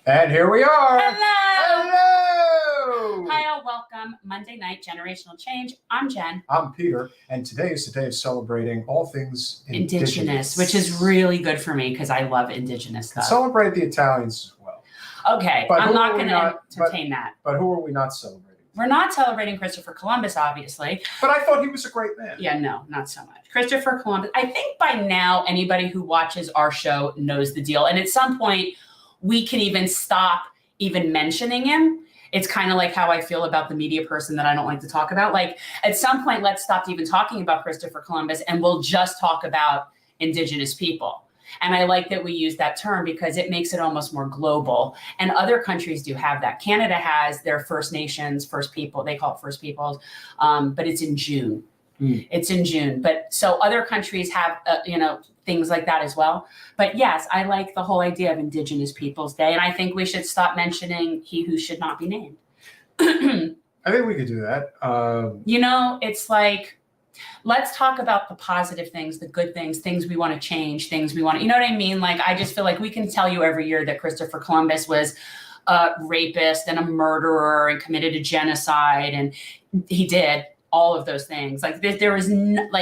And here we are. Hello. Hello. Hi, all. Welcome. Monday night, Generational Change. I'm Jen. I'm Peter, and today is the day of celebrating all things Indigenous. Which is really good for me because I love Indigenous stuff. Celebrate the Italians as well. Okay, But I'm who not are we going to not- entertain that. But who are we not celebrating? We're not celebrating Christopher Columbus, obviously. But I thought he was a great man. Yeah, no, not so much. Christopher Columbus. I think by now, anybody who watches our show knows the deal. And at some point, we can even stop even mentioning him. It's kind of like how I feel about the media person that I don't like to talk about. Like, at some point, let's stop even talking about Christopher Columbus and we'll just talk about Indigenous people. And I like that we use that term because it makes it almost more global. And other countries do have that. Canada has their First Nations, First People, they call it First Peoples, but it's in June. It's in June. But so other countries have, things like that as well. But yes, I like the whole idea of Indigenous Peoples Day. And I think we should stop mentioning he who should not be named. I think we could do that. It's like, let's talk about the positive things, the good things we want to change, things we want to, you know what I mean? Like, I just feel like we can tell you every year that Christopher Columbus was a rapist and a murderer and committed a genocide. And he did all of those things. Like, there is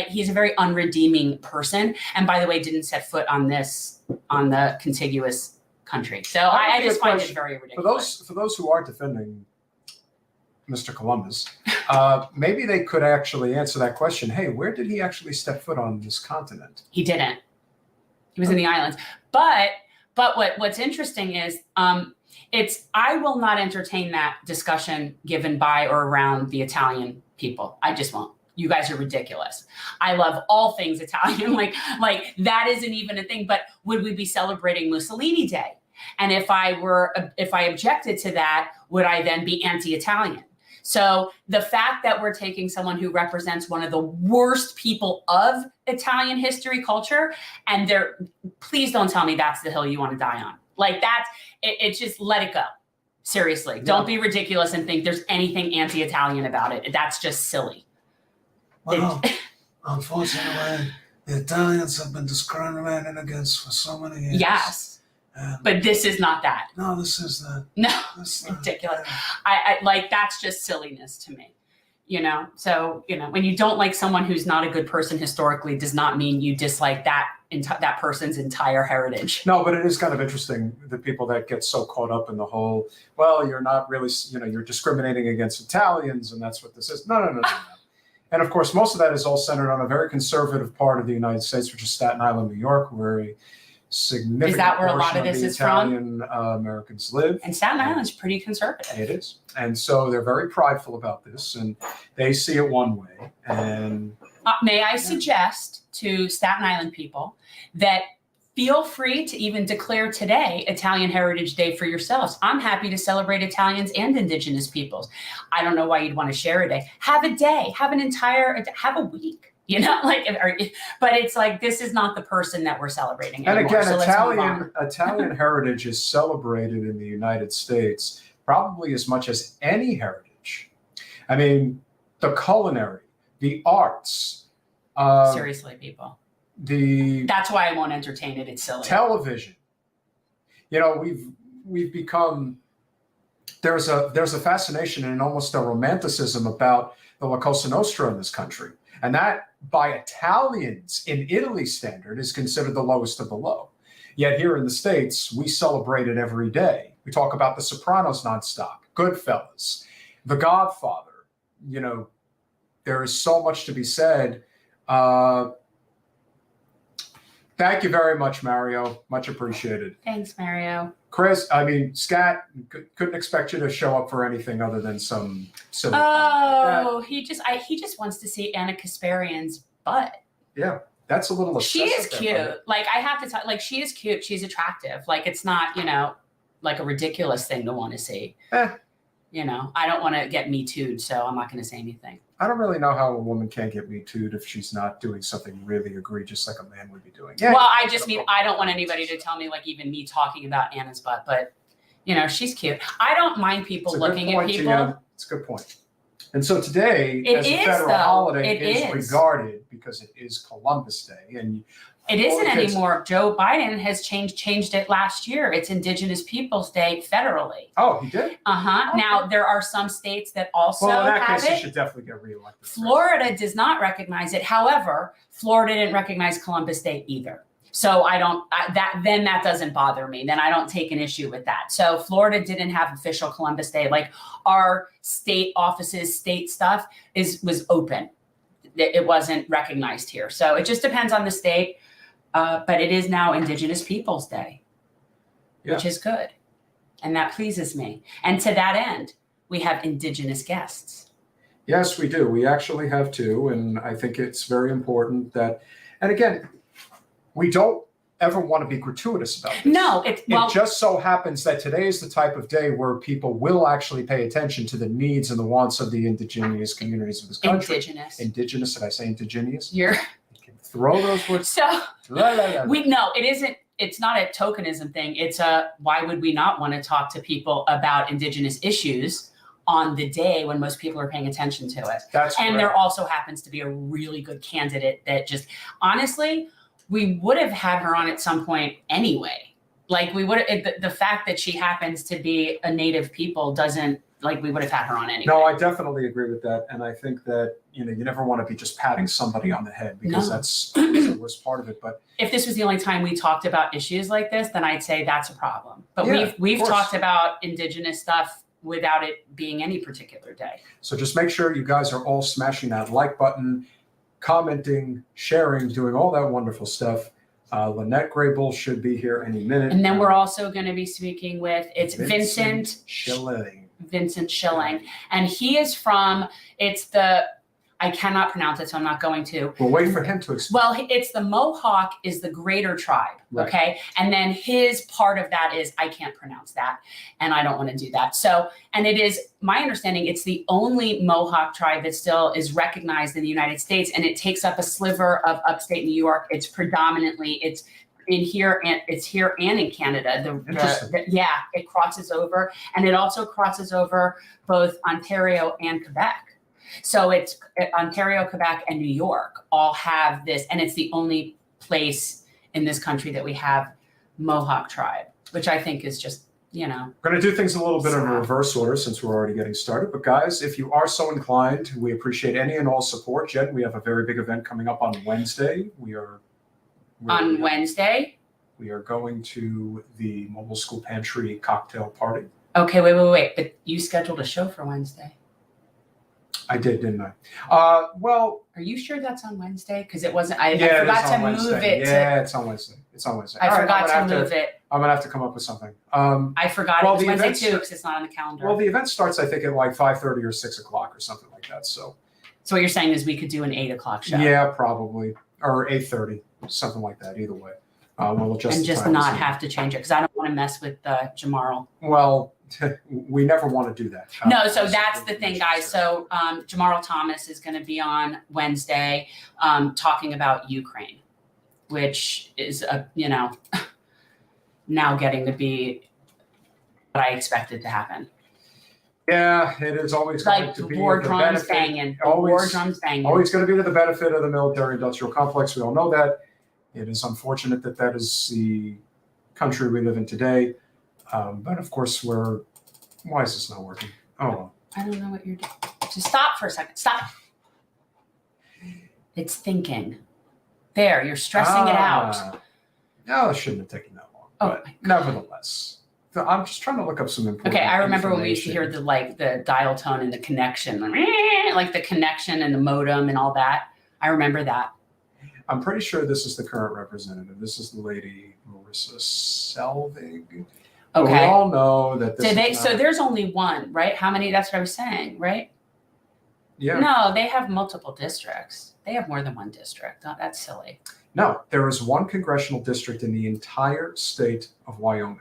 he's a very unredeeming person. And by the way, didn't set foot on the contiguous country. So I just find it very ridiculous. For those who are defending Mr. Columbus, maybe they could actually answer that question. Hey, where did he actually step foot on this continent? He didn't. He was in the islands. But what's interesting is I will not entertain that discussion given by or around the Italian people. I just won't. You guys are ridiculous. I love all things Italian. Like that isn't even a thing. But would we be celebrating Mussolini Day? And if I objected to that, would I then be anti-Italian? So the fact that we're taking someone who represents one of the worst people of Italian history, culture, and please don't tell me that's the hill you want to die on. Like it's just let it go. Seriously, don't be ridiculous and think there's anything anti-Italian about it. That's just silly. Well, unfortunately, the Italians have been discriminated against for so many years. Yes. But this is not that. No, this is not. No, it's ridiculous. I like, that's just silliness to me. So, when you don't like someone who's not a good person historically does not mean you dislike that person's entire heritage. No, but it is kind of interesting, the people that get so caught up in the whole, well, you're not really, you're discriminating against Italians and that's what this is. No. And of course, most of that is all centered on a very conservative part of the United States, which is Staten Island, New York, where a significant is that where a lot portion of this the is Italian Americans live. And Staten Island's pretty conservative. It is. And so they're very prideful about this and they see it one way. And may I suggest to Staten Island people that feel free to even declare today Italian Heritage Day for yourselves. I'm happy to celebrate Italians and Indigenous peoples. I don't know why you'd want to share a day. Have a day, have a week. But it's like, this is not the person that we're celebrating anymore. And again, so Italian heritage is celebrated in the United States probably as much as any heritage. I mean, the culinary, the arts. Seriously, people. That's why I won't entertain it. It's silly. Television. We've become, there's a fascination and almost a romanticism about the La Cosa Nostra in this country. And that, by Italians in Italy's standard, is considered the lowest of the low. Yet here in the States, we celebrate it every day. We talk about The Sopranos nonstop, Goodfellas, The Godfather. There is so much to be said. Thank you very much, Mario. Much appreciated. Thanks, Mario. Chris, Scat, couldn't expect you to show up for anything other than some silly. Oh, he just wants to see Anna Kasparian's butt. Yeah, that's a little. She is cute. Like, I have to tell, she is cute. She's attractive. Like, it's not, like a ridiculous thing to want to see. I don't want to get Me Too'd, so I'm not going to say anything. I don't really know how a woman can't get Me Too'd if she's not doing something really egregious like a man would be doing. Yeah, well, I just mean, I don't want anybody to tell me, like, even me talking about Anna's butt, but, she's cute. I don't mind people looking at people. Gia. It's a good point. And so today, as a federal holiday, is regarded, because it is Columbus Day, and It isn't the kids. anymore. Joe Biden has changed it last year. It's Indigenous Peoples Day federally. Oh, he did? Okay. Now, there are some states that also Well, in that have case, he it. should definitely get reelected. Florida does not recognize it. However, Florida didn't recognize Columbus Day either. So that doesn't bother me. Then I don't take an issue with that. So Florida didn't have official Columbus Day. Like our state offices, state stuff was open. It wasn't recognized here. So it just depends on the state. But it is now Indigenous Peoples Day, which is good. And that pleases me. And to that end, we have Indigenous guests. Yes, we do. We actually have two. And I think it's very important that, and again, we don't ever want to be gratuitous about this. No, it just so happens that today is the type of day where people will actually pay attention to the needs and the wants of the indigenous communities of this country. Indigenous, did I say indigenous? You can throw those words. So it isn't. It's not a tokenism thing. It's why would we not want to talk to people about Indigenous issues on the day when most people are paying attention to it? And there also happens to be a really good candidate that just honestly. We would have had her on at some point anyway. Like we would have, the fact that she happens to be a Native people doesn't, like we would have had her on anyway. No, I definitely agree with that. And I think that, you never want to be just patting somebody on the head because that's the worst part of it. But if this was the only time we talked about issues like this, then I'd say that's a problem. But we've talked about Indigenous stuff without it being any particular day. So just make sure you guys are all smashing that like button, commenting, sharing, doing all that wonderful stuff. Lynette Grey Bull should be here any minute. And then we're also going to be speaking with Vincent Schilling. Vincent Schilling. And he is from, I cannot pronounce it, so I'm not going to. We'll wait for him to explain. Well, it's the Mohawk is the greater tribe, okay? And then his part of that is, I can't pronounce that, and I don't want to do that. So, and it is, my understanding, it's the only Mohawk tribe that still is recognized in the United States, and it takes up a sliver of upstate New York. It's predominantly, it's here and in Canada. It crosses over, and it also crosses over both Ontario and Quebec. So it's Ontario, Quebec, and New York all have this, and it's the only place in this country that we have Mohawk tribe, which I think is just, We're going to do things a little bit in a reverse order since we're already getting started. But guys, if you are so inclined, we appreciate any and all support. Jen, we have a very big event coming up on Wednesday. Wednesday? We are going to the Mobile School Pantry cocktail party. Okay, wait. But you scheduled a show for Wednesday. I did, didn't I? Well, are you sure that's on Wednesday? Because it wasn't. I forgot to move it. Yeah, it's on Wednesday. I forgot to move it. I'm gonna have to come up with something. I forgot it was Wednesday too because it's not on the calendar. Well, the event starts, I think, at like 5:30 or 6 o'clock or something like that. So what you're saying is we could do an 8 o'clock show? Yeah, probably, or 8:30, something like that. Either way, we'll adjust. And just not have to change it because I don't want to mess with Jamaral. Well. We never want to do that. No, so that's the thing, guys. So Jamaral Thomas is going to be on Wednesday talking about Ukraine, which is, now getting to be what I expected to happen. Yeah, it is always going to be war drums banging. War drums banging. Always going to be to the benefit of the military-industrial complex. We all know that. It is unfortunate that is the country we live in today. But of course, why is this not working? Oh, well. I don't know what you're doing. Just stop for a second. Stop. It's thinking. There, you're stressing it out. No, it shouldn't have taken that long. But nevertheless, I'm just trying to look up some important I remember when we used to hear the dial tone and the connection, like the connection and the modem and all that. I remember that. I'm pretty sure this is the current representative. This is the lady, Marissa Selvig. Okay. We all know that this so there's only one, right? How many? That's what I was saying, right? Yeah. No, they have multiple districts. They have more than one district. Oh, that's silly. No, there is one congressional district in the entire state of Wyoming.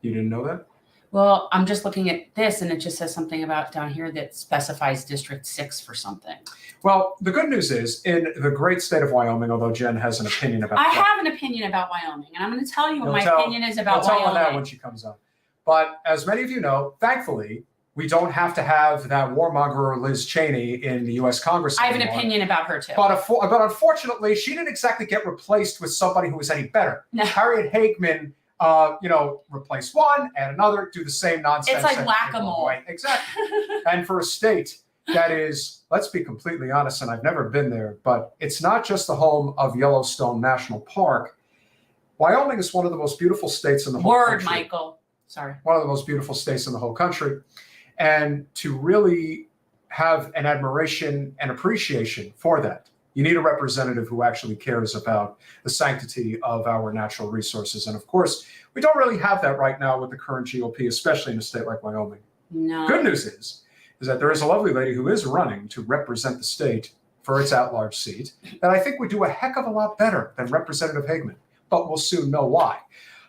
You didn't know that? Well, I'm just looking at this, and it just says something about down here that specifies District 6 for something. Well, the good news is, in the great state of Wyoming, although Jen has an opinion about I have an opinion about Wyoming, and I'm going to tell you what my opinion is about Wyoming. I'll tell her that when she comes up. But as many of you know, thankfully, We don't have to have that warmonger Liz Cheney in the U.S. Congress I have an anymore. opinion about her too. But unfortunately, she didn't exactly get replaced with somebody who was any better. No. Harriet Hageman, replace one, add another, do the same nonsense. It's like whack-a-mole. Right, exactly. And for a state that is, let's be completely honest, and I've never been there, but it's not just the home of Yellowstone National Park. Wyoming is one of the most beautiful states in the whole country. Michael. Sorry. One of the most beautiful states in the whole country. And to really have an admiration and appreciation for that, you need a representative who actually cares about the sanctity of our natural resources. And of course, we don't really have that right now with the current GOP, especially in a state like Wyoming. No. Good news is that there is a lovely lady who is running to represent the state for its at-large seat that I think would do a heck of a lot better than Representative Hageman, but we'll soon know why.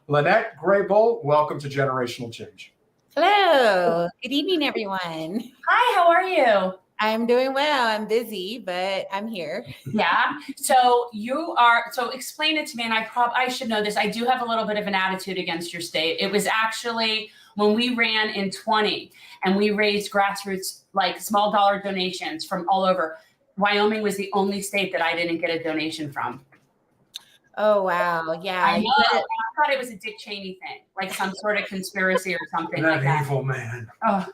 Lynette Grey Bull, welcome to Generational Change. Hello. Good evening, everyone. Hi, how are you? I'm doing well. I'm busy, but I'm here. Yeah. So explain it to me, and I should know this. I do have a little bit of an attitude against your state. It was actually when we ran in 20 and we raised grassroots, like small dollar donations from all over. Wyoming was the only state that I didn't get a donation from. Oh, wow. Yeah. I know. I thought it was a Dick Cheney thing, like some sort of conspiracy or something like that. Evil man. Oh.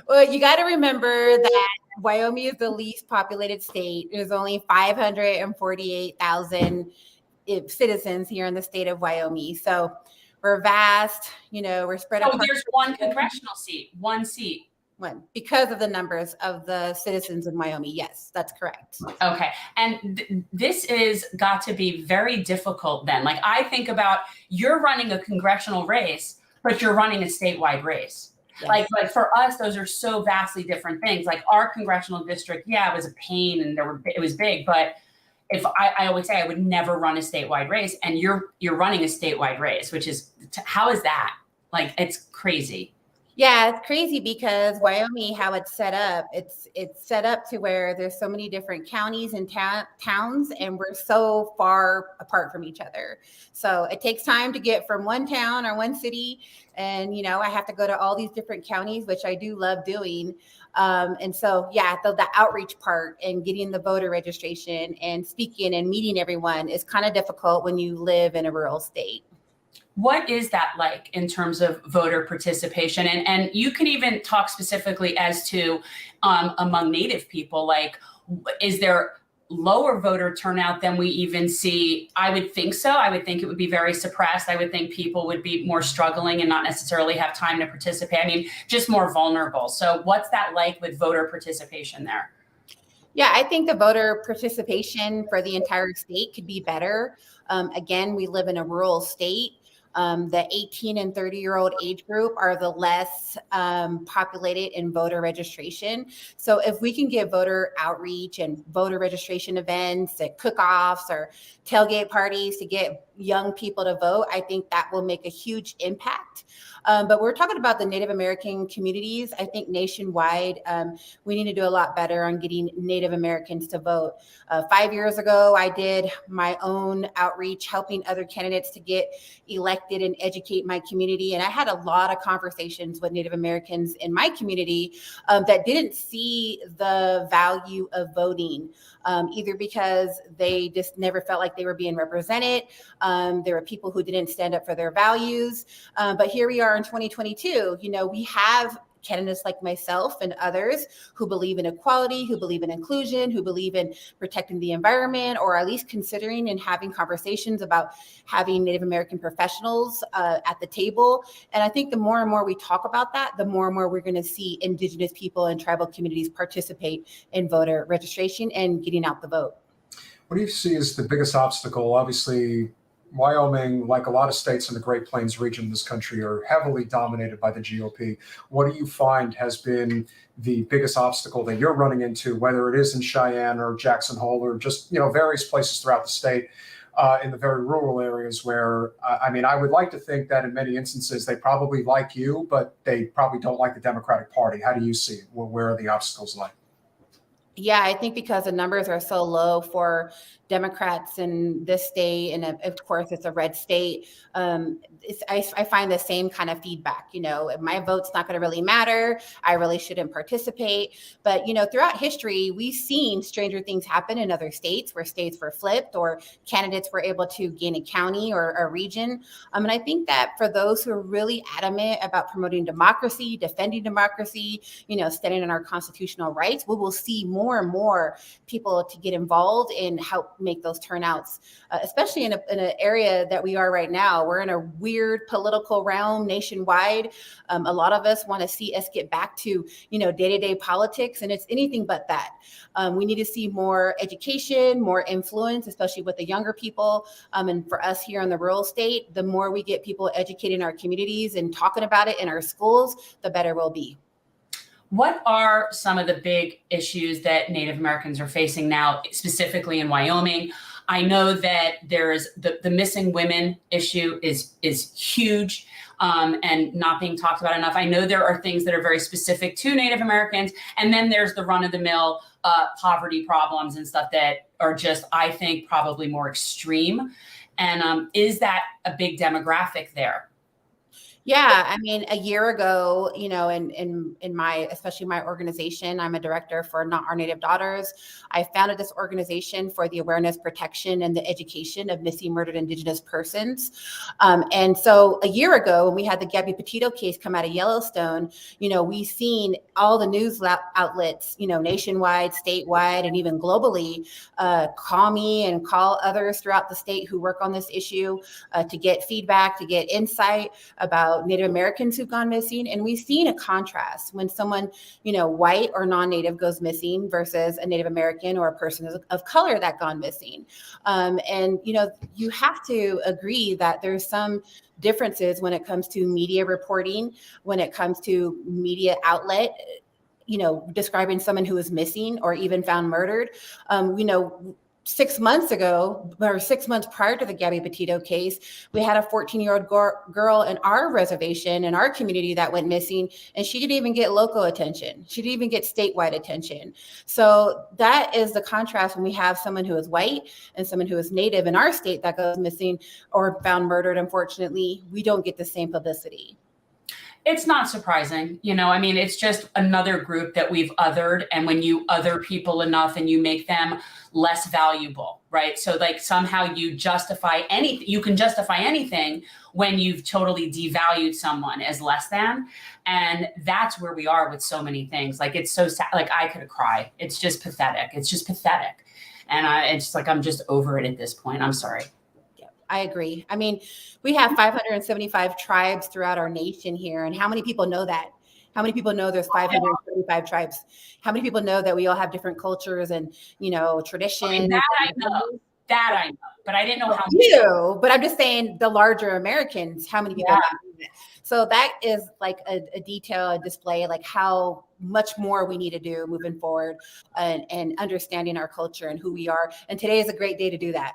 Well, you got to remember that Wyoming is the least populated state. There's only 548,000 citizens here in the state of Wyoming. So we're vast, we're spread out. Oh, there's one congressional seat, one seat. One, because of the numbers of the citizens in Wyoming. Yes, that's correct. Okay. And this is got to be very difficult then. Like I think about you're running a congressional race, but you're running a statewide race. Yes. Like for us, those are so vastly different things. Like our congressional district, it was a pain and it was big, but if I always say I would never run a statewide race, and you're running a statewide race, which is, how is that? Like, it's crazy. Yeah, it's crazy because Wyoming, how it's set up, it's set up to where there's so many different counties and towns, and we're so far apart from each other. So it takes time to get from one town or one city, and I have to go to all these different counties, which I do love doing. And so, the outreach part and getting the voter registration and speaking and meeting everyone is kind of difficult when you live in a rural state. What is that like in terms of voter participation? And you can even talk specifically as to among Native people, like, is there lower voter turnout than we even see? I would think so. I would think it would be very suppressed. I would think people would be more struggling and not necessarily have time to participate. I mean, just more vulnerable. So what's that like with voter participation there? Yeah, I think the voter participation for the entire state could be better. Again, we live in a rural state. The 18 and 30-year-old age group are the less populated in voter registration. So if we can get voter outreach and voter registration events at cook-offs or tailgate parties to get young people to vote, I think that will make a huge impact. But we're talking about the Native American communities. I think nationwide, we need to do a lot better on getting Native Americans to vote. 5 years ago, I did my own outreach, helping other candidates to get elected and educate my community. And I had a lot of conversations with Native Americans in my community that didn't see the value of voting, either because they just never felt like they were being represented. There were people who didn't stand up for their values. But here we are in 2022, we have candidates like myself and others who believe in equality, who believe in inclusion, who believe in protecting the environment, or at least considering and having conversations about having Native American professionals at the table. And I think the more and more we talk about that, the more and more we're going to see Indigenous people and tribal communities participate in voter registration and getting out the vote. What do you see as the biggest obstacle? Obviously, Wyoming, like a lot of states in the Great Plains region of this country, are heavily dominated by the GOP. What do you find has been the biggest obstacle that you're running into, whether it is in Cheyenne or Jackson Hole or just various places throughout the state, in the very rural areas where, I would like to think that in many instances they probably like you, but they probably don't like the Democratic Party. How do you see it? Where are the obstacles like? Yeah, I think because the numbers are so low for Democrats in this state, and of course it's a red state, I find the same kind of feedback. My vote's not going to really matter. I really shouldn't participate. But, throughout history, we've seen stranger things happen in other states where states were flipped or candidates were able to gain a county or a region. And I think that for those who are really adamant about promoting democracy, defending democracy, standing on our constitutional rights, we will see more and more people to get involved and help make those turnouts, especially in an area that we are right now. We're in a weird political realm nationwide. A lot of us want to see us get back to, day-to-day politics, and it's anything but that. We need to see more education, more influence, especially with the younger people. And for us here in the rural state, the more we get people educated in our communities and talking about it in our schools, the better we'll be. What are some of the big issues that Native Americans are facing now, specifically in Wyoming? I know that there's the missing women issue is huge and not being talked about enough. I know there are things that are very specific to Native Americans, and then there's the run-of-the-mill poverty problems and stuff that are just, I think, probably more extreme. And is that a big demographic there? Yeah, a year ago, in my, especially my organization, I'm a director for Not Our Native Daughters. I founded this organization for the awareness, protection, and the education of missing, murdered Indigenous persons. And so a year ago, when we had the Gabby Petito case come out of Yellowstone, we seen all the news outlets, nationwide, statewide, and even globally, call me and call others throughout the state who work on this issue to get feedback, to get insight about Native Americans who've gone missing. And we've seen a contrast when someone, white or non-Native goes missing versus a Native American or a person of color that gone missing. And you have to agree that there's some differences when it comes to media reporting, when it comes to media outlet, describing someone who is missing or even found murdered. 6 months ago, or 6 months prior to the Gabby Petito case, we had a 14-year-old girl in our reservation, in our community, that went missing, and she didn't even get local attention. She didn't even get statewide attention. So that is the contrast when we have someone who is white and someone who is Native in our state that goes missing or found murdered. Unfortunately, we don't get the same publicity. It's not surprising. It's just another group that we've othered. And when you other people enough and you make them less valuable, right? So somehow you can justify anything when you've totally devalued someone as less than. And that's where we are with so many things. It's so sad. I could cry. It's just pathetic. And I'm just over it at this point. I'm sorry. I agree. We have 575 tribes throughout our nation here. And how many people know that? How many people know there's 575 tribes? How many people know that we all have different cultures and, traditions? That I know. But I didn't know how many. But I'm just saying the larger Americans, how many people know that? So that is a detail, a display, how much more we need to do moving forward and understanding our culture and who we are. And today is a great day to do that.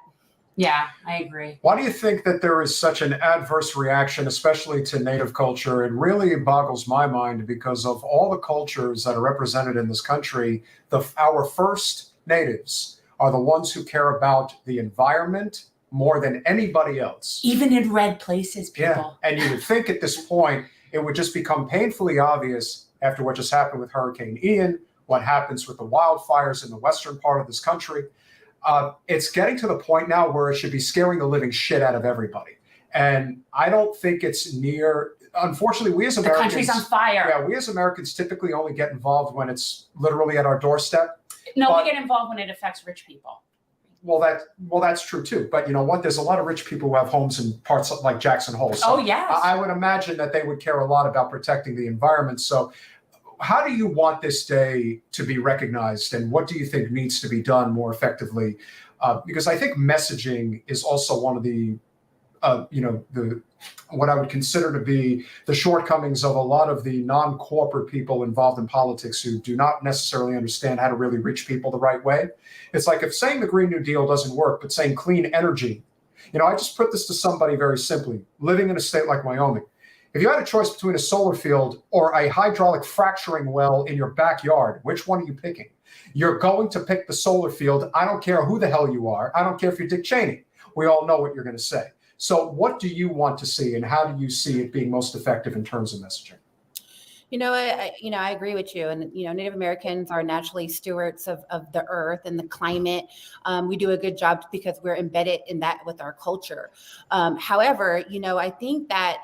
Yeah, I agree. Why do you think that there is such an adverse reaction, especially to Native culture? It really boggles my mind because of all the cultures that are represented in this country, our first natives are the ones who care about the environment more than anybody else. Even in red places, people. Yeah, and you would think at this point, it would just become painfully obvious after what just happened with Hurricane Ian, what happens with the wildfires in the western part of this country. It's getting to the point now where it should be scaring the living shit out of everybody. And I don't think it's near, unfortunately, we as Americans— the country's on fire. Yeah, we as Americans typically only get involved when it's literally at our doorstep. No, we get involved when it affects rich people. Well, that's true too. But you know what? There's a lot of rich people who have homes in parts like Jackson Hole. So yes. I would imagine that they would care a lot about protecting the environment. So how do you want this day to be recognized, and what do you think needs to be done more effectively? Because I think messaging is also one of the, what I would consider to be the shortcomings of a lot of the non-corporate people involved in politics who do not necessarily understand how to really reach people the right way. It's like if saying the Green New Deal doesn't work, but saying clean energy. I just put this to somebody very simply, living in a state like Wyoming. If you had a choice between a solar field or a hydraulic fracturing well in your backyard, which one are you picking? You're going to pick the solar field. I don't care who the hell you are. I don't care if you're Dick Cheney. We all know what you're going to say. So what do you want to see, and how do you see it being most effective in terms of messaging? I agree with you. And, Native Americans are naturally stewards of the earth and the climate. We do a good job because we're embedded in that with our culture. However, I think that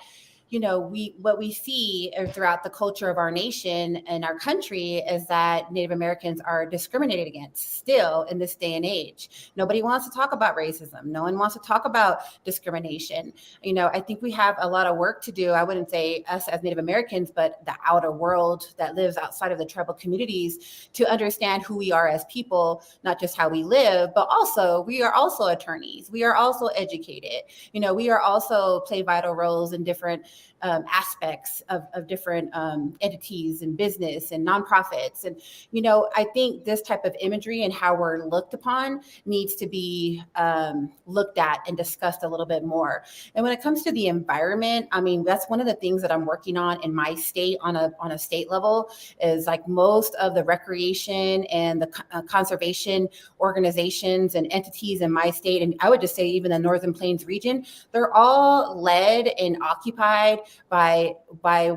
what we see throughout the culture of our nation and our country is that Native Americans are discriminated against still in this day and age. Nobody wants to talk about racism. No one wants to talk about discrimination. I think we have a lot of work to do. I wouldn't say us as Native Americans, but the outer world that lives outside of the tribal communities to understand who we are as people, not just how we live, but also we are also attorneys. We are also educated. We are also play vital roles in different aspects of different entities and business and nonprofits. And, I think this type of imagery and how we're looked upon needs to be looked at and discussed a little bit more. And when it comes to the environment, that's one of the things that I'm working on in my state on a state level is like most of the recreation and the conservation organizations and entities in my state, and I would just say even the Northern Plains region, they're all led and occupied by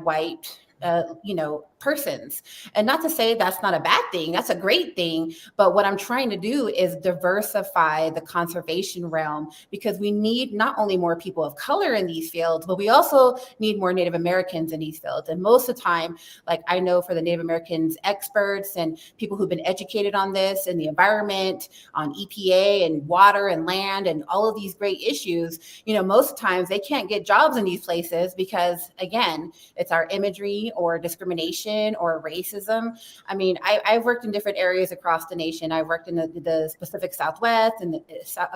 white persons. And not to say that's not a bad thing, that's a great thing. But what I'm trying to do is diversify the conservation realm, because we need not only more people of color in these fields, but we also need more Native Americans in these fields. And most of the time, like I know for the Native Americans experts and people who've been educated on this and the environment, on EPA and water and land and all of these great issues, most of the times they can't get jobs in these places because, again, it's our imagery or discrimination or racism. I've worked in different areas across the nation. I've worked in the Pacific Southwest and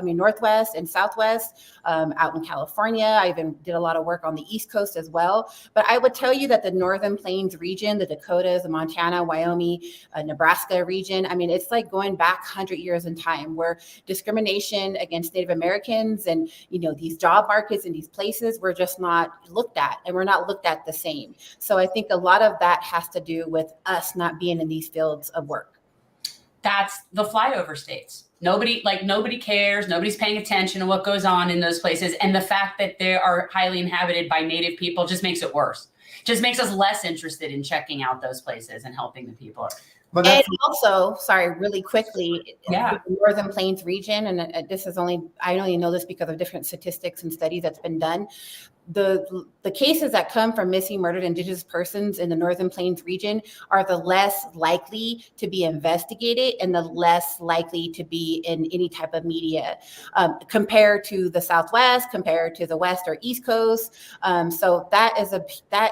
Northwest and Southwest, out in California. I even did a lot of work on the East Coast as well. But I would tell you that the Northern Plains region, the Dakotas, the Montana, Wyoming, Nebraska region, it's like going back 100 years in time, where discrimination against Native Americans and, these job markets in these places were just not looked at, and we're not looked at the same. So I think a lot of that has to do with us not being in these fields of work. That's the flyover states. Nobody cares. Nobody's paying attention to what goes on in those places. And the fact that they are highly inhabited by Native people just makes it worse. Just makes us less interested in checking out those places and helping the people. But and also, really quickly, yeah, the Northern Plains region, and I only know this because of different statistics and studies that's been done. The cases that come from missing, murdered Indigenous persons in the Northern Plains region are the less likely to be investigated and the less likely to be in any type of media compared to the Southwest, compared to the West or East Coast. So that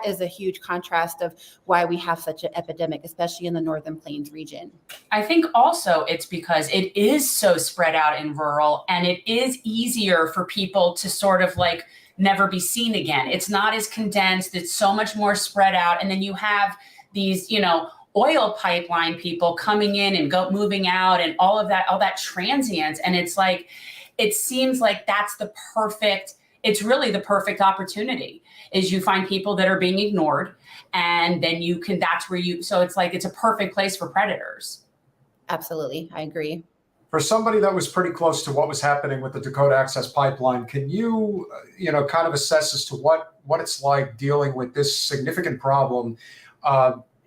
is a huge contrast of why we have such an epidemic, especially in the Northern Plains region. I think also it's because it is so spread out in rural, and it is easier for people to sort of like never be seen again. It's not as condensed. It's so much more spread out. And then you have these, oil pipeline people coming in and moving out and all that transience. And it's like, it seems like it's really the perfect opportunity is you find people that are being ignored, and then so it's like, it's a perfect place for predators. Absolutely. I agree. For somebody that was pretty close to what was happening with the Dakota Access Pipeline, can you, kind of assess as to what it's like dealing with this significant problem?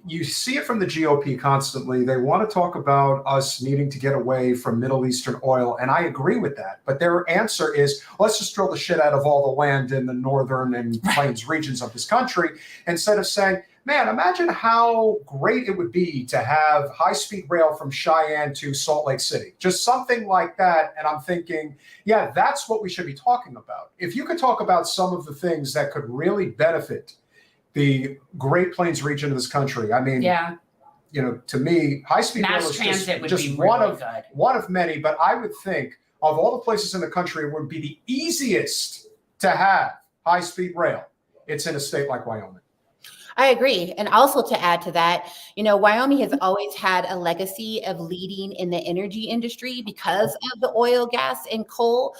You see it from the GOP constantly. They want to talk about us needing to get away from Middle Eastern oil, and I agree with that. But their answer is, let's just drill the shit out of all the land in the northern and plains regions of this country, instead of saying, man, imagine how great it would be to have high-speed rail from Cheyenne to Salt Lake City. Just something like that. And I'm thinking, yeah, that's what we should be talking about. If you could talk about some of the things that could really benefit the Great Plains region of this country. Yeah. To me, high-speed rail is just one of many. But I would think of all the places in the country, it would be the easiest to have high-speed rail. It's in a state like Wyoming. I agree. And also to add to that, Wyoming has always had a legacy of leading in the energy industry because of the oil, gas, and coal.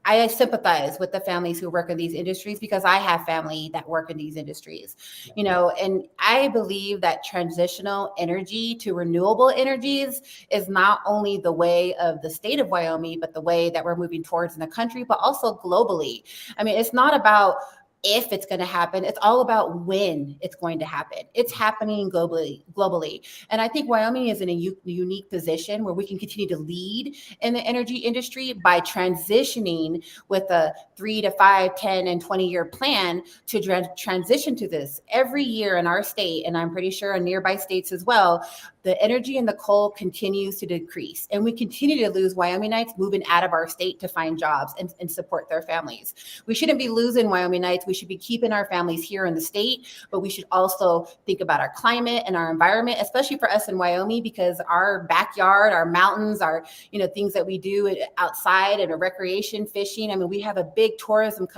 I sympathize with the families who work in these industries because I have family that work in these industries, and I believe that transitional energy to renewable energies is not only the way of the state of Wyoming, but the way that we're moving towards in the country, but also globally. I mean, it's not about if it's going to happen. It's all about when it's going to happen. It's happening globally. And I think Wyoming is in a unique position where we can continue to lead in the energy industry by transitioning with a 3 to 5, 10, and 20-year plan to transition to this. Every year in our state, and I'm pretty sure in nearby states as well, the energy and the coal continues to decrease. And we continue to lose Wyomingites moving out of our state to find jobs and support their families. We shouldn't be losing Wyomingites. We should be keeping our families here in the state, but we should also think about our climate and our environment, especially for us in Wyoming, because our backyard, our mountains, our things that we do outside and recreation, fishing. I mean, we have a big tourism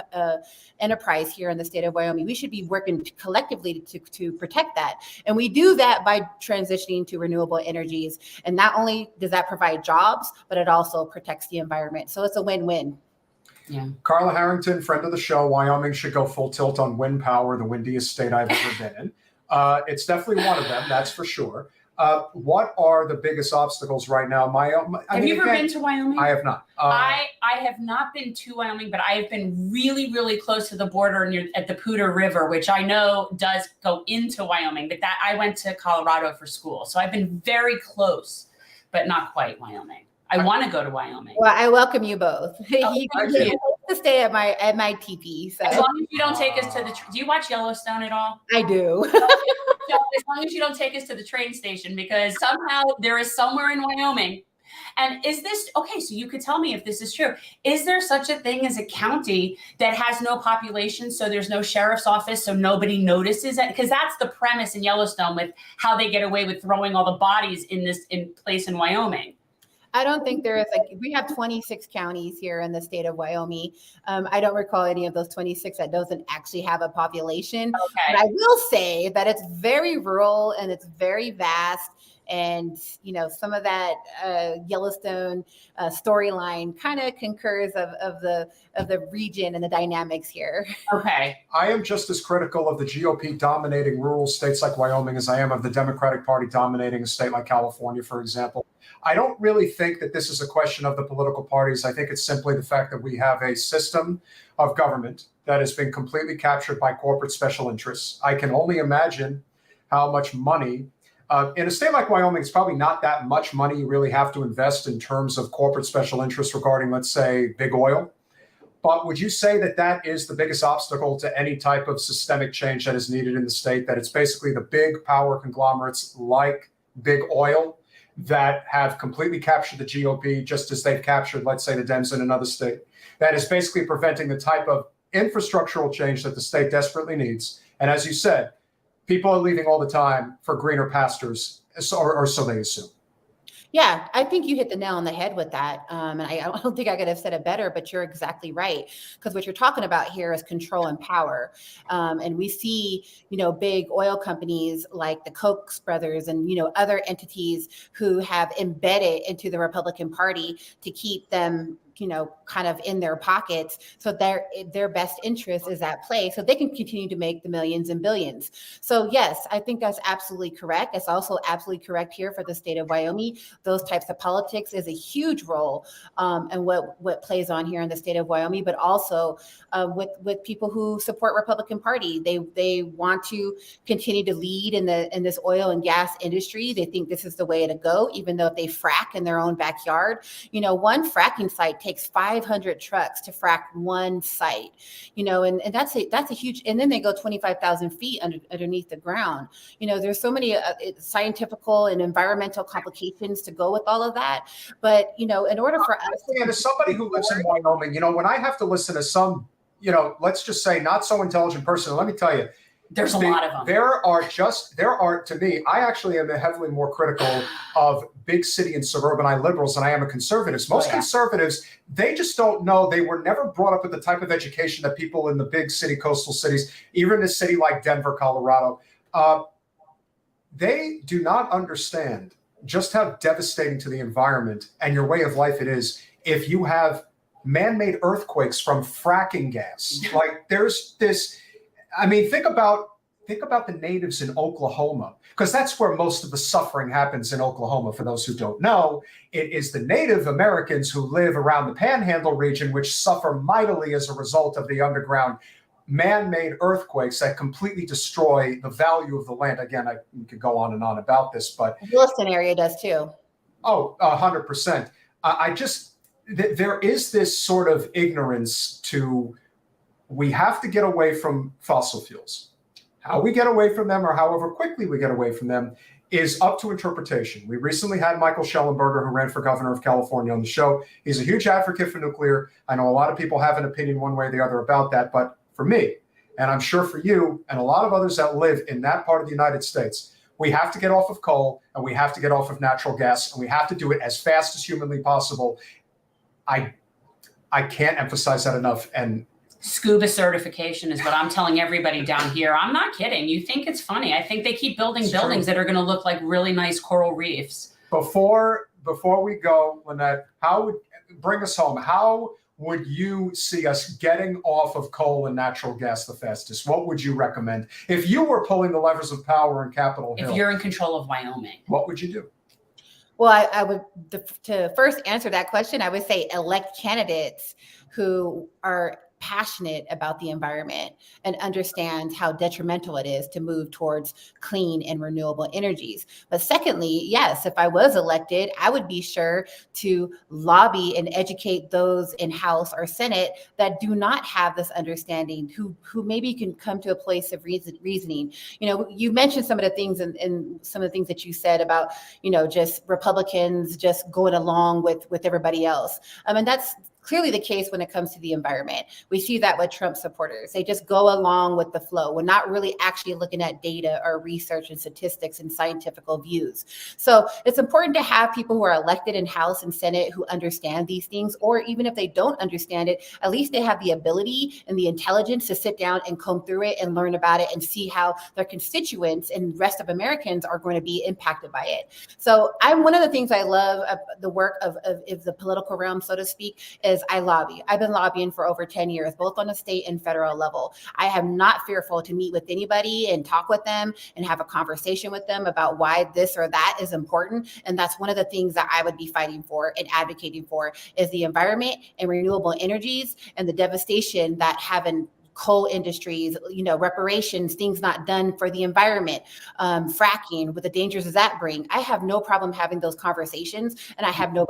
enterprise here in the state of Wyoming. We should be working collectively to protect that. And we do that by transitioning to renewable energies. And not only does that provide jobs, but it also protects the environment. So it's a win-win. Yeah. Carla Harrington, friend of the show. Wyoming should go full tilt on wind power, the windiest state I've ever been in. It's definitely one of them, that's for sure. What are the biggest obstacles right now? Have you ever been to Wyoming? I have not. I have not been to Wyoming, but I have been really, really close to the border at the Poudre River, which I know does go into Wyoming. But I went to Colorado for school, so I've been very close, but not quite Wyoming. I want to go to Wyoming. Well, I welcome you both. You thank can you. to stay at my teepee. So. As long as you don't take us to do you watch Yellowstone at all? I do. So as long as you don't take us to the train station, because somehow there is somewhere in Wyoming. And is this okay? So you could tell me if this is true. Is there such a thing as a county that has no population, so there's no sheriff's office, so nobody notices it? Because that's the premise in Yellowstone with how they get away with throwing all the bodies in place in Wyoming. I don't think there is we have 26 counties here in the state of Wyoming. I don't recall any of those 26 that doesn't actually have a population. Okay. But I will say that it's very rural and it's very vast. And, some of that Yellowstone storyline kind of concurs of the region and the dynamics here. Okay. I am just as critical of the GOP dominating rural states like Wyoming as I am of the Democratic Party dominating a state like California, for example. I don't really think that this is a question of the political parties. I think it's simply the fact that we have a system of government that has been completely captured by corporate special interests. I can only imagine how much money in a state like Wyoming, it's probably not that much money you really have to invest in terms of corporate special interests regarding, let's say, big oil. But would you say that that is the biggest obstacle to any type of systemic change that is needed in the state, that it's basically the big power conglomerates like big oil that have completely captured the GOP, just as they've captured, let's say, the Dems in another state, that is basically preventing the type of infrastructural change that the state desperately needs? And as you said, people are leaving all the time for greener pastures, or so they assume. Yeah, I think you hit the nail on the head with that. And I don't think I could have said it better, but you're exactly right. Because what you're talking about here is control and power. And we see, big oil companies like the Koch brothers and, other entities who have embedded into the Republican Party to keep them kind of in their pockets. So their best interest is at play. So they can continue to make the millions and billions. So yes, I think that's absolutely correct. It's also absolutely correct here for the state of Wyoming. Those types of politics is a huge role and what plays on here in the state of Wyoming, but also with people who support Republican Party. They want to continue to lead in this oil and gas industry. They think this is the way to go, even though if they frack in their own backyard. One fracking site takes 500 trucks to frack one site, and that's a huge, and then they go 25,000 feet underneath the ground. There's so many scientifical and environmental complications to go with all of that. But, in order for us. And as somebody who lives in Wyoming, when I have to listen to some, let's just say not so intelligent person, let me tell you, there's a lot of them. There are, to me, I actually am heavily more critical of big city and suburbanite liberals than I am of conservatives. Most conservatives, they just don't know. They were never brought up with the type of education that people in the big city, coastal cities, even in a city like Denver, Colorado, they do not understand just how devastating to the environment and your way of life it is if you have man-made earthquakes from fracking gas. Like there's this, I mean, think about the natives in Oklahoma, because that's where most of the suffering happens in Oklahoma. For those who don't know, it is the Native Americans who live around the Panhandle region, which suffer mightily as a result of the underground man-made earthquakes that completely destroy the value of the land. Again, we could go on and on about this, but The Williston area does too. Oh, 100%. There is this sort of ignorance to, we have to get away from fossil fuels. How we get away from them, or however quickly we get away from them, is up to interpretation. We recently had Michael Schellenberger, who ran for governor of California, on the show. He's a huge advocate for nuclear. I know a lot of people have an opinion one way or the other about that, but for me, and I'm sure for you and a lot of others that live in that part of the United States, we have to get off of coal and we have to get off of natural gas, and we have to do it as fast as humanly possible. I can't emphasize that enough. And scuba certification is what I'm telling everybody down here. I'm not kidding. You think it's funny. I think they keep building buildings that are going to look like really nice coral reefs. Before we go, Lynette, bring us home. How would you see us getting off of coal and natural gas the fastest? What would you recommend? If you were pulling the levers of power in Capitol Hill, if you're in control of Wyoming, what would you do? Well, I would, to first answer that question, I would say elect candidates who are passionate about the environment and understand how detrimental it is to move towards clean and renewable energies. But secondly, yes, if I was elected, I would be sure to lobby and educate those in House or Senate that do not have this understanding, who maybe can come to a place of reasoning. You know, you mentioned some of the things and some of the things that you said about, just Republicans just going along with everybody else. And that's clearly the case when it comes to the environment. We see that with Trump supporters. They just go along with the flow. We're not really actually looking at data or research and statistics and scientific views. So it's important to have people who are elected in House and Senate who understand these things, or even if they don't understand it, at least they have the ability and the intelligence to sit down and comb through it and learn about it and see how their constituents and rest of Americans are going to be impacted by it. So one of the things I love of the work of the political realm, so to speak, is I lobby. I've been lobbying for over 10 years, both on the state and federal level. I am not fearful to meet with anybody and talk with them and have a conversation with them about why this or that is important. And that's one of the things that I would be fighting for and advocating for, is the environment and renewable energies and the devastation that having coal industries, reparations, things not done for the environment, fracking, with the dangers does that bring. I have no problem having those conversations, and I have no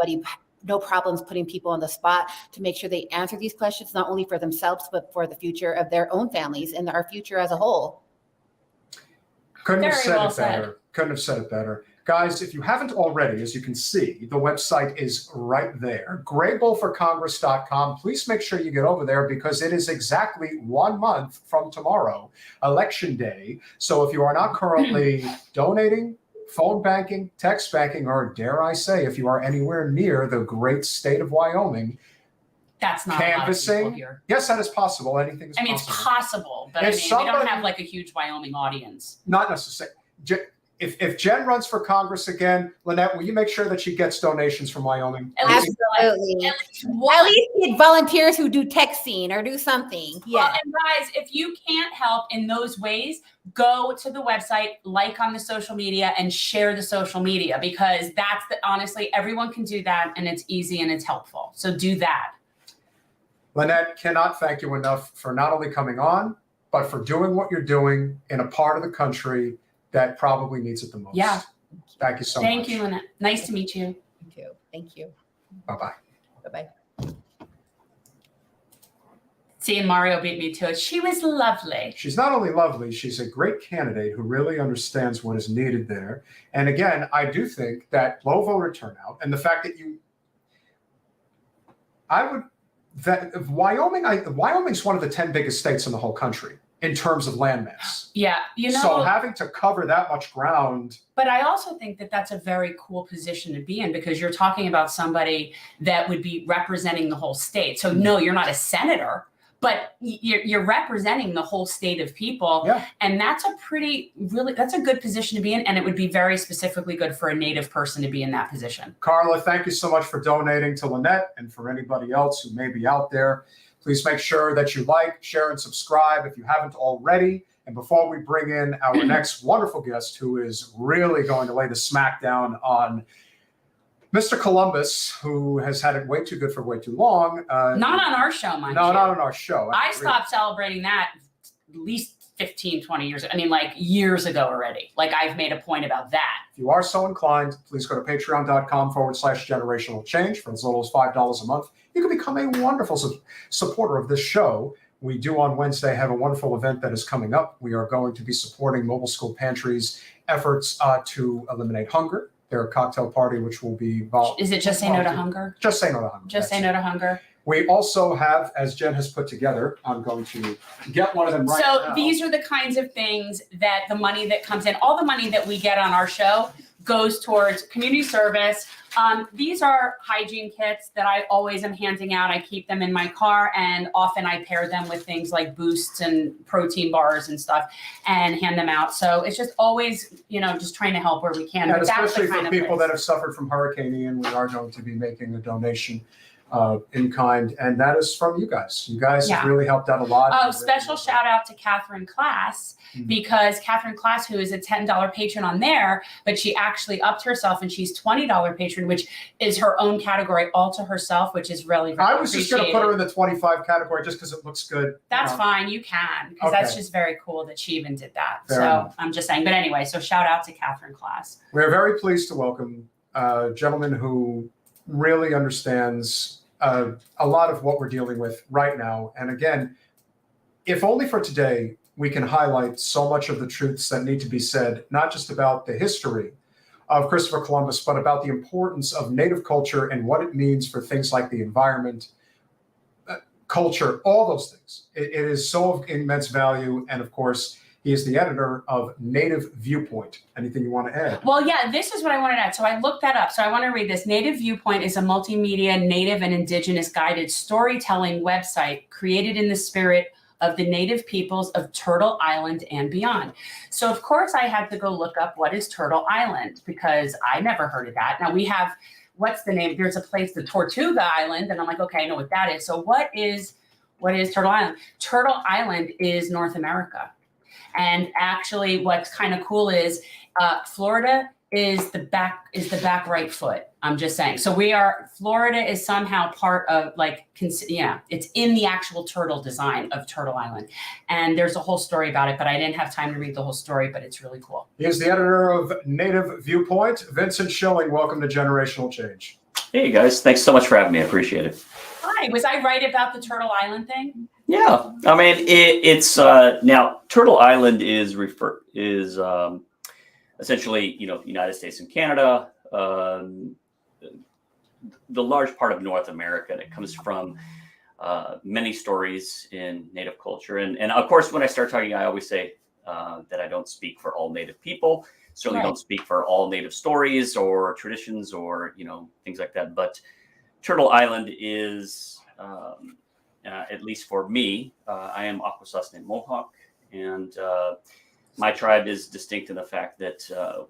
problems putting people on the spot to make sure they answer these questions, not only for themselves, but for the future of their own families and our future as a whole. Couldn't have said it better. Guys, if you haven't already, as you can see, the website is right there, graybullforcongress.com. Please make sure you get over there, because it is exactly 1 month from tomorrow, Election Day. So if you are not currently donating, phone banking, text banking, or dare I say, if you are anywhere near the great state of Wyoming, that's not canvassing. A lot of people here. Yes, that is possible. Anything is possible. It's possible, but we don't have like a huge Wyoming audience. Not necessarily. If Jen runs for Congress again, Lynette, will you make sure that she gets donations from Wyoming? Absolutely. At least get volunteers who do texting or do something. Yeah. Well, and guys, if you can't help in those ways, go to the website, like on the social media, and share the social media, because honestly, everyone can do that, and it's easy and it's helpful. So do that. Lynette, cannot thank you enough for not only coming on, but for doing what you're doing in a part of the country that probably needs it the most. Yeah. Thank you so much. Thank you, Lynette. Nice to meet you. Thank you. Bye-bye. Bye-bye. See, and Mario beat me to it. She was lovely. She's not only lovely, she's a great candidate who really understands what is needed there. And again, I do think that low voter turnout and the fact that Wyoming's one of the 10 biggest states in the whole country in terms of landmass. Yeah, so having to cover that much ground. But I also think that that's a very cool position to be in, because you're talking about somebody that would be representing the whole state. So no, you're not a senator, but you're representing the whole state of people. Yeah. And that's that's a good position to be in. And it would be very specifically good for a Native person to be in that position. Carla, thank you so much for donating to Lynette, and for anybody else who may be out there. Please make sure that you like, share, and subscribe if you haven't already. And before we bring in our next wonderful guest, who is really going to lay the smackdown on Mr. Columbus, who has had it way too good for way too long. Not on our show, mind you. No, not on our show. I stopped celebrating that at least 15, 20 years ago. I mean, like years ago already. Like I've made a point about that. If you are so inclined, please go to patreon.com/generational change. For as little as $5 a month, you can become a wonderful supporter of this show. We do on Wednesday have a wonderful event that is coming up. We are going to be supporting Mobile School Pantry's efforts to eliminate hunger. Their cocktail party, which will be... Is it Just Say No to Hunger? Just Say No to Hunger. Just Say No to Hunger. We also have, as Jen has put together, I'm going to get one of them right now. So these are the kinds of things that the money that comes in, all the money that we get on our show goes towards community service. These are hygiene kits that I always am handing out. I keep them in my car, and often I pair them with things like Boosts and protein bars and stuff and hand them out. So it's just always, just trying to help where we can. And but especially that's the for people that have suffered from Hurricane Ian, we are going to be making a donation in kind, and that is from you guys. You guys have really helped out a lot. Oh, special shout out to Catherine Class, because Catherine Class, who is a $10 patron on there, but she actually upped herself and she's $20 patron, which is her own category all to herself, which is really, really I was just going to put her in the 25 category just because it looks good. That's fine. You can, because that's just very cool that she even did that. Fair so enough. I'm just saying. But anyway, so shout out to Catherine Class. We're very pleased to welcome a gentleman who really understands a lot of what we're dealing with right now. And again, if only for today, we can highlight so much of the truths that need to be said, not just about the history of Christopher Columbus, but about the importance of Native culture and what it means for things like the environment, culture, all those things. It is so of immense value. And of course, he is the editor of Native Viewpoint. Anything you want to add? Well, yeah, this is what I wanted to add. So I looked that up. So I want to read this. Native Viewpoint is a multimedia Native and Indigenous guided storytelling website created in the spirit of the Native peoples of Turtle Island and beyond. So of course I had to go look up what is Turtle Island, because I never heard of that. Now we have, what's the name? There's a place, the Tortuga Island. And I'm like, okay, I know what that is. So what is Turtle Island? Turtle Island is North America. And actually, what's kind of cool is Florida is the back right foot. I'm just saying. So Florida is somehow part of it's in the actual turtle design of Turtle Island. And there's a whole story about it, but I didn't have time to read the whole story, but it's really cool. He is the editor of Native Viewpoint. Vincent Schilling, welcome to Generational Change. Hey guys, thanks so much for having me. I appreciate it. Hi, was I right about the Turtle Island thing? Yeah, I mean it's now Turtle Island is essentially United States and Canada, the large part of North America, and it comes from many stories in Native culture. And of course, when I start talking, I always say that I don't speak for all Native people. Certainly don't speak for all Native stories or traditions or things like that. But Turtle Island is at least for me, I am Akwesasne Mohawk, and my tribe is distinct in the fact that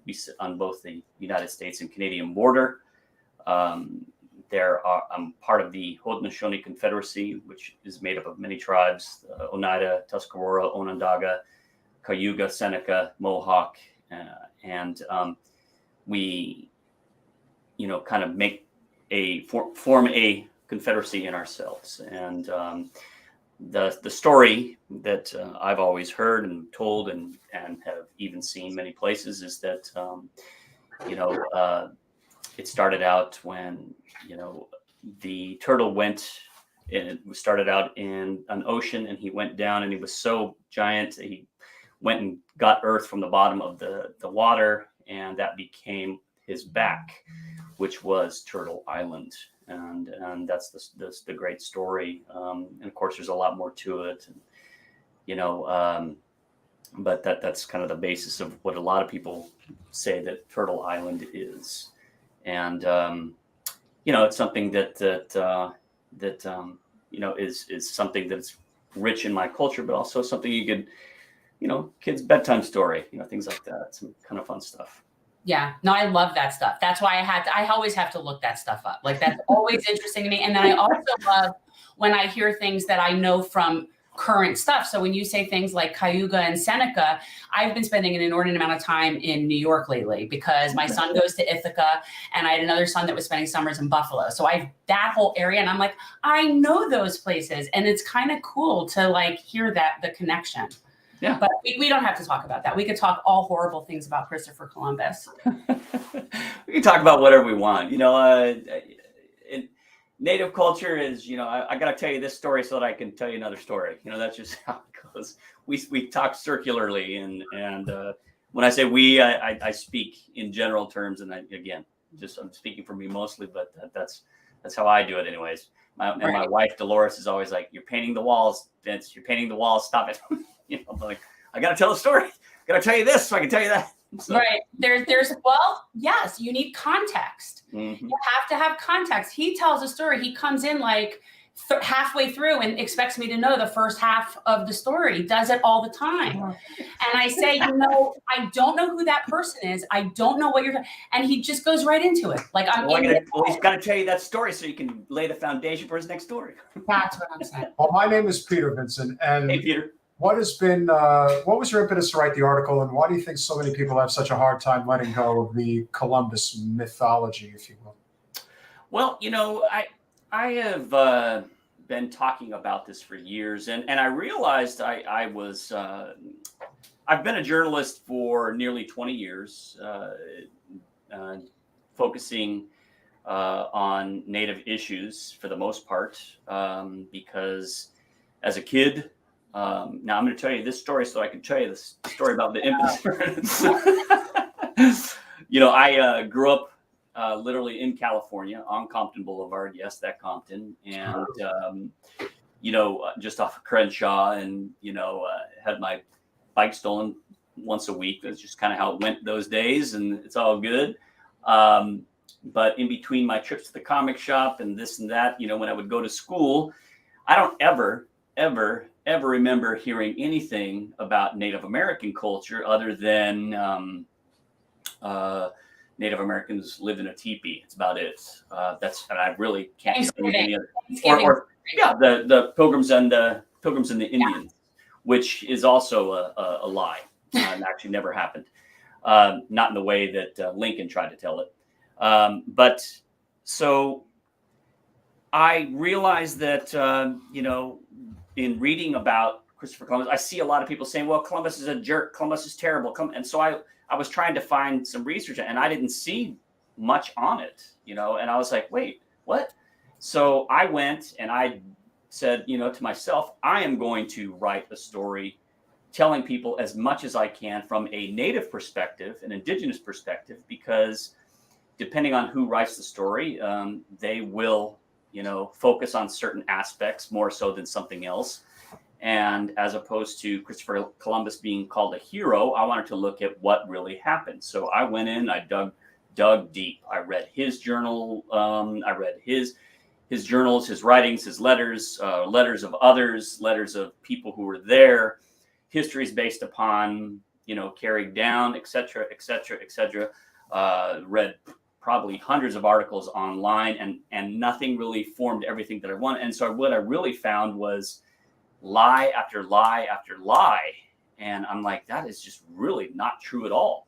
we sit on both the United States and Canadian border. I'm part of the Haudenosaunee Confederacy, which is made up of many tribes: Oneida, Tuscarora, Onondaga, Cayuga, Seneca, Mohawk, and we, kind of make form a confederacy in ourselves. And the story that I've always heard and told and have even seen many places is that it started out when the turtle started out in an ocean, and he went down, and he was so giant that he went and got earth from the bottom of the water, and that became his back, which was Turtle Island. And that's the great story. And of course, there's a lot more to it. And, but that's kind of the basis of what a lot of people say that Turtle Island is. And it's something that is something that's rich in my culture, but also something you could, kids' bedtime story, things like that. Some kind of fun stuff. Yeah, no, I love that stuff. That's why I always have to look that stuff up. Like, that's always interesting to me. And then I also love when I hear things that I know from current stuff. So when you say things like Cayuga and Seneca, I've been spending an inordinate amount of time in New York lately because my son goes to Ithaca, and I had another son that was spending summers in Buffalo. So that whole area, and I'm like, I know those places. And it's kind of cool to like hear the connection. Yeah. But we don't have to talk about that. We could talk all horrible things about Christopher Columbus. We can talk about whatever we want. Native culture is, I got to tell you this story so that I can tell you another story. That's just how it goes. We talk circularly, and when I say we, I speak in general terms, and I'm speaking for me mostly, but that's how I do it, anyways. My wife Dolores is always like, "You're painting the walls, Vince. You're painting the walls. Stop it." I'm like, I got to tell the story. I got to tell you this so I can tell you that. So. Right. Yes, you need context. Mm-hmm. You have to have context. He tells a story. He comes in like halfway through and expects me to know the first half of the story. He does it all the time. And I say, I don't know who that person is. I don't know what and he just goes right into it. Like, he's got to tell you that story so you can lay the foundation for his next story. That's what I'm saying. Well, my name is Peter, Vincent. And hey, Peter. What was your impetus to write the article, and why do you think so many people have such a hard time letting go of the Columbus mythology, if you will? Well, I have been talking about this for years, and I realized I've been a journalist for nearly 20 years, focusing on Native issues for the most part, because as a kid. Now I'm going to tell you this story so I can tell you this story about the impetus. I grew up literally in California on Compton Boulevard. Yes, that Compton. And, just off of Crenshaw, and, had my bike stolen once a week. That's just kind of how it went those days, and it's all good. But in between my trips to the comic shop and this and that, when I would go to school, I don't ever remember hearing anything about Native American culture other than Native Americans lived in a teepee. It's about it. And I really can't think of any other. The Pilgrims and the Indians, which is also a lie. And actually never happened. Not in the way that Lincoln tried to tell it. But so I realized that in reading about Christopher Columbus, I see a lot of people saying, well, Columbus is a jerk. Columbus is terrible. And so I was trying to find some research, and I didn't see much on it, and I was like, wait, what? So I went and I said, to myself, I am going to write a story telling people as much as I can from a Native perspective, an Indigenous perspective, because depending on who writes the story, they will focus on certain aspects more so than something else. And as opposed to Christopher Columbus being called a hero, I wanted to look at what really happened. So I went in, I dug deep. I read his journal. I read his journals, his writings, his letters, letters of others, letters of people who were there, histories based upon, carried down, et cetera, et cetera, et cetera. Read probably hundreds of articles online, and nothing really formed everything that I wanted. And so what I really found was lie after lie after lie. And I'm like, that is just really not true at all.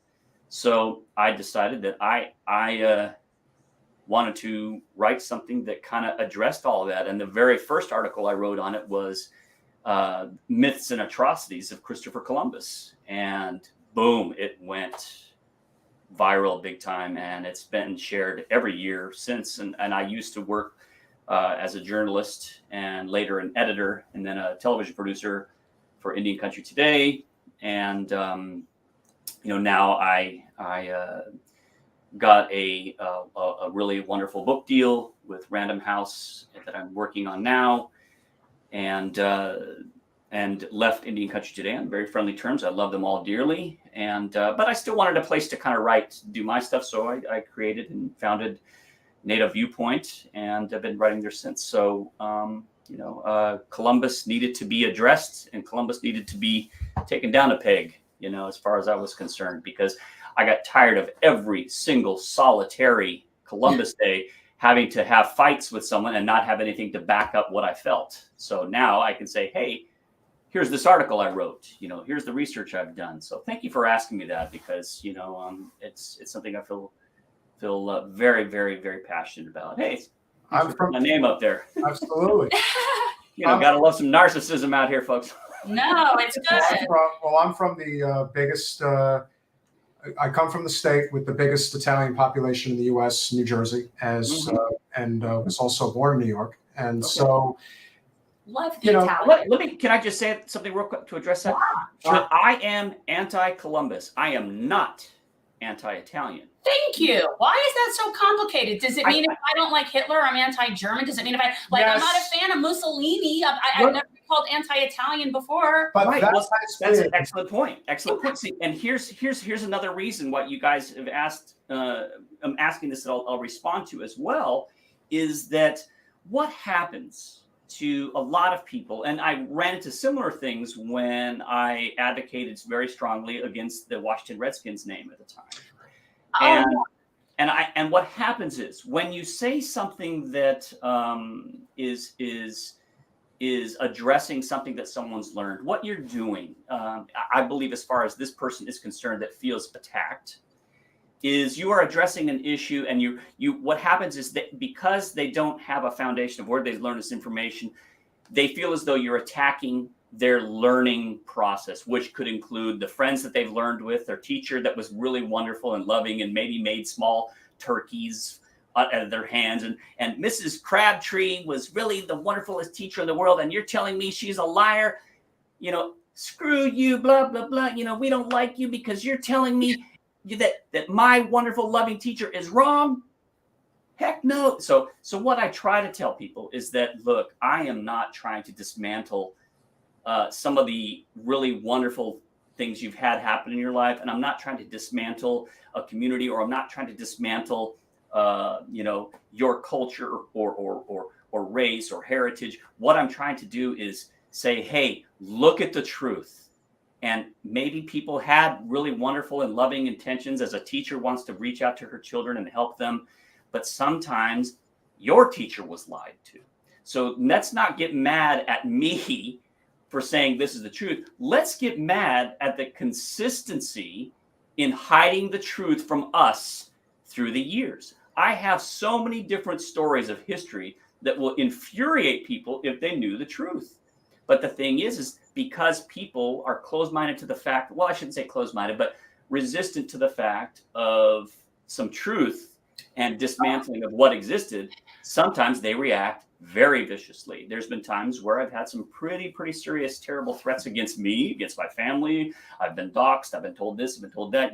So I decided that I wanted to write something that kind of addressed all of that. And the very first article I wrote on it was Myths and Atrocities of Christopher Columbus. And boom, it went viral big time, and it's been shared every year since. And I used to work as a journalist, and later an editor, and then a television producer for Indian Country Today. And now I got a really wonderful book deal with Random House that I'm working on now, and left Indian Country Today on very friendly terms. I love them all dearly, but I still wanted a place to kind of do my stuff. So I created and founded Native Viewpoint, and I've been writing there since. So Columbus needed to be addressed, and Columbus needed to be taken down a peg, as far as I was concerned, because I got tired of every single solitary Columbus Day having to have fights with someone and not have anything to back up what I felt. So now I can say, hey, here's this article I wrote, here's the research I've done. So thank you for asking me that, because, it's something I feel very, very, very passionate about. Hey, I'm from my name up there. Absolutely. Gotta love some narcissism out here, folks. No, it's good. I'm from the biggest, I come from the state with the biggest Italian population in the U.S., New Jersey, and was also born in New York. And so, love the Italian. Can I just say something real quick to address that? Sure. I am anti-Columbus. I am not anti-Italian. Thank you. Why is that so complicated? Does it mean if I don't like Hitler, I'm anti-German? Does it mean if I'm not a fan of Mussolini? I've never been called anti-Italian before. But right. That's an excellent point. Excellent point. See, and here's another reason why you guys have asked. I'm asking this that I'll respond to as well. Is that what happens to a lot of people? And I ran into similar things when I advocated very strongly against the Washington Redskins name at the time. And what happens is when you say something that is addressing something that someone's learned, what you're doing, I believe, as far as this person is concerned that feels attacked, is you are addressing an issue, and you what happens is that because they don't have a foundation of where they've learned this information, they feel as though you're attacking their learning process, which could include the friends that they've learned with, their teacher that was really wonderful and loving and maybe made small turkeys out of their hands. And Mrs. Crabtree was really the wonderfulest teacher in the world. And you're telling me she's a liar, screw you, blah, blah, blah. We don't like you because you're telling me that my wonderful loving teacher is wrong. Heck no. So what I try to tell people is that, look, I am not trying to dismantle some of the really wonderful things you've had happen in your life. And I'm not trying to dismantle a community, or I'm not trying to dismantle, your culture or race or heritage. What I'm trying to do is say, hey, look at the truth. And maybe people had really wonderful and loving intentions as a teacher wants to reach out to her children and help them. But sometimes your teacher was lied to. So let's not get mad at me for saying this is the truth. Let's get mad at the consistency in hiding the truth from us through the years. I have so many different stories of history that will infuriate people if they knew the truth. But the thing is because people are closed-minded to the fact, well, I shouldn't say closed-minded, but resistant to the fact of some truth and dismantling of what existed, sometimes they react very viciously. There's been times where I've had some pretty serious, terrible threats against me, against my family. I've been doxxed. I've been told this, I've been told that,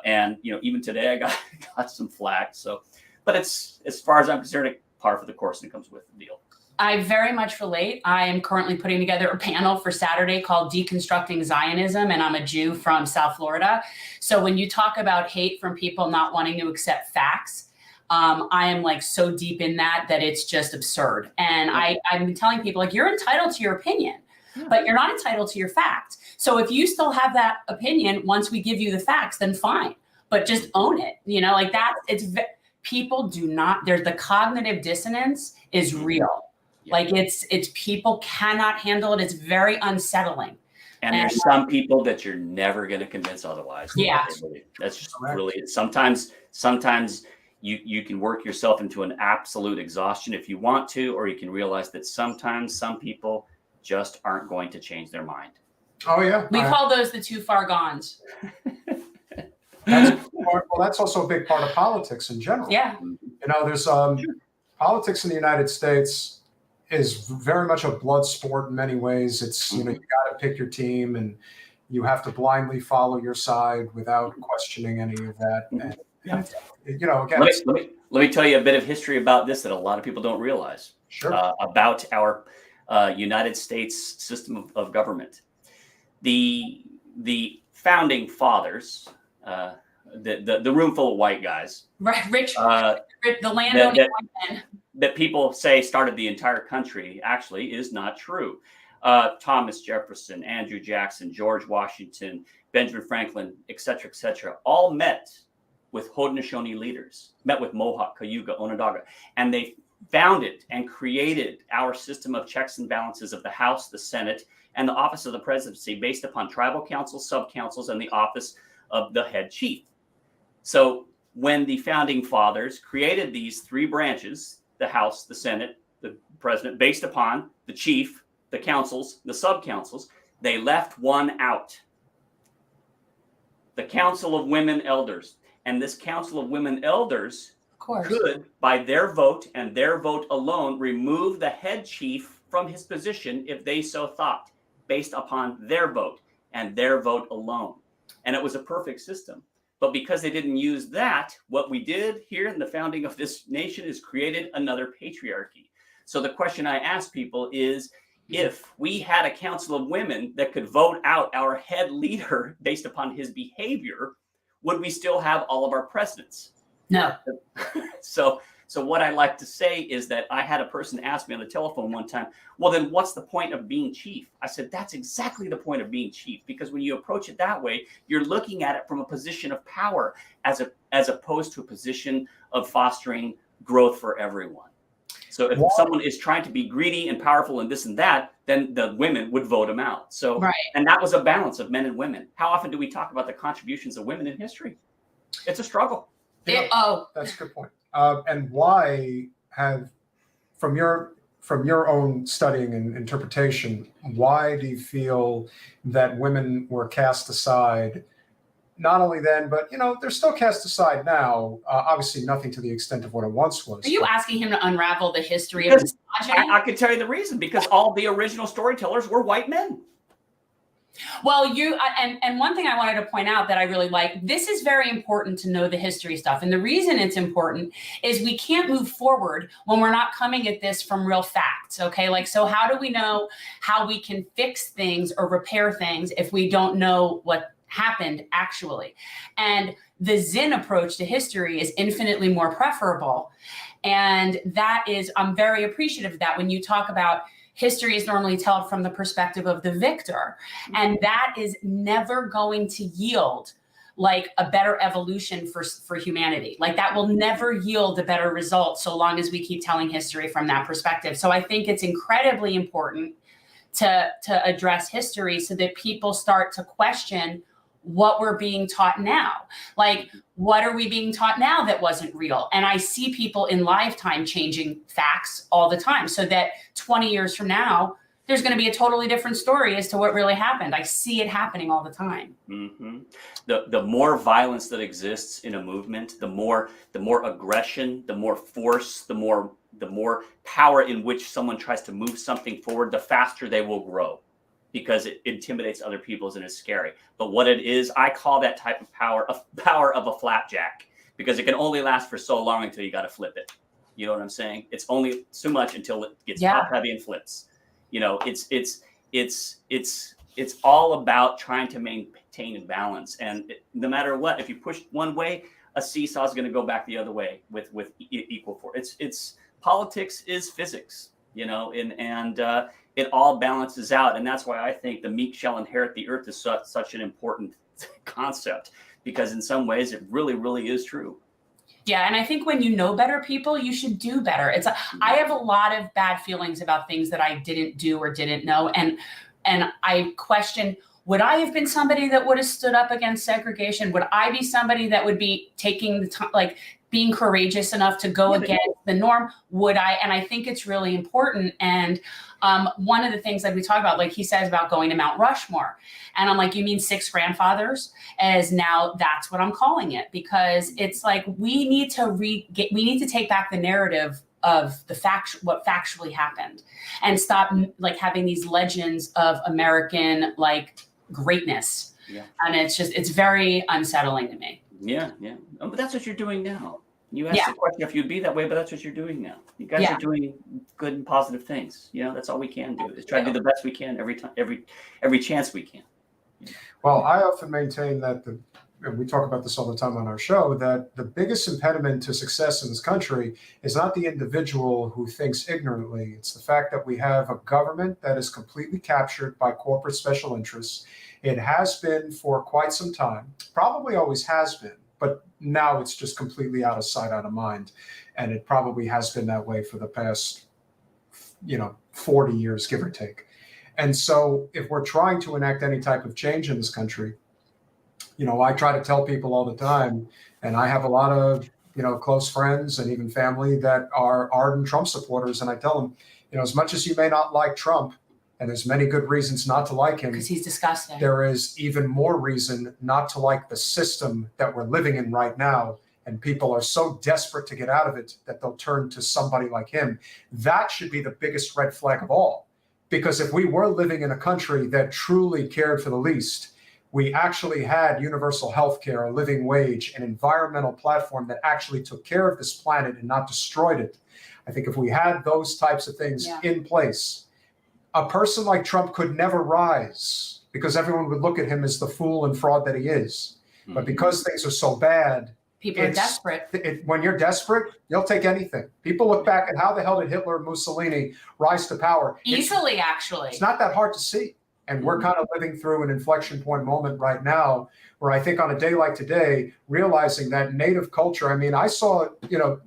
and even today I got some flack. So, but it's, as far as I'm concerned, par for the course, and it comes with the deal. I very much relate. I am currently putting together a panel for Saturday called Deconstructing Zionism, and I'm a Jew from South Florida. So when you talk about hate from people not wanting to accept facts, I am like so deep in that it's just absurd. And I've been telling people, like, you're entitled to your opinion, but you're not entitled to your facts. So if you still have that opinion, once we give you the facts, then fine, but just own it. Like that. People do not, there's the cognitive dissonance is real. Yeah. Like it's people cannot handle it. It's very unsettling. And there's some people that you're never going to convince otherwise. Yeah. That's just really, sometimes you can work yourself into an absolute exhaustion if you want to, or you can realize that sometimes some people just aren't going to change their mind. Oh yeah. We call those the too far gones. That's also a big part of politics in general. Yeah. There's politics in the United States is very much a blood sport in many ways. It's, you got to pick your team and you have to blindly follow your side without questioning any of that. And, again, let me tell you a bit of history about this that a lot of people don't realize. Sure. About our United States system of government. The founding fathers, the room full of white guys, right? Rich, the landowning white men. that people say started the entire country actually is not true. Thomas Jefferson, Andrew Jackson, George Washington, Benjamin Franklin, et cetera, all met with Haudenosaunee leaders, met with Mohawk, Cayuga, Onondaga, and they founded and created our system of checks and balances of the House, the Senate, and the office of the presidency based upon tribal councils, sub-councils, and the office of the head chief. So when the founding fathers created these three branches, the House, the Senate, the president, based upon the chief, the councils, the sub-councils, they left one out. The Council of Women Elders. And this Council of Women Elders could, by their vote and their vote alone, remove the head chief from his position if they so thought, based upon their vote and their vote alone. And it was a perfect system. But because they didn't use that, what we did here in the founding of this nation is created another patriarchy. So the question I ask people is, if we had a council of women that could vote out our head leader based upon his behavior, would we still have all of our presidents? No. So what I like to say is that I had a person ask me on the telephone one time, well, then what's the point of being chief? I said, that's exactly the point of being chief, because when you approach it that way, you're looking at it from a position of power as opposed to a position of fostering growth for everyone. So if someone is trying to be greedy and powerful and this and that, then the women would vote him out. So, right. And that was a balance of men and women. How often do we talk about the contributions of women in history? It's a struggle. Yeah, that's a good point. And why have, from your own studying and interpretation, why do you feel that women were cast aside? Not only then, but they're still cast aside now. Obviously, nothing to the extent of what it once was. Are you asking him to unravel the history of misogyny? I could tell you the reason, because all the original storytellers were white men. Well, and one thing I wanted to point out that I really like, this is very important to know the history stuff. And the reason it's important is we can't move forward when we're not coming at this from real facts. Okay. So how do we know how we can fix things or repair things if we don't know what happened actually? And the Zinn approach to history is infinitely more preferable. And that is, I'm very appreciative of that. When you talk about history is normally told from the perspective of the victor, and that is never going to yield like a better evolution for humanity. Like that will never yield a better result so long as we keep telling history from that perspective. So I think it's incredibly important to address history so that people start to question what we're being taught now. Like, what are we being taught now that wasn't real? And I see people in lifetime changing facts all the time, so that 20 years from now, there's going to be a totally different story as to what really happened. I see it happening all the time. Mm-hmm. The more violence that exists in a movement, the more aggression, the more force, the more power in which someone tries to move something forward, the faster they will grow, because it intimidates other people and is scary. But what it is, I call that type of power of a flapjack, because it can only last for so long until you got to flip it. You know what I'm saying? It's only so much until it gets top heavy and flips. It's all about trying to maintain a balance. And no matter what, if you push one way, a seesaw is going to go back the other way with equal force. It's politics is physics, and it all balances out. And that's why I think the meek shall inherit the earth is such an important concept, because in some ways it really, really is true. Yeah. And I think when you know better people, you should do better. I have a lot of bad feelings about things that I didn't do or didn't know. And I question, would I have been somebody that would have stood up against segregation? Would I be somebody that would be taking the time, like being courageous enough to go against the norm? Would I? And I think it's really important. And one of the things that we talk about, like he says about going to Mount Rushmore. And I'm like, you mean 6 grandfathers? As now that's what I'm calling it, because it's like, we need to take back the narrative of what factually happened, and stop like having these legends of American like greatness. Yeah. And it's very unsettling to me. Yeah. But that's what you're doing now. You asked the question if you'd be that way, but that's what you're doing now. You guys are doing good and positive things. That's all we can do, is try to do the best we can every time, every chance we can. Well, I often maintain that and we talk about this all the time on our show, that the biggest impediment to success in this country is not the individual who thinks ignorantly. It's the fact that we have a government that is completely captured by corporate special interests. It has been for quite some time, probably always has been, but now it's just completely out of sight, out of mind. And it probably has been that way for the past, 40 years, give or take. And so if we're trying to enact any type of change in this country, I try to tell people all the time, and I have a lot of, close friends and even family that are ardent Trump supporters. And I tell them, as much as you may not like Trump, and there's many good reasons not to like him, because he's disgusting. there is even more reason not to like the system that we're living in right now. And people are so desperate to get out of it that they'll turn to somebody like him. That should be the biggest red flag of all. Because if we were living in a country that truly cared for the least, we actually had universal health care, a living wage, an environmental platform that actually took care of this planet and not destroyed it. I think if we had those types of things in place, a person like Trump could never rise because everyone would look at him as the fool and fraud that he is. Mm-hmm. But because things are so bad, people are desperate. When you're desperate, you'll take anything. People look back at how the hell did Hitler and Mussolini rise to power? Easily, actually. It's not that hard to see. And we're kind of living through an inflection point moment right now where I think on a day like today, realizing that Native culture, I saw,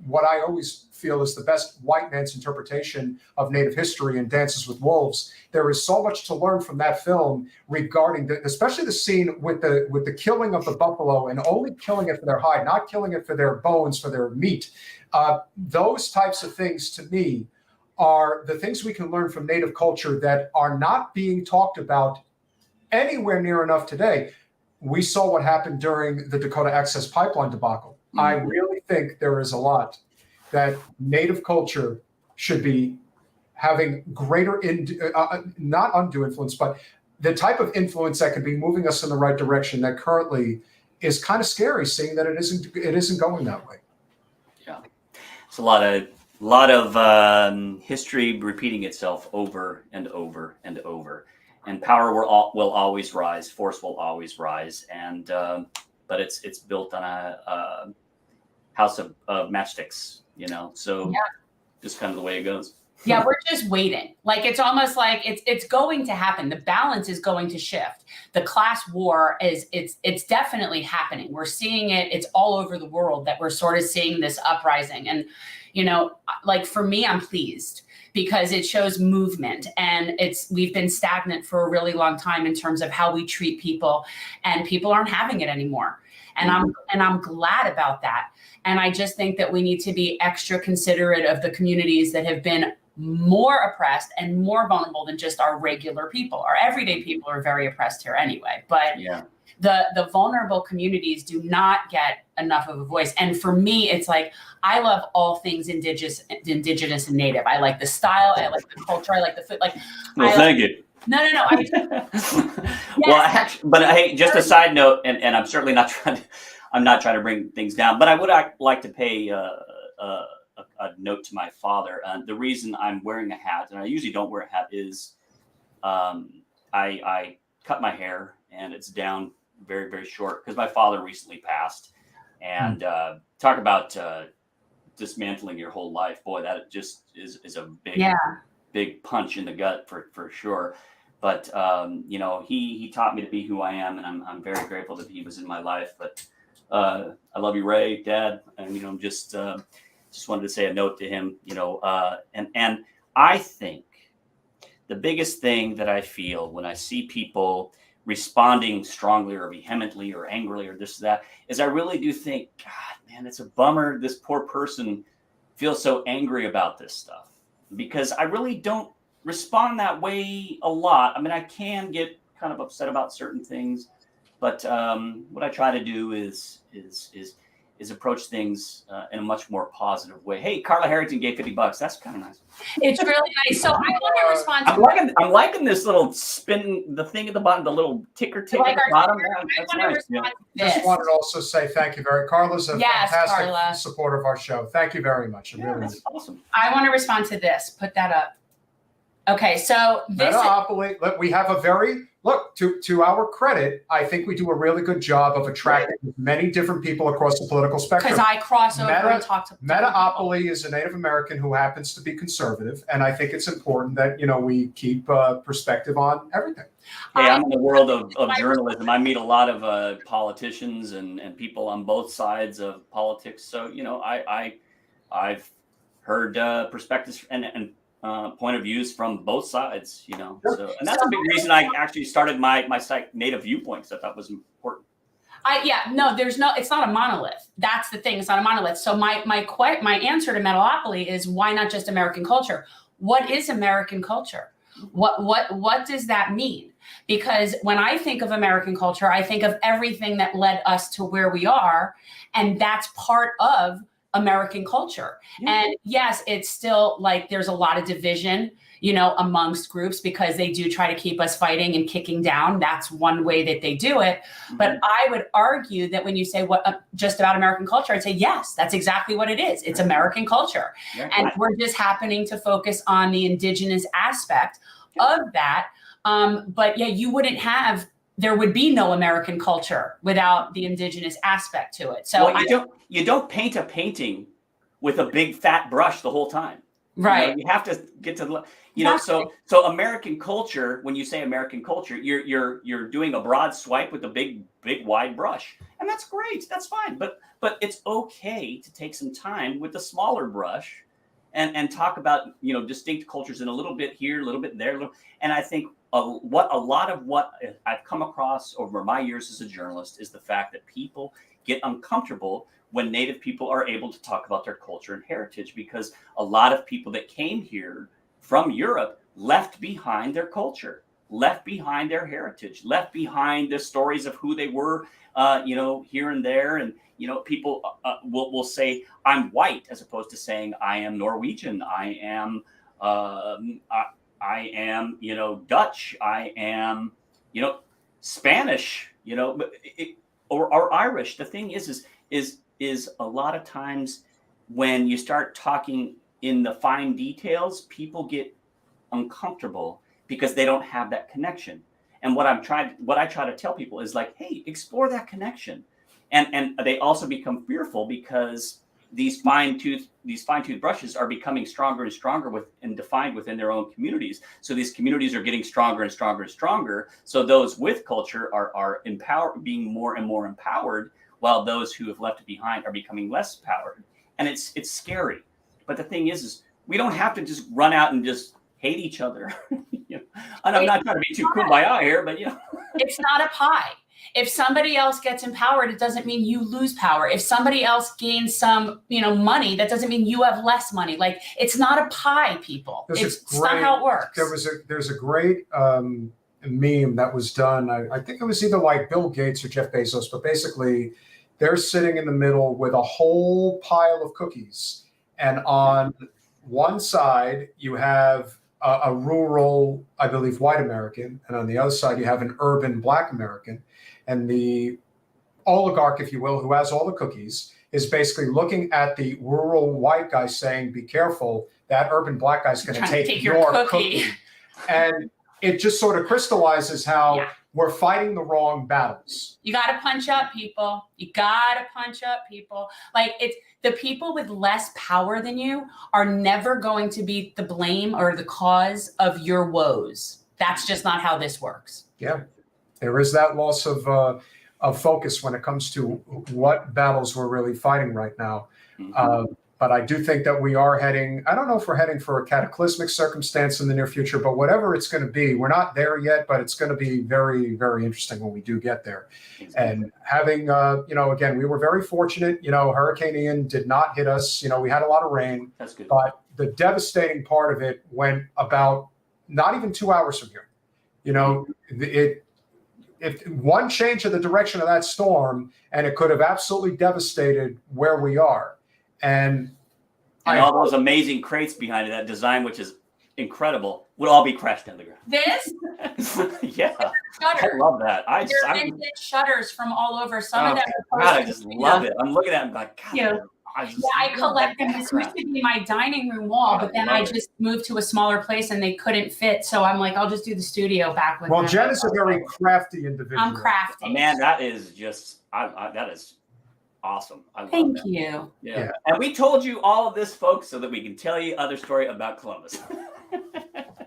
what I always feel is the best white man's interpretation of Native history in Dances with Wolves. There is so much to learn from that film regarding, especially the scene with the killing of the buffalo and only killing it for their hide, not killing it for their bones, for their meat. Those types of things to me are the things we can learn from Native culture that are not being talked about anywhere near enough today. We saw what happened during the Dakota Access Pipeline debacle. Mm-hmm. I really think there is a lot that Native culture should be having greater, not undue influence, but the type of influence that can be moving us in the right direction that currently is kind of scary, seeing that it isn't going that way. Yeah, it's a lot of history repeating itself over and over and over, and power will always rise, force will always rise, and but it's built on a house of matchsticks, so just kind of the way it goes. Yeah, we're just waiting. Like it's almost like it's going to happen. The balance is going to shift. The class war it's definitely happening. We're seeing it. It's all over the world that we're sort of seeing this uprising. And like for me, I'm pleased because it shows movement, and we've been stagnant for a really long time in terms of how we treat people, and people aren't having it anymore. And I'm glad about that. And I just think that we need to be extra considerate of the communities that have been more oppressed and more vulnerable than just our regular people. Our everyday people are very oppressed here anyway. But the vulnerable communities do not get enough of a voice. And for me, it's like, I love all things indigenous and Native. I like the style. I like the culture. I like the food. Thank you. No. Well, actually, but hey, just a side note, and I'm certainly not trying to bring things down, but I would like to pay a note to my father. The reason I'm wearing a hat, and I usually don't wear a hat, is I cut my hair and it's down very, very short because my father recently passed. And talk about dismantling your whole life. Boy, that just is a big punch in the gut for sure. But he taught me to be who I am, and I'm very grateful that he was in my life. But I love you, Ray, Dad, and just wanted to say a note to him. And I think the biggest thing that I feel when I see people responding strongly or vehemently or angrily or this or that is I really do think, God, man, it's a bummer this poor person feels so angry about this stuff, because I really don't respond that way a lot. I can get kind of upset about certain things, but what I try to do is approach things in a much more positive way. Hey, Carla Harrington gave $50. That's kind of nice. It's really nice. So I want to respond to I'm liking this little spin, the thing at the bottom, the little ticker at the bottom. That's nice. Just wanted to also say thank you Carla's a fantastic supporter of our show. Thank you very much. That's awesome. I want to respond to this. Put that up. Okay, so this Metaopoly, look, we have a very, to our credit, I think we do a really good job of attracting many different people across the political spectrum. because I cross over and talk to Metaopoly is a Native American who happens to be conservative, and I think it's important that we keep perspective on everything. Yeah, I'm in the world of journalism. I meet a lot of politicians and people on both sides of politics. So I've heard perspectives and point of views from both sides. So, and that's a big reason I actually started my site Native Viewpoint, because I thought was important. It's not a monolith. That's the thing. It's not a monolith. So my answer to Metalopoly is, why not just American culture? What is American culture? What does that mean? Because when I think of American culture, I think of everything that led us to where we are. And that's part of American culture. And yes, it's still like there's a lot of division, amongst groups, because they do try to keep us fighting and kicking down. That's one way that they do it. But I would argue that when you say just about American culture, I'd say, yes, that's exactly what it is. It's American culture. And we're just happening to focus on the indigenous aspect of that. But yeah, there would be no American culture without the indigenous aspect to it. So you don't paint a painting with a big fat brush the whole time. Right. You have to get to so American culture, when you say American culture, you're doing a broad swipe with a big wide brush. And that's great. That's fine. But it's okay to take some time with the smaller brush and talk about, distinct cultures in a little bit here, a little bit there. And I think a lot of what I've come across over my years as a journalist is the fact that people get uncomfortable when Native people are able to talk about their culture and heritage, because a lot of people that came here from Europe left behind their culture, left behind their heritage, left behind the stories of who they were, here and there. And, people will say, I'm white, as opposed to saying, I am Norwegian, I am, Dutch, I am, Spanish, or Irish. The thing is a lot of times when you start talking in the fine details, people get uncomfortable because they don't have that connection. And what I try to tell people is like, hey, explore that connection. And they also become fearful because these fine-tooth brushes are becoming stronger and stronger and defined within their own communities. So these communities are getting stronger and stronger and stronger. So those with culture are being more and more empowered, while those who have left it behind are becoming less powered. And it's scary. But the thing is we don't have to just run out and just hate each other. And I'm not trying to be too kumbaya here, but it's not a pie. If somebody else gets empowered, it doesn't mean you lose power. If somebody else gains some, money, that doesn't mean you have less money. Like, it's not a pie, people. It's not how it works. There's a great meme that was done. I think it was either like Bill Gates or Jeff Bezos, but basically they're sitting in the middle with a whole pile of cookies. And on one side, you have a rural, I believe, white American. And on the other side, you have an urban Black American. And the oligarch, if you will, who has all the cookies, is basically looking at the rural white guy saying, be careful, that urban Black guy's going to take your cookie. And it just sort of crystallizes how we're fighting the wrong battles. You got to punch up, people. You got to punch up, people. Like, it's the people with less power than you are never going to be the blame or the cause of your woes. That's just not how this works. Yeah. There is that loss of focus when it comes to what battles we're really fighting right now. But I do think that we are heading, I don't know if we're heading for a cataclysmic circumstance in the near future, but whatever it's going to be, we're not there yet, but it's going to be very, very interesting when we do get there. And having, again, we were very fortunate, Hurricane Ian did not hit us. We had a lot of rain. That's good. But the devastating part of it went about not even 2 hours from here. If one change of the direction of that storm, and it could have absolutely devastated where we are. And all those amazing crates behind it, that design, which is incredible, would all be crashed down the ground. This? Yeah. I love that. They're vintage shutters from all over. Some of them. God, I just love it. I'm looking at it and I'm like, God, I collect them. This used to be my dining room wall, but then I just moved to a smaller place and they couldn't fit. So I'm like, I'll just do the studio back with Well, them. Jen is a very crafty individual. I'm crafty. Man, that is just that is awesome. I love Thank that. you. Yeah. And we told you all of this, folks, so that we can tell you other story about Columbus.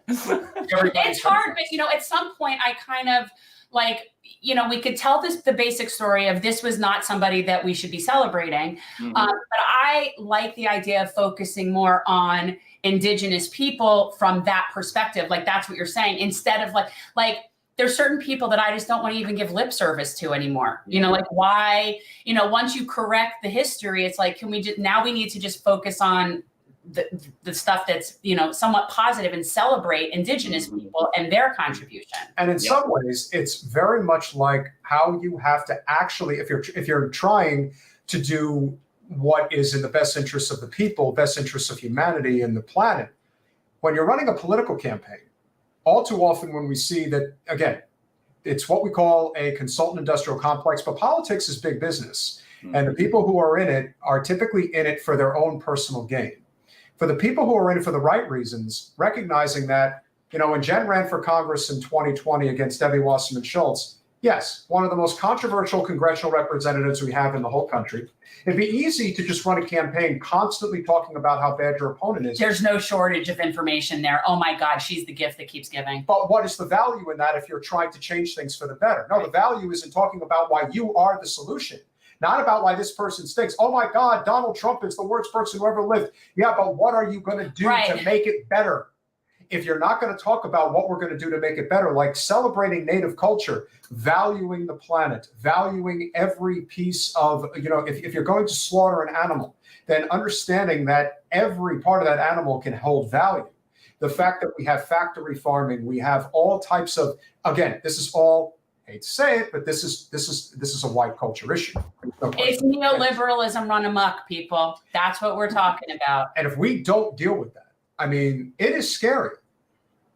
It's hard, but at some point I kind of like, we could tell the basic story of this was not somebody that we should be celebrating. Mm-hmm. But I like the idea of focusing more on Indigenous people from that perspective. Like that's what you're saying, instead of like there's certain people that I just don't want to even give lip service to anymore. Like why, once you correct the history, it's like, can we just, now we need to just focus on the stuff that's, somewhat positive and celebrate Indigenous people and their contribution. And in some ways, it's very much like how you have to actually, if you're trying to do what is in the best interests of the people, best interests of humanity and the planet, when you're running a political campaign, all too often when we see that, again, it's what we call a consultant industrial complex, but politics is big business. Mm-hmm. And the people who are in it are typically in it for their own personal gain. For the people who are in it for the right reasons, recognizing that, when Jen ran for Congress in 2020 against Debbie Wasserman Schultz, yes, one of the most controversial congressional representatives we have in the whole country, it'd be easy to just run a campaign constantly talking about how bad your opponent is. There's no shortage of information there. Oh my God, she's the gift that keeps giving. But what is the value in that if you're trying to change things for the better? No, the value is in talking about why you are the solution. Not about why this person stinks. Oh my God, Donald Trump is the worst person who ever lived. Yeah, but what are you going to do to make it better? If you're not going to talk about what we're going to do to make it better, like celebrating Native culture, valuing the planet, valuing every piece of, if you're going to slaughter an animal, then understanding that every part of that animal can hold value. The fact that we have factory farming, we have all types of, again, this is all, I hate to say it, but this is a white culture issue. It's neoliberalism run amok, people. That's what we're talking about. And if we don't deal with that, I mean, it is scary.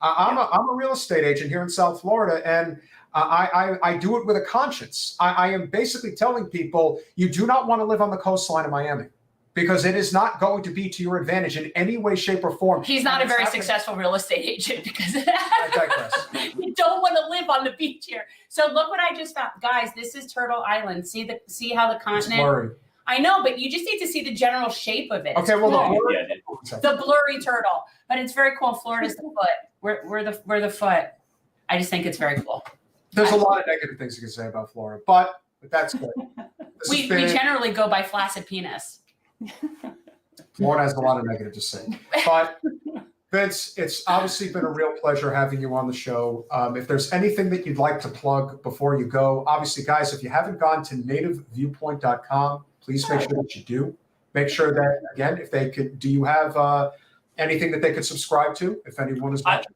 I'm a real estate agent here in South Florida, and I do it with a conscience. I am basically telling people you do not want to live on the coastline of Miami because it is not going to be to your advantage in any way, shape, or form. He's not a very successful real estate agent because of I that. digress. You don't want to live on the beach here. So look what I just found. Guys, this is Turtle Island. See how the continent. It's blurry. I know, but you just need to see the general shape of it. Okay, well, the blurry turtle, but it's very cool. Florida's the foot. We're the foot. I just think it's very cool. There's a lot of negative things you can say about Florida, but that's good. We generally go by flaccid penis. Florida has a lot of negative to say, but Vince, it's obviously been a real pleasure having you on the show. If there's anything that you'd like to plug before you go, obviously, guys, if you haven't gone to nativeviewpoint.com, please make sure that you do. Make sure that, again, if they could, do you have anything that they could subscribe to if anyone is watching?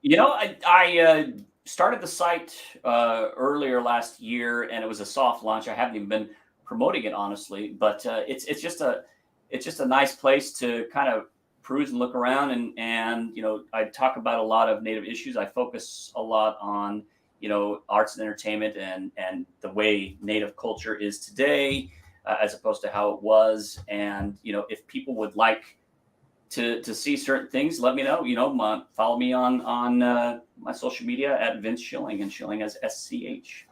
I started the site earlier last year, and it was a soft launch. I haven't even been promoting it, honestly, but it's just a nice place to kind of peruse and look around, and I talk about a lot of Native issues. I focus a lot on arts and entertainment and the way Native culture is today, as opposed to how it was. And if people would like to see certain things, let me know. Follow me on my social media at Vince Schilling, and Schilling as SCH.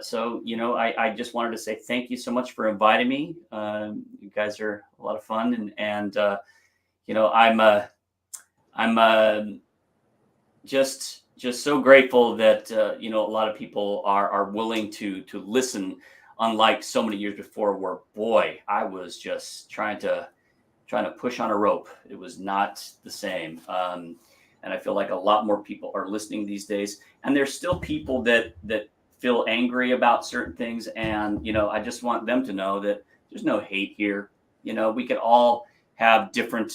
So I just wanted to say thank you so much for inviting me. You guys are a lot of fun, and I'm just so grateful that a lot of people are willing to listen, unlike so many years before where, boy, I was just trying to push on a rope. It was not the same. And I feel like a lot more people are listening these days, and there's still people that feel angry about certain things. And, I just want them to know that there's no hate here. We could all have different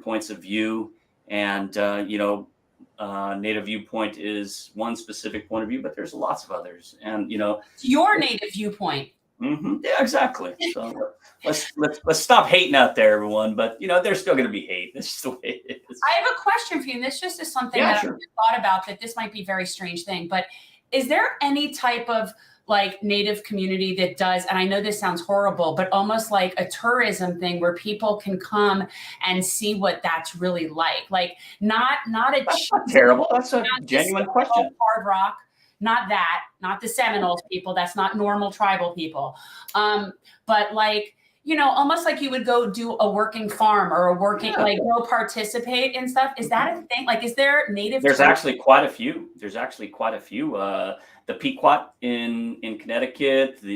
points of view, and, Native Viewpoint is one specific point of view, but there's lots of others. And, your Native Viewpoint. Mm-hmm. Yeah, exactly. So let's stop hating out there, everyone. But there's still going to be hate. That's just the way it is. I have a question for you, and this just is something that I've thought about. That this might be a very strange thing, but is there any type of like Native community that does, and I know this sounds horrible, but almost like a tourism thing where people can come and see what that's really like not a That's not terrible. That's a not genuine the question. hard rock, not the Seminoles people. That's not normal tribal people. But like, you know, almost like you would go do a working farm or a working, like go participate in stuff. Is that a thing? Like, is there Native? There's actually quite a few. The Pequot in Connecticut, So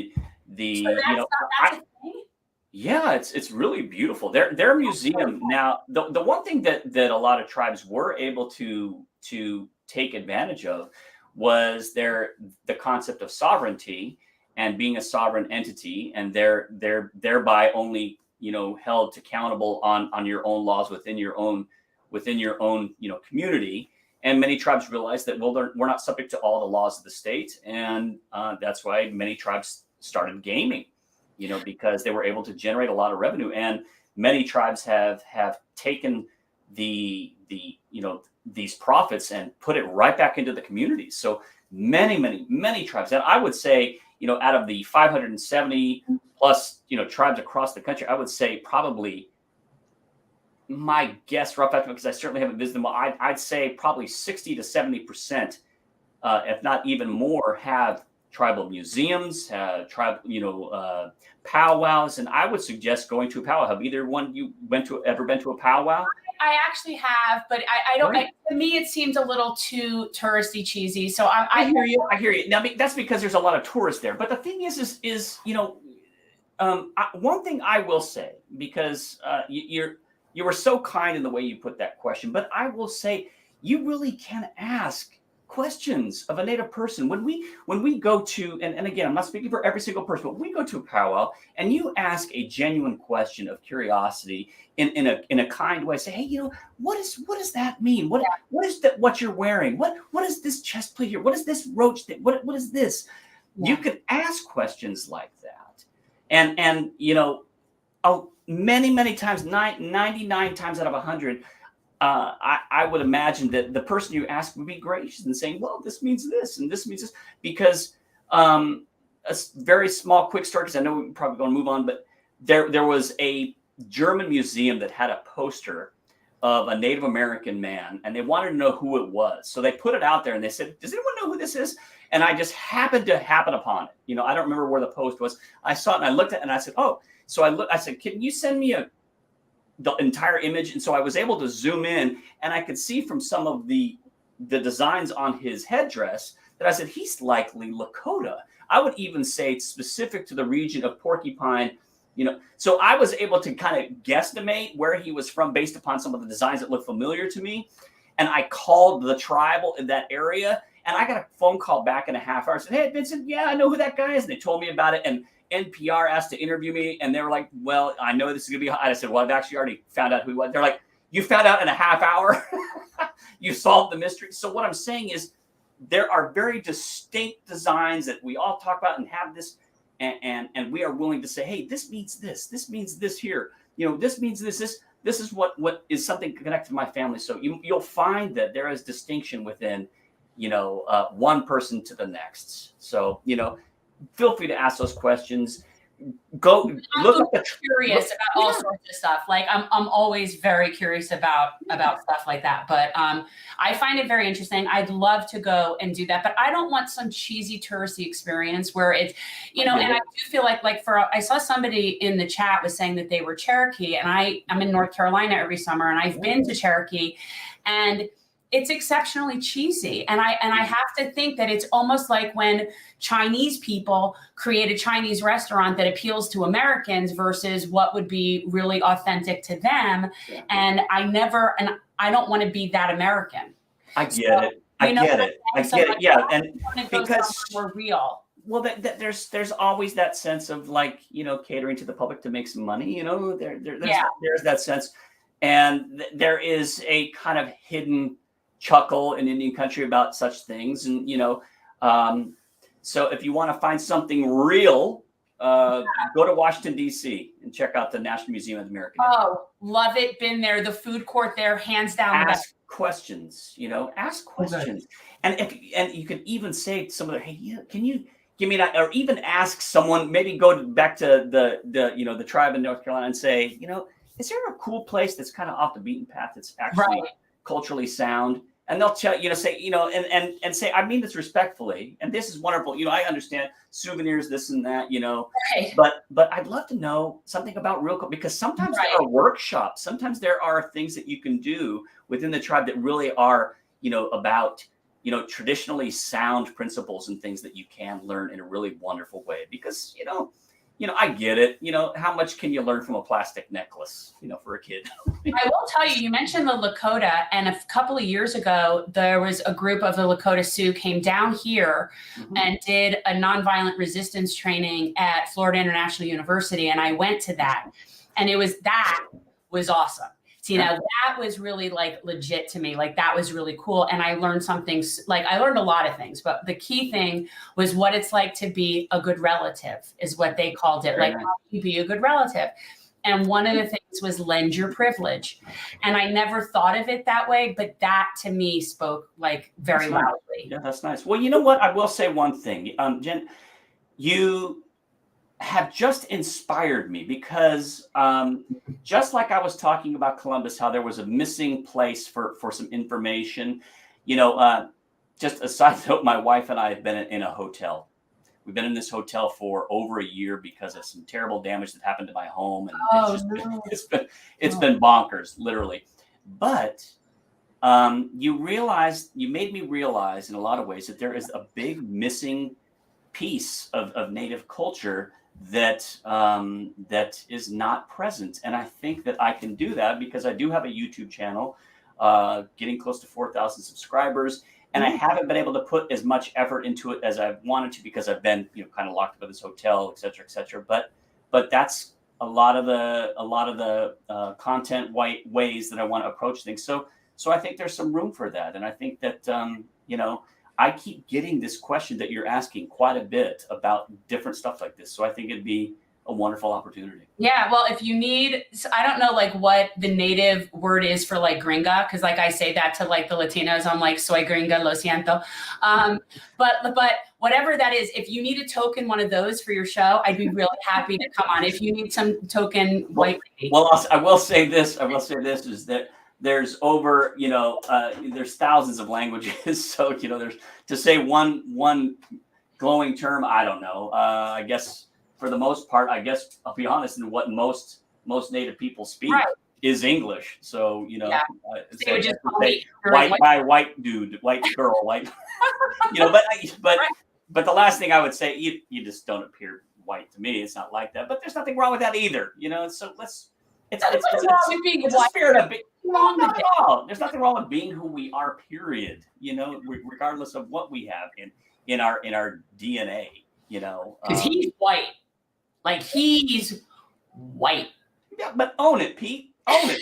that's a thing? yeah, it's really beautiful. Their museum now. The one thing that a lot of tribes were able to take advantage of was the concept of sovereignty and being a sovereign entity, and they're thereby only, you know, held accountable on your own laws within your own you know, community. And many tribes realized that, well, we're not subject to all the laws of the state, and that's why many tribes started gaming, you know, because they were able to generate a lot of revenue. And many tribes have taken the you know, these profits and put it right back into the communities. So many tribes, and I would say, you know, out of the 570 plus, you know, tribes across the country, I would say probably, my guess, rough estimate, because I certainly haven't visited them, I'd say probably 60 to 70%, if not even more, have tribal museums, tribal, you know, powwows. And I would suggest going to a powwow. Have either one you ever been to a powwow? I actually have, but I don't. Right. To me, it seems a little too touristy, cheesy. So I hear you. I hear you. Now that's because there's a lot of tourists there. But the thing is you know, one thing I will say, because you were so kind in the way you put that question, but I will say you really can ask questions of a Native person when we go to, and again, I'm not speaking for every single person, but we go to a powwow and you ask a genuine question of curiosity in a kind way. Say, hey, you know, what does that mean? What is that? What you're wearing? What is this chest plate here? What is this roach thing? What is this? Yeah. You can ask questions like that, and you know, many times, 99 times out of 100. I would imagine that the person you ask would be gracious and saying, well, this means this and this means this, because a very small, quick story, because I know we're probably going to move on, but there was a German museum that had a poster of a Native American man, and they wanted to know who it was. So they put it out there and they said, does anyone know who this is? And I just happened to happen upon it. You know, I don't remember where the post was. I saw it and I looked at it and I said, oh, so I said, can you send me the entire image? And so I was able to zoom in and I could see from some of the designs on his headdress that I said, he's likely Lakota. I would even say it's specific to the region of Porcupine, you know. So I was able to kind of guesstimate where he was from based upon some of the designs that looked familiar to me. And I called the tribal in that area and I got a phone call back in a half hour. I said, hey, Vincent, yeah, I know who that guy is. And they told me about it. And NPR asked to interview me, and they were like, well, I know this is going to be hot. I said, well, I've actually already found out who he was. They're like, you found out in a half hour? You solved the mystery. So what I'm saying is there are very distinct designs that we all talk about and have this, and we are willing to say, hey, this means this means this here. You know, this means this is what is something connected to my family. So you'll find that there is distinction within, you know, one person to the next. So, you know, feel free to ask those questions. Go look at curious about all sorts of stuff. Like I'm always very curious about stuff like that. But I find it very interesting. I'd love to go and do that, but I don't want some cheesy touristy experience where it's, you know, and I do feel like I saw somebody in the chat was saying that they were Cherokee, and I'm in North Carolina every summer, and I've been to Cherokee, and it's exceptionally cheesy. And I have to think that it's almost like when Chinese people create a Chinese restaurant that appeals to Americans versus what would be really authentic to them. Yeah. And I don't want to be that American. I get it. I get it. Yeah. And because we're real. Well, there's always that sense of, like, you know, catering to the public to make some money, you know, there's that sense. And there is a kind of hidden chuckle in Indian country about such things. And, you know, so if you want to find something real, go to Washington, D.C. and check out the National Museum of the American Indian. Oh, love it. Been there. The food court there, hands down. Ask questions, you know, ask questions. And you can even say to somebody, hey, yeah, can give me that, or even ask someone, maybe go back to the tribe in North Carolina and say, is there a cool place that's kind of off the beaten path that's actually culturally sound? And they'll tell say, and say, I mean this respectfully, and this is wonderful. I understand souvenirs, this and that, but I'd love to know something about real culture, because sometimes there are workshops, sometimes there are things that you can do within the tribe that really are, about, traditionally sound principles and things that you can learn in a really wonderful way. Because, I get it. How much can you learn from a plastic necklace, for a kid? I will tell you, you mentioned the Lakota, and a couple of years ago, there was a group of the Lakota Sioux came down here and did a nonviolent resistance training at Florida International University. And I went to that, and that was awesome. So, that was really like legit to me. Like, that was really cool. And I learned something, like I learned a lot of things, but the key thing was what it's like to be a good relative is what they called it. Like, how do you be a good relative? And one of the things was lend your privilege. And I never thought of it that way, but that to me spoke like very loudly. Yeah, that's nice. Well, you know what? I will say one thing. Jen, you have just inspired me, because just like I was talking about Columbus, how there was a missing place for some information, just a side note, my wife and I have been in a hotel. We've been in this hotel for over a year because of some terrible damage that happened to my home. And it's been bonkers, literally. But you made me realize in a lot of ways that there is a big missing piece of Native culture that is not present. And I think that I can do that because I do have a YouTube channel, getting close to 4,000 subscribers. And I haven't been able to put as much effort into it as I wanted to, because I've been, kind of locked up in this hotel, et cetera, et cetera. But that's a lot of the content ways that I want to approach things. So I think there's some room for that. And I think that, I keep getting this question that you're asking quite a bit about different stuff like this. So I think it'd be a wonderful opportunity. Yeah. Well, if you need, I don't know like what the native word is for like gringa, because like I say that to like the Latinos, I'm like, soy gringa, lo siento. But whatever that is, if you need a token one of those for your show, I'd be really happy to come on. If you need some token white lady. Well, I will say this is that there's over, there's thousands of languages. So, there's, to say one glowing term, I don't know. I guess for the most part, I'll be honest, in what most Native people speak is English. So, They would just say, white guy, white dude, white girl, white, but the last thing I would say, you just don't appear white to me. It's not like that, but there's nothing wrong with that either. So it's a spirit of being. No, not at all. There's nothing wrong with being who we are, period. Regardless of what we have in our DNA. Because he's white, like he's white. Yeah, but own it, Pete. Own it.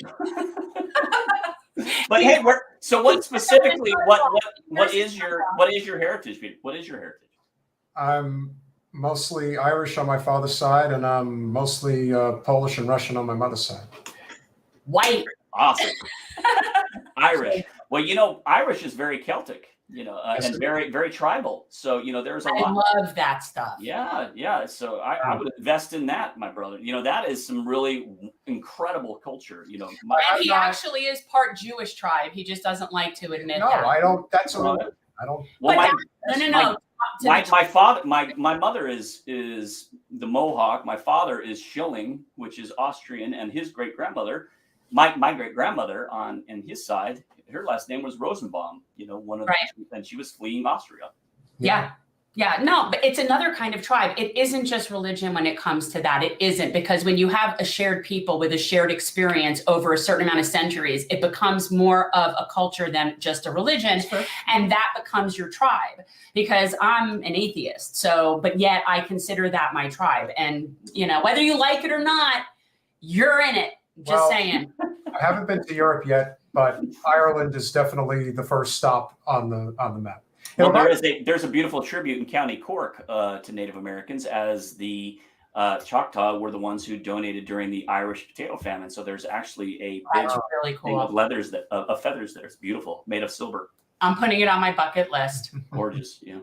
But hey, so what specifically? What is your heritage, Pete? What is your heritage? I'm mostly Irish on my father's side, and I'm mostly Polish and Russian on my mother's side. White. Awesome. Irish. Well, Irish is very Celtic, and very, very tribal. So, there's a lot. I love that stuff. Yeah. So I would invest in that, my brother. That is some really incredible culture. And he actually is part Jewish tribe. He just doesn't like to admit that. No, I don't. That's a little. I don't. Well, no. My father, my mother is the Mohawk. My father is Schilling, which is Austrian, and his great grandmother. My great grandmother on his side, her last name was Rosenbaum. And she was fleeing Austria. Yeah. No, but it's another kind of tribe. It isn't just religion when it comes to that. It isn't, because when you have a shared people with a shared experience over a certain amount of centuries, it becomes more of a culture than just a religion, and that becomes your tribe. Because I'm an atheist, but yet I consider that my tribe, and whether you like it or not, you're in it. Just saying. I haven't been to Europe yet, but Ireland is definitely the first stop on the map. Well, there's a beautiful tribute in County Cork to Native Americans, as the Choctaw were the ones who donated during the Irish potato famine. So there's actually a big really cool thing of feathers there. It's beautiful, made of silver. I'm putting it on my bucket list. Gorgeous, yeah.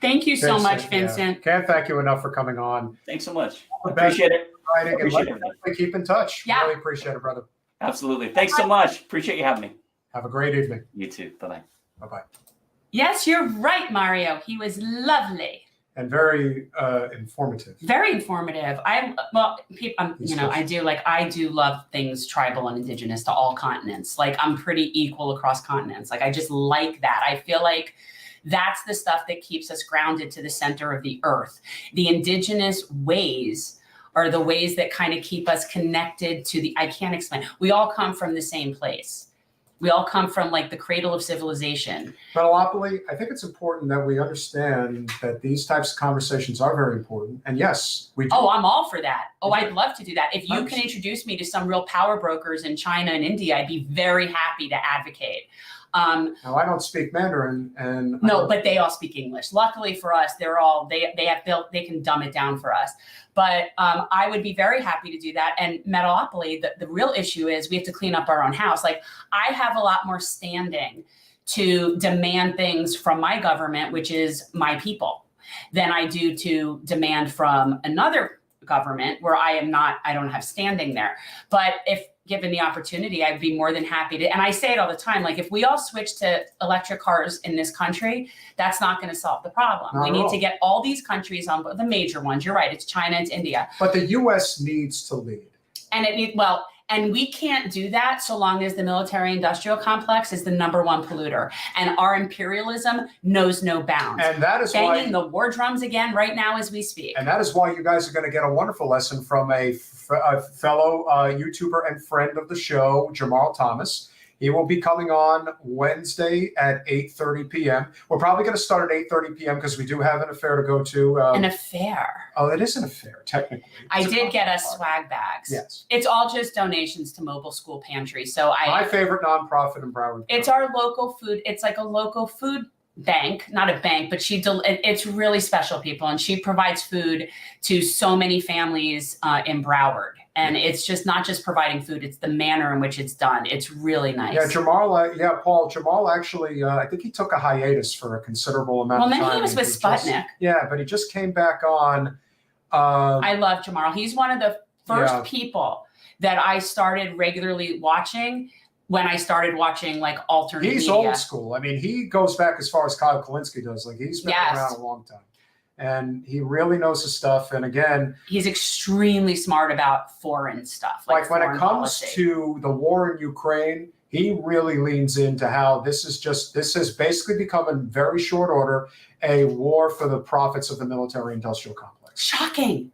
Thank you so much, yeah. Vincent. Can't thank you enough for coming on. Thanks so much. The best Appreciate it. writing, and Appreciate let's everything. keep in touch. Yeah. Really appreciate it, brother. Absolutely. Thanks so much. Appreciate you having me. Have a great evening. You too. Bye-bye. Bye-bye. Yes, you're right, Mario. He was lovely. And very informative. Very informative. I do love things tribal and indigenous to all continents. Like, I'm pretty equal across continents. Like, I just like that. I feel like that's the stuff that keeps us grounded to the center of the earth. The indigenous ways are the ways that kind of keep us connected to I can't explain. We all come from the same place. We all come from like the cradle of civilization. Metalopoly, I think it's important that we understand that these types of conversations are very important. And yes, we do. Oh, I'm all for that. Oh, I'd love to do that. If you can introduce me to some real power brokers in China and India, I'd be very happy to advocate. Now, I don't speak Mandarin, and no, but they all speak English. Luckily for us, they can dumb it down for us. But I would be very happy to do that. And Metalopoly, the real issue is we have to clean up our own house. Like, I have a lot more standing to demand things from my government, which is my people, than I do to demand from another government where I don't have standing there. But if given the opportunity, I'd be more than happy to. And I say it all the time, like, if we all switch to electric cars in this country, that's not going to solve the problem. Not we at need all. to get all these countries on board, the major ones. You're right. It's China, it's India. But the U.S. needs to lead. And we can't do that so long as the military industrial complex is the number one polluter. And our imperialism knows no bounds. And that is banging why the war drums again right now as we speak. And that is why you guys are going to get a wonderful lesson from a fellow YouTuber and friend of the show, Jamal Thomas. He will be coming on Wednesday at 8:30 p.m. We're probably going to start at 8:30 p.m. because we do have an affair to go to. An affair. Oh, it is an affair, technically. I did get us swag bags. Yes. It's all just donations to Mobile School Pantry. So My favorite nonprofit in Broward. It's our local food. It's like a local food bank, not a bank, but it's really special, people. And she provides food to so many families in Broward. And it's just not just providing food, it's the manner in which it's done. It's really nice. Yeah, Paul, Jamal actually, I think he took a hiatus for a considerable amount of time. Well, then he was with Sputnik. But he just came back on. I love Jamal. He's one of the first people that I started regularly watching when I started watching like alternate He's media. old school. I mean, he goes back as far as Kyle Kalinske does. Like, he's been around a long time. And he really knows his stuff. And again, he's extremely smart about foreign stuff. Like when it comes to the war in Ukraine, he really leans into how this has basically become in very short order a war for the profits of the military industrial complex. Shocking.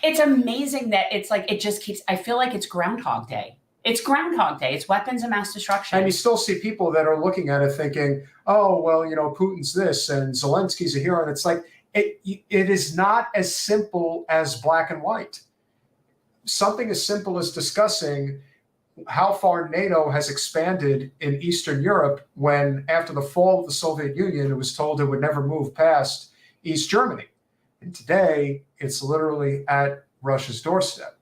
It's amazing that it's like, it just keeps, I feel like it's Groundhog Day. It's Groundhog Day. It's weapons of mass destruction. And you still see people that are looking at it thinking, oh, well, Putin's this and Zelensky's a hero. And it's like, it is not as simple as black and white. Something as simple as discussing how far NATO has expanded in Eastern Europe when, after the fall of the Soviet Union, it was told it would never move past East Germany. And today, it's literally at Russia's doorstep.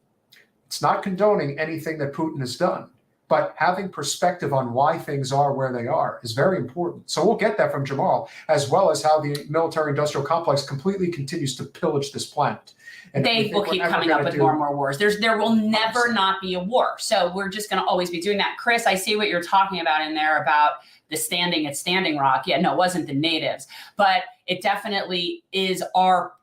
It's not condoning anything that Putin has done, but having perspective on why things are where they are is very important. So we'll get that from Jamal, as well as how the military-industrial complex completely continues to pillage this planet. And they will keep coming up with more and more wars. There will never not be a war. So we're just going to always be doing that. Chris, I see what you're talking about in there about the standing at Standing Rock. Yeah, no, it wasn't the natives, but it definitely is our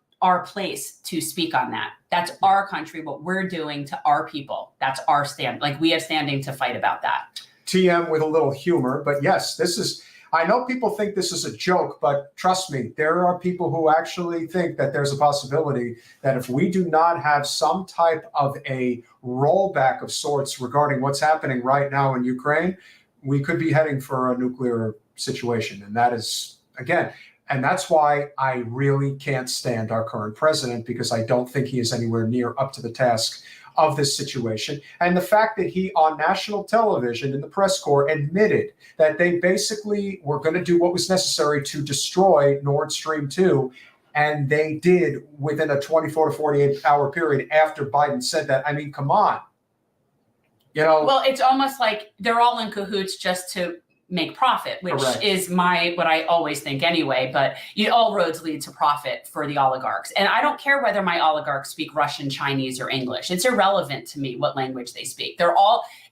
place to speak on that. That's our country, what we're doing to our people. That's our stand. Like, we have standing to fight about that. TM with a little humor, but yes, I know people think this is a joke, but trust me, there are people who actually think that there's a possibility that if we do not have some type of a rollback of sorts regarding what's happening right now in Ukraine, we could be heading for a nuclear situation. And that is, again, and that's why I really can't stand our current president, because I don't think he is anywhere near up to the task of this situation. And the fact that he, on national television in the press corps, admitted that they basically were going to do what was necessary to destroy Nord Stream 2, and they did within a 24 to 48 hour period after Biden said that. I mean, come on. Well, it's almost like they're all in cahoots just to make profit, which Correct. is what I always think anyway, but all roads lead to profit for the oligarchs. And I don't care whether my oligarchs speak Russian, Chinese, or English. It's irrelevant to me what language they speak.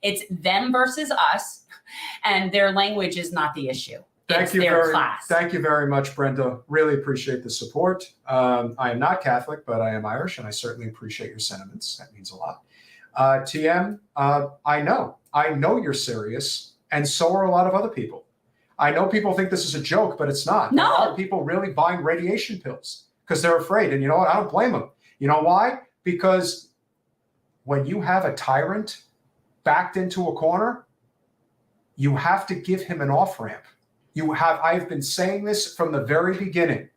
It's them versus us, and their language is not the issue. It's their class. Thank you very much, Brenda. Really appreciate the support. I am not Catholic, but I am Irish, and I certainly appreciate your sentiments. That means a lot. TM, I know you're serious. And so are a lot of other people. I know people think this is a joke, but it's not. No. There are people really buying radiation pills because they're afraid. And you know what? I don't blame them. You know why? Because when you have a tyrant backed into a corner, you have to give him an off-ramp. I've been saying this from the very beginning.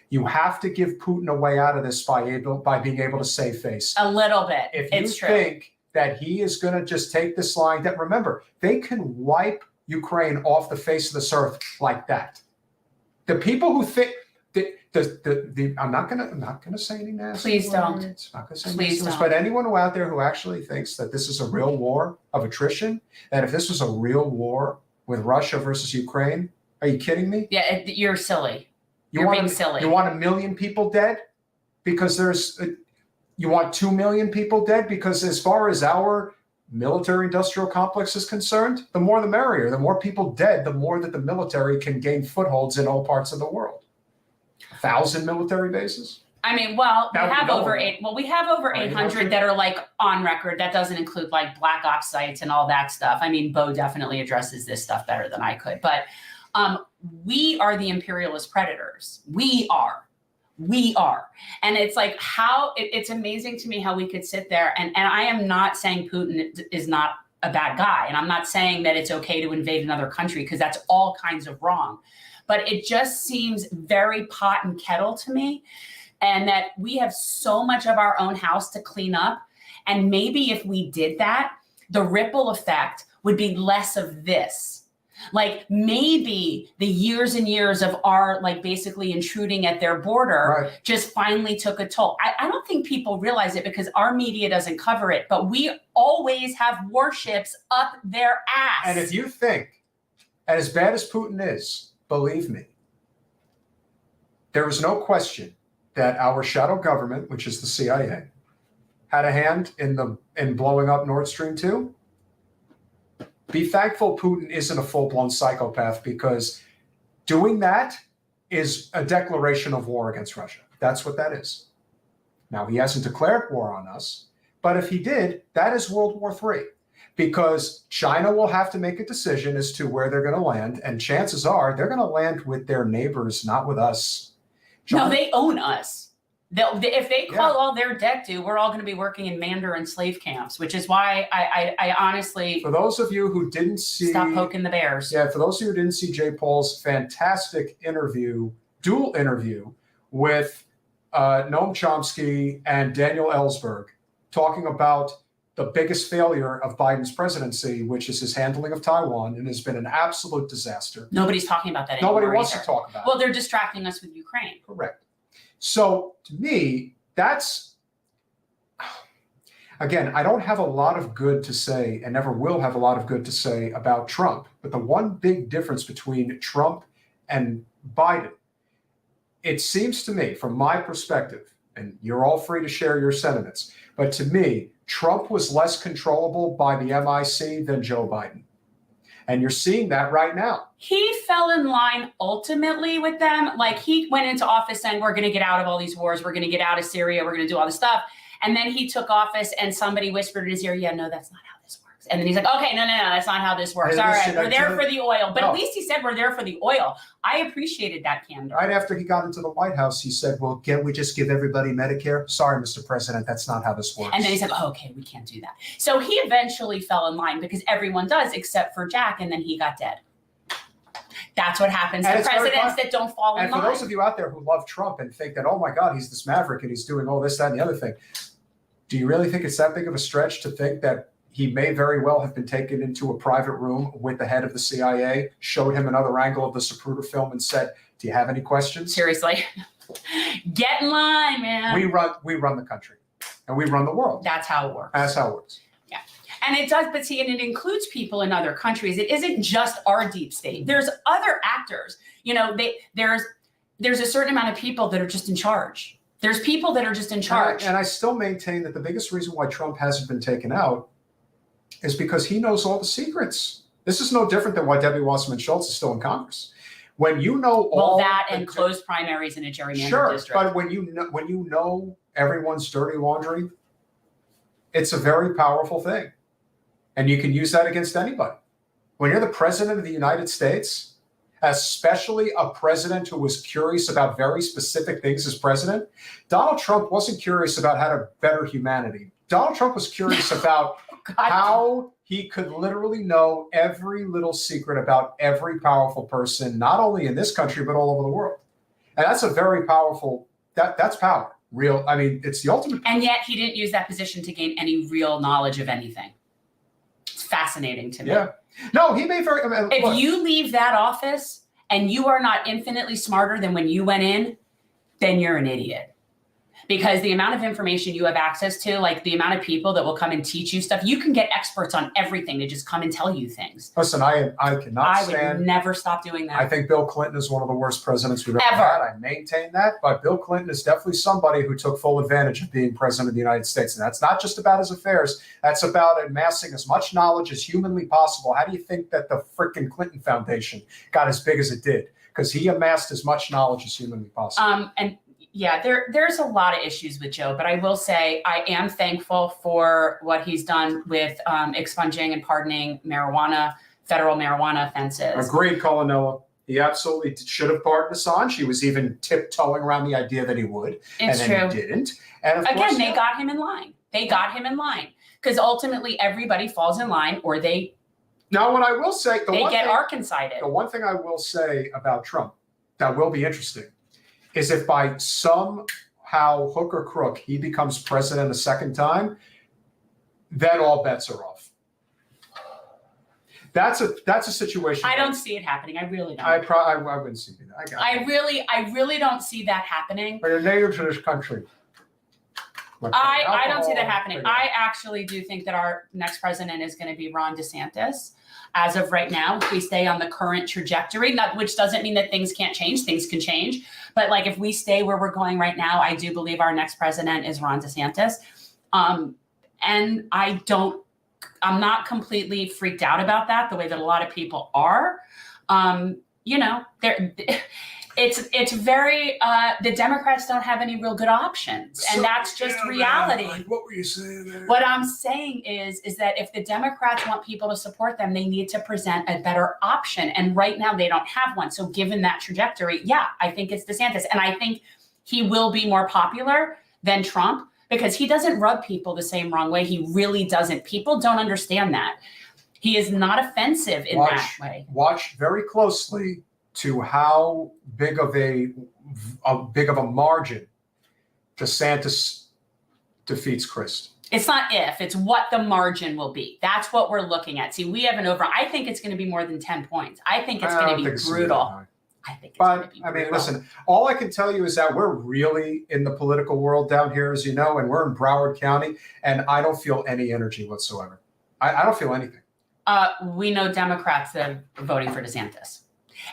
You have to give Putin a way out of this by being able to save face. A little bit. If it's you true. think that he is going to just take this line, that remember, they can wipe Ukraine off the face of this earth like that. The people who think I'm not gonna say any nasty Please words. don't. Not gonna say Please nasty words, don't. but anyone out there who actually thinks that this is a real war of attrition, that if this was a real war with Russia versus Ukraine, are you kidding me? Yeah, you're silly. You're being silly. You want 1 million people dead because you want 2 million people dead? Because as far as our military industrial complex is concerned, the more the merrier. The more people dead, the more that the military can gain footholds in all parts of the world. 1,000 military bases? I mean, well, we have over 800? 800 that are like on record. That doesn't include like black ops sites and all that stuff. I mean, Bo definitely addresses this stuff better than I could. But we are the imperialist predators. We are. And it's like it's amazing to me how we could sit there and I am not saying Putin is not a bad guy. And I'm not saying that it's okay to invade another country because that's all kinds of wrong. But it just seems very pot and kettle to me. And that we have so much of our own house to clean up. And maybe if we did that, the ripple effect would be less of this. Like maybe the years and years of our like basically intruding at their border just finally took a toll. I don't think people realize it because our media doesn't cover it, but we always have warships up their ass. And if you think, and as bad as Putin is, believe me, there is no question that our shadow government, which is the CIA, had a hand in blowing up Nord Stream 2. Be thankful Putin isn't a full-blown psychopath because doing that is a declaration of war against Russia. That's what that is. Now, he hasn't declared war on us, but if he did, that is World War III because China will have to make a decision as to where they're going to land, and chances are they're going to land with their neighbors, not with us. No, they own us. If they call all their debt due, we're all going to be working in Mandarin slave camps, which is why I honestly. For those of you who didn't see. Stop poking the bears. Yeah, for those of you who didn't see Jay Paul's fantastic dual interview with Noam Chomsky and Daniel Ellsberg, talking about the biggest failure of Biden's presidency, which is his handling of Taiwan, and has been an absolute disaster. Nobody's talking about that anymore. Nobody wants to talk about it. Well, they're distracting us with Ukraine. Correct. So to me, that's, again, I don't have a lot of good to say and never will have a lot of good to say about Trump. But the one big difference between Trump and Biden, it seems to me, from my perspective, and you're all free to share your sentiments, but to me, Trump was less controllable by the MIC than Joe Biden. And you're seeing that right now. He fell in line ultimately with them. Like he went into office saying, we're going to get out of all these wars. We're going to get out of Syria. We're going to do all this stuff. And then he took office and somebody whispered in his ear, yeah, no, that's not how this works. And then he's like, okay, no, that's not how this works. All right, we're there for the oil. But at least he said we're there for the oil. I appreciated that candor. Right after he got into the White House, he said, well, can't we just give everybody Medicare? Sorry, Mr. President, that's not how this works. And then he said, oh, okay, we can't do that. So he eventually fell in line because everyone does except for Jack, and then he got dead. That's what happens to presidents that don't fall in line. And for those of you out there who love Trump and think that, oh my God, he's this maverick and he's doing all this, that, and the other thing, do you really think it's that big of a stretch to think that he may very well have been taken into a private room with the head of the CIA, showed him another angle of the Zapruder film and said, do you have any questions? Seriously. Get in line, man. We run the country and we run the world. That's how it works. That's how it works. Yeah. And it does, but see, and it includes people in other countries. It isn't just our deep state. There's other actors. You know, there's a certain amount of people that are just in charge. There's people that are just in charge. And I still maintain that the biggest reason why Trump hasn't been taken out is because he knows all the secrets. This is no different than why Debbie Wasserman Schultz is still in Congress. When you know all that and closed primaries in a gerrymandered district. But when you know everyone's dirty laundry, it's a very powerful thing. And you can use that against anybody. When you're the president of the United States, especially a president who was curious about very specific things as president, Donald Trump wasn't curious about how to better humanity. Donald Trump was curious about how he could literally know every little secret about every powerful person, not only in this country, but all over the world. And that's a very powerful, that's power. Real, I mean, it's the ultimate. And yet he didn't use that position to gain any real knowledge of anything. It's fascinating to me. Yeah. No, he may very. If you leave that office and you are not infinitely smarter than when you went in, then you're an idiot. Because the amount of information you have access to, like the amount of people that will come and teach you stuff, you can get experts on everything to just come and tell you things. Listen, I cannot stand. I would never stop doing that. I think Bill Clinton is one of the worst presidents we've ever Ever. had. I maintain that. But Bill Clinton is definitely somebody who took full advantage of being president of the United States. And that's not just about his affairs. That's about amassing as much knowledge as humanly possible. How do you think that the frickin' Clinton Foundation got as big as it did? Because he amassed as much knowledge as humanly possible. And yeah, there's a lot of issues with Joe, but I will say I am thankful for what he's done with expunging and pardoning federal marijuana offenses. Agreed, Colanella. He absolutely should have pardoned Assange. He was even tiptoeing around the idea that he would, It's and then true. he didn't. And of Again, course, they got him in line. They got him in line because ultimately everybody falls in line, or they Now, what I will say, the Arkansided. one thing I will say about Trump that will be interesting is if by somehow hook or crook he becomes president a second time, then all bets are off. That's a situation. I don't see it happening. I really don't. I wouldn't see that. I really don't see that happening. But you're native to this country. I don't see that happening. I actually do think that our next president is going to be Ron DeSantis. As of right now, if we stay on the current trajectory, which doesn't mean that things can't change, things can change. But like if we stay where we're going right now, I do believe our next president is Ron DeSantis. And I'm not completely freaked out about that the way that a lot of people are. It's very, the Democrats don't have any real good options, and that's just reality. Like, what were you saying there? What I'm saying is that if the Democrats want people to support them, they need to present a better option. And right now they don't have one. So given that trajectory, yeah, I think it's DeSantis. And I think he will be more popular than Trump because he doesn't rub people the same wrong way. He really doesn't. People don't understand that. He is not offensive in that way. Watch very closely to how big of a margin DeSantis defeats Christ. It's not if, it's what the margin will be. That's what we're looking at. See, we have an over. I think it's going to be more than 10 points. I think it's going to be brutal. I think it's going to be brutal. I mean, listen, all I can tell you is that we're really in the political world down here, as you know, and we're in Broward County, and I don't feel any energy whatsoever. I don't feel anything. We know Democrats that are voting for DeSantis.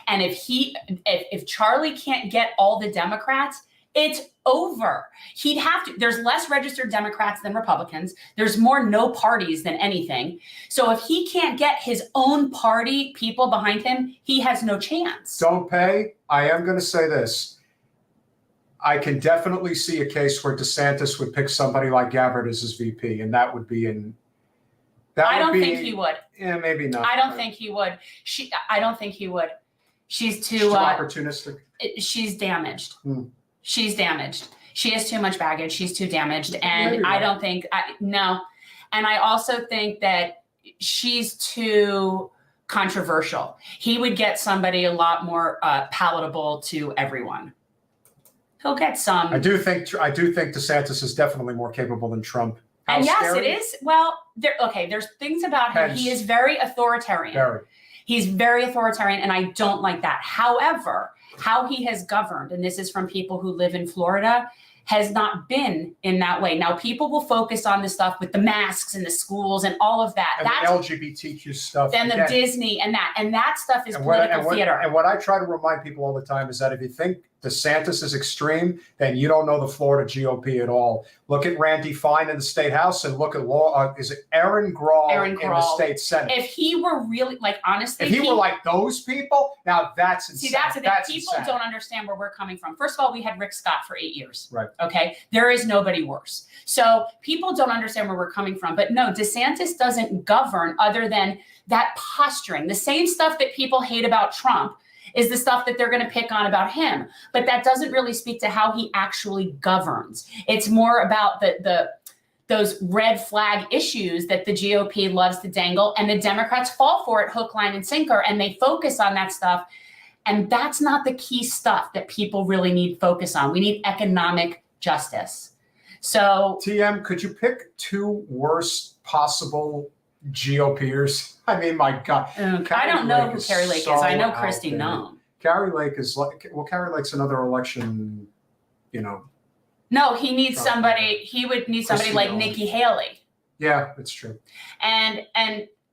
And if Charlie can't get all the Democrats, it's over. He'd have to. There's less registered Democrats than Republicans. There's more no parties than anything. So if he can't get his own party people behind him, he has no chance. Don't pay. I am going to say this. I can definitely see a case where DeSantis would pick somebody like Gabbard as his VP, and that would be in. I don't think he would. Yeah, maybe not. I don't think he would. I don't think he would. She's too opportunistic. She's damaged. She's damaged. She has too much baggage. She's too damaged. And I don't think, no. And I also think that she's too controversial. He would get somebody a lot more palatable to everyone. He'll get some. I do think DeSantis is definitely more capable than Trump. And yes, it is. Well, there's things about him. He is very authoritarian. Very. He's very authoritarian, and I don't like that. However, how he has governed, and this is from people who live in Florida, has not been in that way. Now, people will focus on the stuff with the masks and the schools and all of that. And That's the LGBTQ stuff. and the Again, Disney and that stuff is and political theater. And what I try to remind people all the time is that if you think DeSantis is extreme, then you don't know the Florida GOP at all. Look at Randy Fine in the state house and look at is it Aaron Grawl in the state senate. If he were really, like, honestly, if he were like those people, now that's insane. See, that's the thing. People insane. don't understand where we're coming from. First of all, we had Rick Scott for 8 years. Right. Okay. There is nobody worse. So people don't understand where we're coming from. But no, DeSantis doesn't govern other than that posturing. The same stuff that people hate about Trump is the stuff that they're going to pick on about him. But that doesn't really speak to how he actually governs. It's more about those red flag issues that the GOP loves to dangle, and the Democrats fall for it hook, line, and sinker, and they focus on that stuff. And that's not the key stuff that people really need focus on. We need economic justice. So TM, could you pick 2 worst possible GOPers? I mean, my God. I don't know who Carrie Lake is. I know Kristi Noem. Carrie Lake is like, well, Carrie Lake's another election, No, he needs somebody. He would need somebody like Nikki Haley. Yeah, it's true. And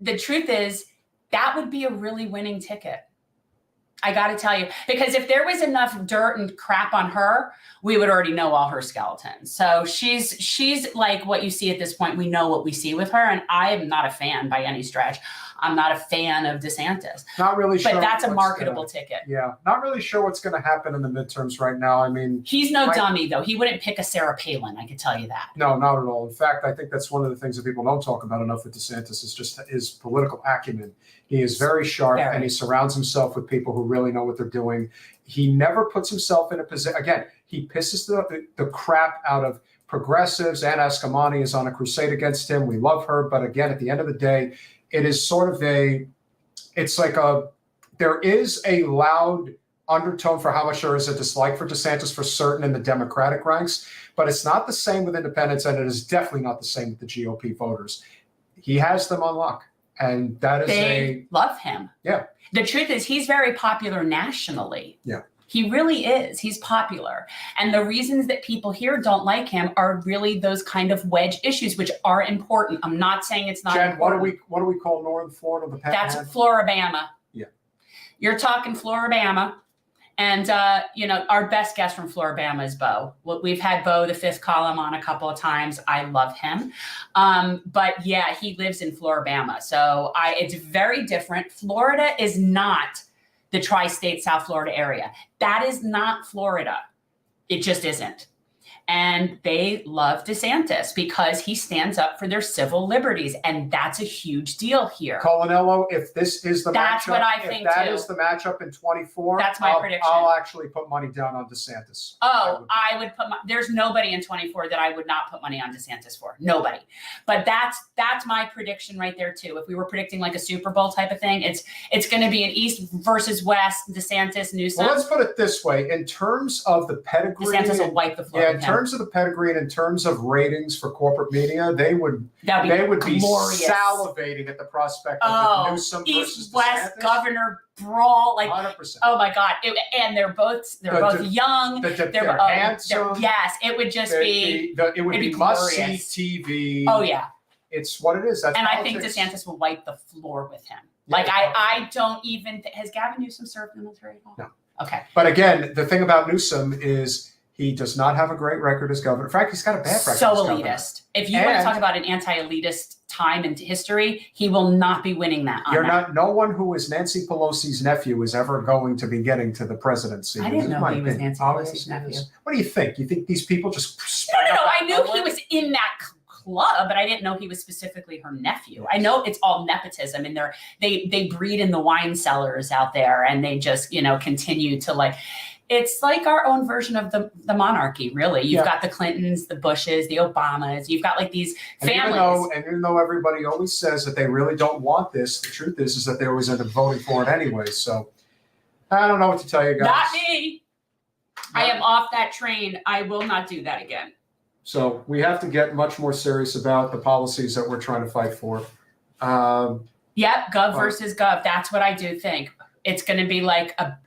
the truth is, that would be a really winning ticket. I got to tell you, because if there was enough dirt and crap on her, we would already know all her skeletons. So she's like what you see at this point. We know what we see with her, and I am not a fan by any stretch. I'm not a fan of DeSantis. Not really sure. But that's a marketable ticket. Yeah, not really sure what's going to happen in the midterms right now. I mean, he's no dummy, though. He wouldn't pick a Sarah Palin. I can tell you that. No, not at all. In fact, I think that's one of the things that people don't talk about enough with DeSantis is just his political acumen. He is very sharp, and he surrounds himself with people who really know what they're doing. He never puts himself in a position. Again, he pisses the crap out of progressives. Ann Askamani is on a crusade against him. We love her. But again, at the end of the day, it is sort of there is a loud undertone for how much there is a dislike for DeSantis for certain in the Democratic ranks, but it's not the same with independents, and it is definitely not the same with the GOP voters. He has them on lock, and that is they love him. Yeah. The truth is, he's very popular nationally. Yeah. He really is. He's popular. And the reasons that people here don't like him are really those kind of wedge issues, which are important. I'm not saying it's not Jen, important. what do we call Northern Florida? The That's Floribama. Yeah. You're talking Floribama. And, our best guest from Floribama is Bo. We've had Bo, the fifth column, on a couple of times. I love him. But yeah, he lives in Floribama. So it's very different. Florida is not the tri-state South Florida area. That is not Florida. It just isn't. And they love DeSantis because he stands up for their civil liberties. And that's a huge deal here. Colanello, if this is the That's matchup, what I think, if that too. is the matchup in 24, That's my prediction. I'll actually put money down on DeSantis. I would put there's nobody in 24 that I would not put money on DeSantis for. Nobody. But that's my prediction right there too. If we were predicting like a Super Bowl type of thing, it's going to be an East versus West, DeSantis, Newsom. Well, let's put it this way. In terms of the pedigree, DeSantis will wipe the floor. Yeah, in terms of the pedigree and in terms of ratings for corporate media, they would be salivating at the prospect of Newsom versus East-West DeSantis. Governor brawl, like 100%. Oh my God! And they're both young. They're handsome. Yes, it would just be. It would be must-see TV. Oh yeah, it's what it is. That's and politics. I think DeSantis will wipe the floor with him. Yeah, like I don't even has Gavin Newsom served in the military at all? No. Okay. But again, the thing about Newsom is he does not have a great record as governor. In fact, he's got a bad record. So as governor. elitist. If you want to talk about an anti-elitist time in history, he will not be winning that. No one who is Nancy Pelosi's nephew is ever going to be getting to the presidency. I didn't know he was Nancy Pelosi's nephew. What do you think? You think these people just? No. I knew he was in that club, but I didn't know he was specifically her nephew. I know it's all nepotism, and they breed in the wine cellars out there, and they just continue to like. It's like our own version of the monarchy, really. You've got the Clintons, the Bushes, the Obamas. You've got like these families. Even though everybody always says that they really don't want this, the truth is that they always end up voting for it anyway. So I don't know what to tell you guys. Not me. I am off that train. I will not do that again. So we have to get much more serious about the policies that we're trying to fight for. Yep, Gov versus Gov. That's what I do think. It's going to be like a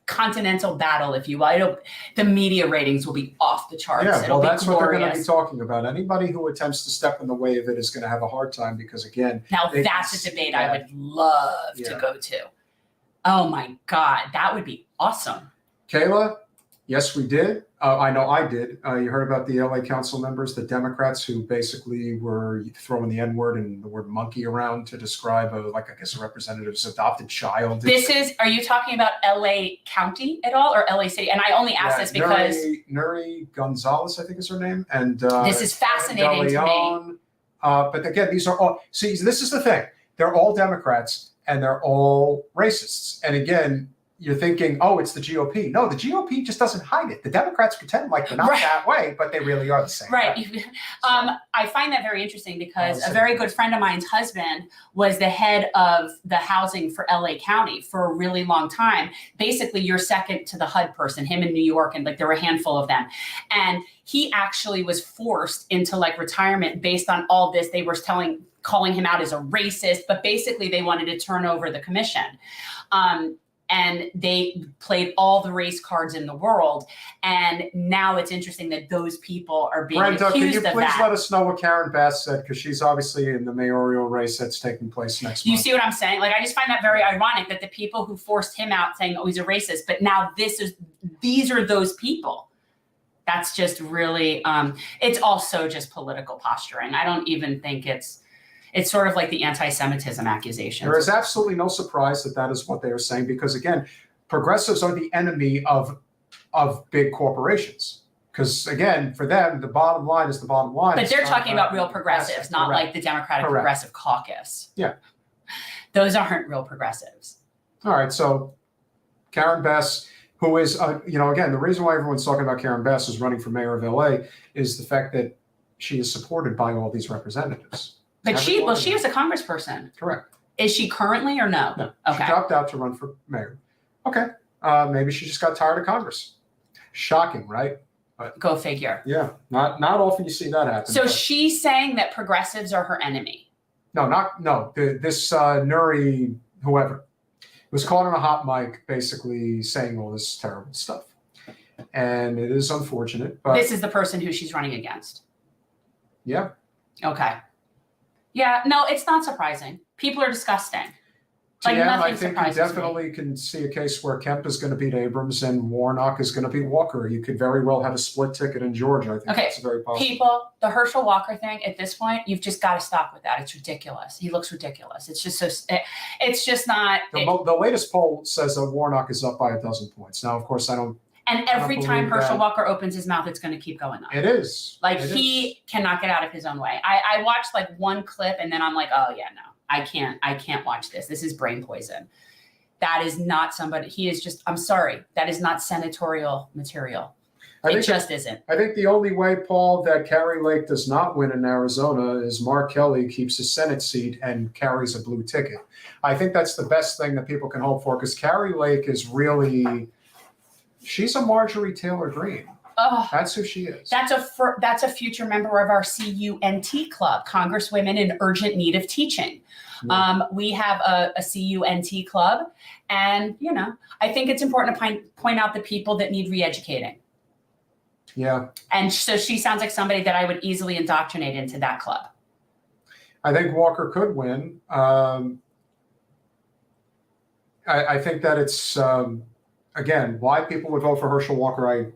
continental battle, if you will. The media ratings will be off the charts. Yeah, It'll well, be that's what they're going to be glorious. talking about. Anybody who attempts to step in the way of it is going to have a hard time because, again, Now they that's can a see debate that. I would love to Yeah. go to. Oh my God, that would be awesome. Kayla, yes, we did. I know I did. You heard about the LA council members, the Democrats, who basically were throwing the N-word and the word monkey around to describe a representative's adopted child. Are you talking about LA County at all or LA City? And I only ask this because Nuri Gonzalez, I think is her name. And this is fascinating to me. But again, these are all, see, this is the thing. They're all Democrats and they're all racists. And again, you're thinking, oh, it's the GOP. No, the GOP just doesn't hide it. The Democrats pretend like they're not that way, but they really are the same. Right. Way. I find that very interesting because a very good friend of mine's husband was the head of the housing for LA County for a really long time. Basically, you're second to the HUD person, him in New York, and like there were a handful of them. And he actually was forced into like retirement based on all this. They were calling him out as a racist, but basically they wanted to turn over the commission. And they played all the race cards in the world. And now it's interesting that those people are being Brenda, accused of that. can you please let us know what Karen Bass said? Because she's obviously in the mayoral race that's taking place next month. You see what I'm saying? Like, I just find that very ironic that the people who forced him out saying, oh, he's a racist, but now these are those people. That's just really, it's also just political posturing. I don't even think it's sort of like the anti-Semitism accusations. There is absolutely no surprise that is what they are saying, because again, progressives are the enemy of big corporations. Because again, for them, the bottom line is the bottom line. But they're talking about real progressives, not like the Democratic Progressive Caucus. Yeah. Those aren't real progressives. All right, so Karen Bass, who is, again, the reason why everyone's talking about Karen Bass is running for mayor of LA is the fact that she is supported by all these representatives. But she was a congressperson. Correct. Is she currently or no? No. Okay. She dropped out to run for mayor. Okay. Maybe she just got tired of Congress. Shocking, right? But go figure. Yeah. Not often you see that happen. So she's saying that progressives are her enemy. No. This Nuri, whoever, was caught on a hot mic basically saying all this terrible stuff. And it is unfortunate. But this is the person who she's running against. Yeah. Okay. Yeah, no, it's not surprising. People are disgusting. Like, TM, nothing I think you definitely can see a case where Kemp is going to beat Abrams and Warnock is going to beat Walker. You could very well have a split ticket in Georgia. I think that's very possible. People, the Herschel Walker thing, at this point, you've just got to stop with that. It's ridiculous. He looks ridiculous. It's just it's just not. The latest poll says that Warnock is up by 12 points. Now, of course, I don't. And every time Herschel Walker opens his mouth, it's going to keep going up. It is. Like, he cannot get out of his own way. I watched like one clip and then I'm like, oh yeah, no, I can't watch this. This is brain poison. That is not somebody, he is just, I'm sorry, that is not senatorial material. It just isn't. I think the only way, Paul, that Kari Lake does not win in Arizona is Mark Kelly keeps his Senate seat and carries a blue ticket. I think that's the best thing that people can hope for, because Kari Lake is really, she's a Marjorie Taylor Greene. Oh, that's who she is. That's a future member of our CUNT club, Congresswomen in Urgent Need of Teaching. Yeah. We have a CUNT club, and I think it's important to point out the people that need re-educating. Yeah. And so she sounds like somebody that I would easily indoctrinate into that club. I think Walker could win. I think that it's again, why people would vote for Herschel Walker, I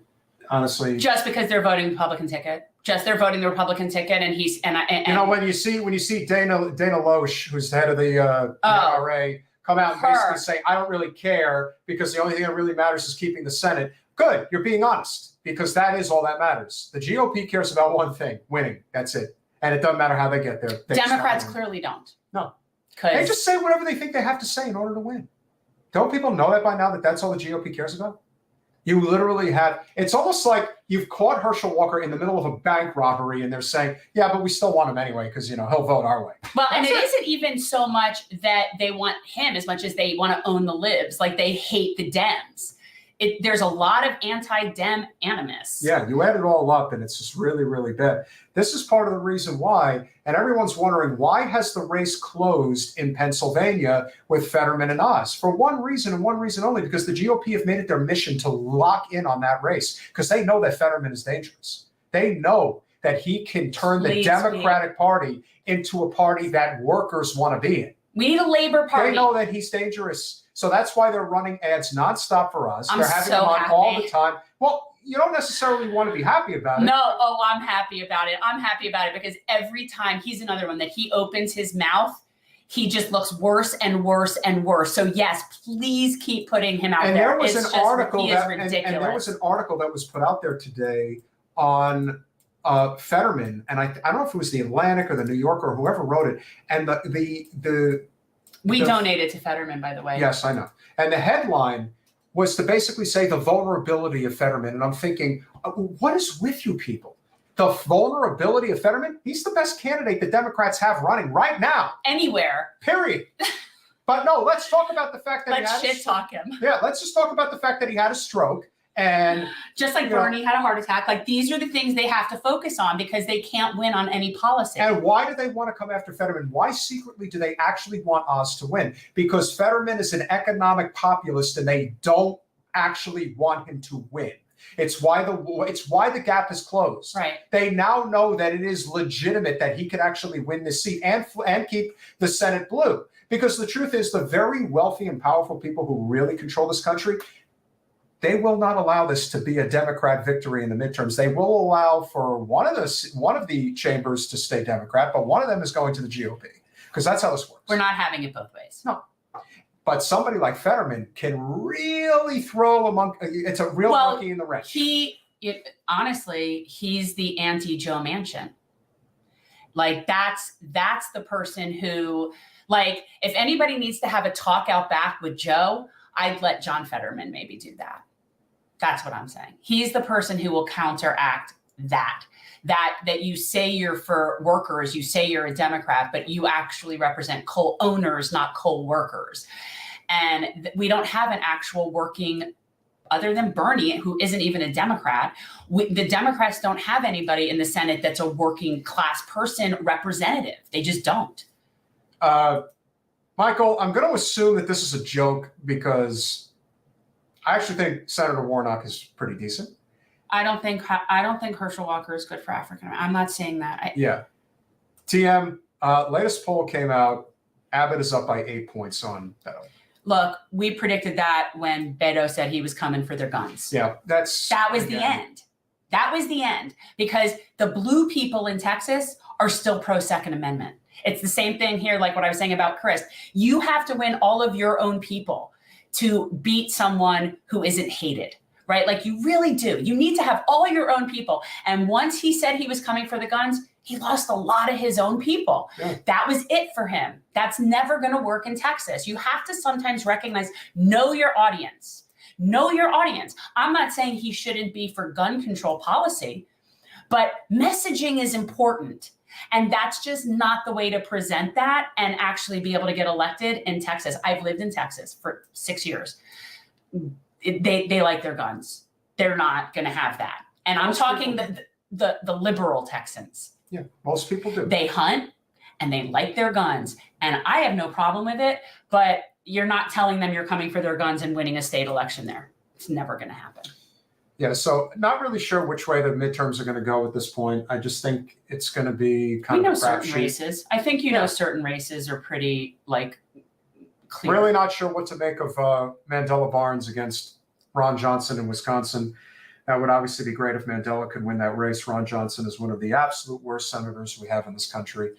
honestly just because they're voting the Republican ticket. They're voting the Republican ticket, and he's and when you see Dana Loesch, who's the head of the NRA, come out and basically say, I don't really care because the only thing that really matters is keeping the Senate. Good, you're being honest, because that is all that matters. The GOP cares about one thing: winning. That's it, and it doesn't matter how they get there. Democrats clearly don't. No, they just say whatever they think they have to say in order to win. Don't people know that by now, that that's all the GOP cares about? You literally have, it's almost like you've caught Herschel Walker in the middle of a bank robbery and they're saying, yeah, but we still want him anyway because, he'll vote our way. Well, and it isn't even so much that they want him as much as they want to own the libs. Like, they hate the Dems. there's a lot of anti-Dem animus. Yeah, you add it all up and it's just really, really bad. This is part of the reason why, and everyone's wondering, why has the race closed in Pennsylvania with Fetterman and Oz? For one reason and one reason only, because the GOP have made it their mission to lock in on that race because they know that Fetterman is dangerous. They know that he can turn the Democratic Party into a party that workers want to be in. We need a Labor Party. They know that he's dangerous. So that's why they're running ads nonstop for us. I'm They're having so them on happy. all the time. Well, you don't necessarily want to be happy about it. No, oh, I'm happy about it. I'm happy about it because every time he's another one that he opens his mouth, he just looks worse and worse and worse. So yes, please keep putting him out And there. there was an article that, and there was an article that was put out there today on Fetterman, and I don't know if it was the Atlantic or the New Yorker or whoever wrote it, and we donated to Fetterman, by the way. Yes, I know. And the headline was to basically say the vulnerability of Fetterman. And I'm thinking, what is with you people? The vulnerability of Fetterman? He's the best candidate the Democrats have running right now. Anywhere. Period. But no, let's talk about the fact that let's shit talk him. Yeah, let's just talk about the fact that he had a stroke. And just like Bernie had a heart attack, like these are the things they have to focus on because they can't win on any policy. And why do they want to come after Fetterman? Why secretly do they actually want Oz to win? Because Fetterman is an economic populist and they don't actually want him to win. It's why the gap is closed. Right. They now know that it is legitimate that he could actually win this seat and keep the Senate blue. Because the truth is, the very wealthy and powerful people who really control this country, they will not allow this to be a Democrat victory in the midterms. They will allow for one of the chambers to stay Democrat, but one of them is going to the GOP because that's how this works. We're not having it both ways. No. But somebody like Fetterman can really throw it's a real monkey in the wrench. Honestly, he's the anti-Joe Manchin. Like that's the person who, like, if anybody needs to have a talk out back with Joe, I'd let John Fetterman maybe do that. That's what I'm saying. He's the person who will counteract that you say you're for workers, you say you're a Democrat, but you actually represent coal owners, not coal workers. And we don't have an actual working, other than Bernie, who isn't even a Democrat. The Democrats don't have anybody in the Senate that's a working class person representative. They just don't. Michael, I'm going to assume that this is a joke because I actually think Senator Warnock is pretty decent. I don't think Herschel Walker is good for African. I'm not saying that. Yeah. TM, latest poll came out. Abbott is up by 8 points on Beto. Look, we predicted that when Beto said he was coming for their guns. Yeah, that was the end. That was the end because the blue people in Texas are still pro Second Amendment. It's the same thing here, like what I was saying about Chris. You have to win all of your own people to beat someone who isn't hated, right? Like you really do. You need to have all your own people. And once he said he was coming for the guns, he lost a lot of his own people. Yeah. That was it for him. That's never going to work in Texas. You have to sometimes recognize, know your audience. Know your audience. I'm not saying he shouldn't be for gun control policy, but messaging is important. And that's just not the way to present that and actually be able to get elected in Texas. I've lived in Texas for 6 years. They like their guns. They're not going to have that. And I'm talking the liberal Texans. Yeah, most people do. They hunt and they like their guns. And I have no problem with it, but you're not telling them you're coming for their guns and winning a state election there. It's never going to happen. Yeah, so not really sure which way the midterms are going to go at this point. I just think it's going to be kind of a certain crapshoot. Races. I think know certain races are pretty like clear. Really not sure what to make of Mandela Barnes against Ron Johnson in Wisconsin. That would obviously be great if Mandela could win that race. Ron Johnson is one of the absolute worst senators we have in this country.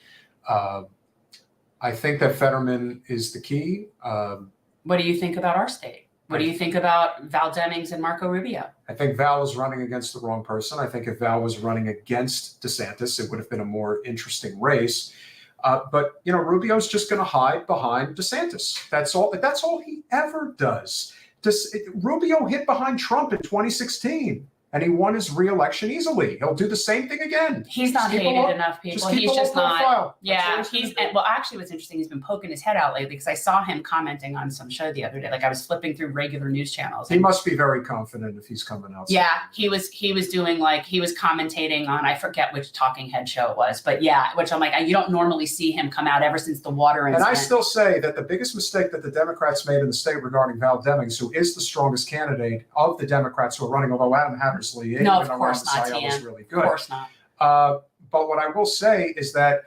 I think that Fetterman is the key. What do you think about our state? What do you think about Val Demings and Marco Rubio? I think Val is running against the wrong person. I think if Val was running against DeSantis, it would have been a more interesting race. But Rubio's just going to hide behind DeSantis. That's all he ever does. Rubio hid behind Trump in 2016. and he won his re-election easily. He'll do the same thing again. He's not Just keep hated a low- enough, people. Just keep He's a low just not. profile. Yeah, That's all he's gonna do. well. Actually, what's interesting, he's been poking his head out lately because I saw him commenting on some show the other day. Like I was flipping through regular news channels. He must be very confident if he's coming out. Yeah, he was doing like he was commentating on, I forget which talking head show it was, but yeah, which I'm like, you don't normally see him come out ever since the water incident. And I still say that the biggest mistake that the Democrats made in the state regarding Val Demings, who is the strongest candidate of the Democrats who are running, although Adam Hattersley, No, even of around course the not, Sayel, Tian. is really Of good. course not. But what I will say is that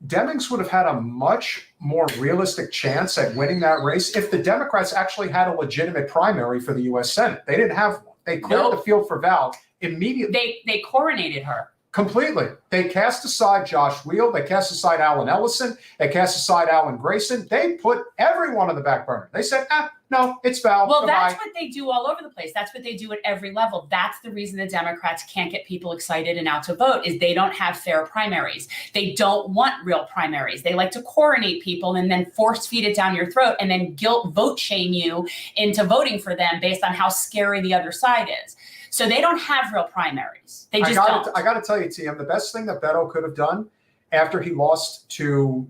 Demings would have had a much more realistic chance at winning that race if the Democrats actually had a legitimate primary for the U.S. Senate. They didn't have one. They cleared the field for Val immediately. They coronated her. Completely. They cast aside Josh Wheel. They cast aside Alan Ellison. They cast aside Alan Grayson. They put everyone on the back burner. They said, no, it's Val. Well, Goodbye. that's what they do all over the place. That's what they do at every level. That's the reason the Democrats can't get people excited and out to vote is they don't have fair primaries. They don't want real primaries. They like to coronate people and then force feed it down your throat and then guilt vote shame you into voting for them based on how scary the other side is. So they don't have real primaries. They just don't. I got to tell you, TM, the best thing that Beto could have done after he lost to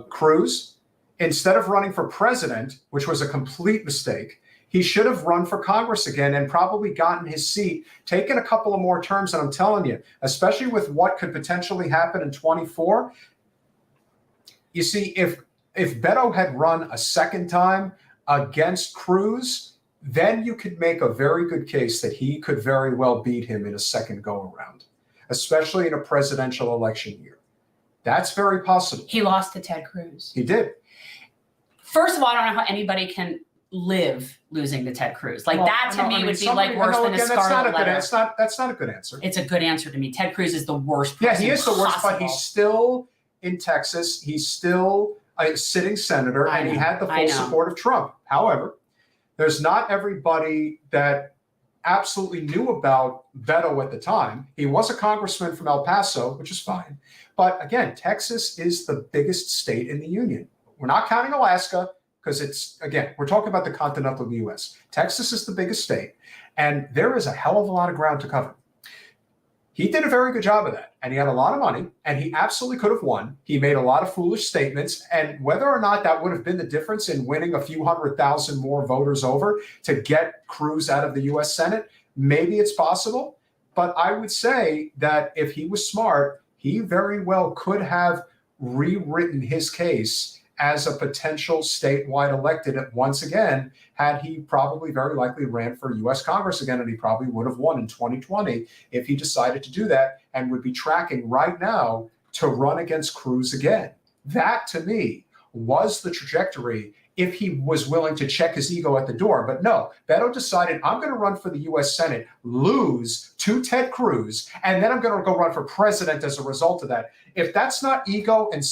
Cruz, instead of running for president, which was a complete mistake, he should have run for Congress again and probably gotten his seat, taken a couple of more terms. And I'm telling you, especially with what could potentially happen in 24, you see, if Beto had run a second time against Cruz, then you could make a very good case that he could very well beat him in a second go around, especially in a presidential election year. That's very possible. He lost to Ted Cruz. He did. First of all, I don't know how anybody can live losing to Ted Cruz. Like that to me would be like worse than a scarlet letter. That's not a good answer. It's a good answer to me. Ted Cruz is the worst person. Yeah, he is the worst, possible. but he's still in Texas. He's still a sitting senator, and he had the full support of Trump. However, there's not everybody that absolutely knew about Beto at the time. He was a congressman from El Paso, which is fine. But again, Texas is the biggest state in the union. We're not counting Alaska because it's, again, we're talking about the continental U.S. Texas is the biggest state, and there is a hell of a lot of ground to cover. He did a very good job of that, and he had a lot of money, and he absolutely could have won. He made a lot of foolish statements, and whether or not that would have been the difference in winning a few 100,000 more voters over to get Cruz out of the U.S. Senate, maybe it's possible. But I would say that if he was smart, he very well could have rewritten his case as a potential statewide elected once again, had he probably very likely ran for U.S. Congress again, and he probably would have won in 2020 if he decided to do that and would be tracking right now to run against Cruz again. That, to me, was the trajectory if he was willing to check his ego at the door. But no, Beto decided, I'm going to run for the U.S. Senate, lose to Ted Cruz, and then I'm going to go run for president as a result of that. If that's not ego and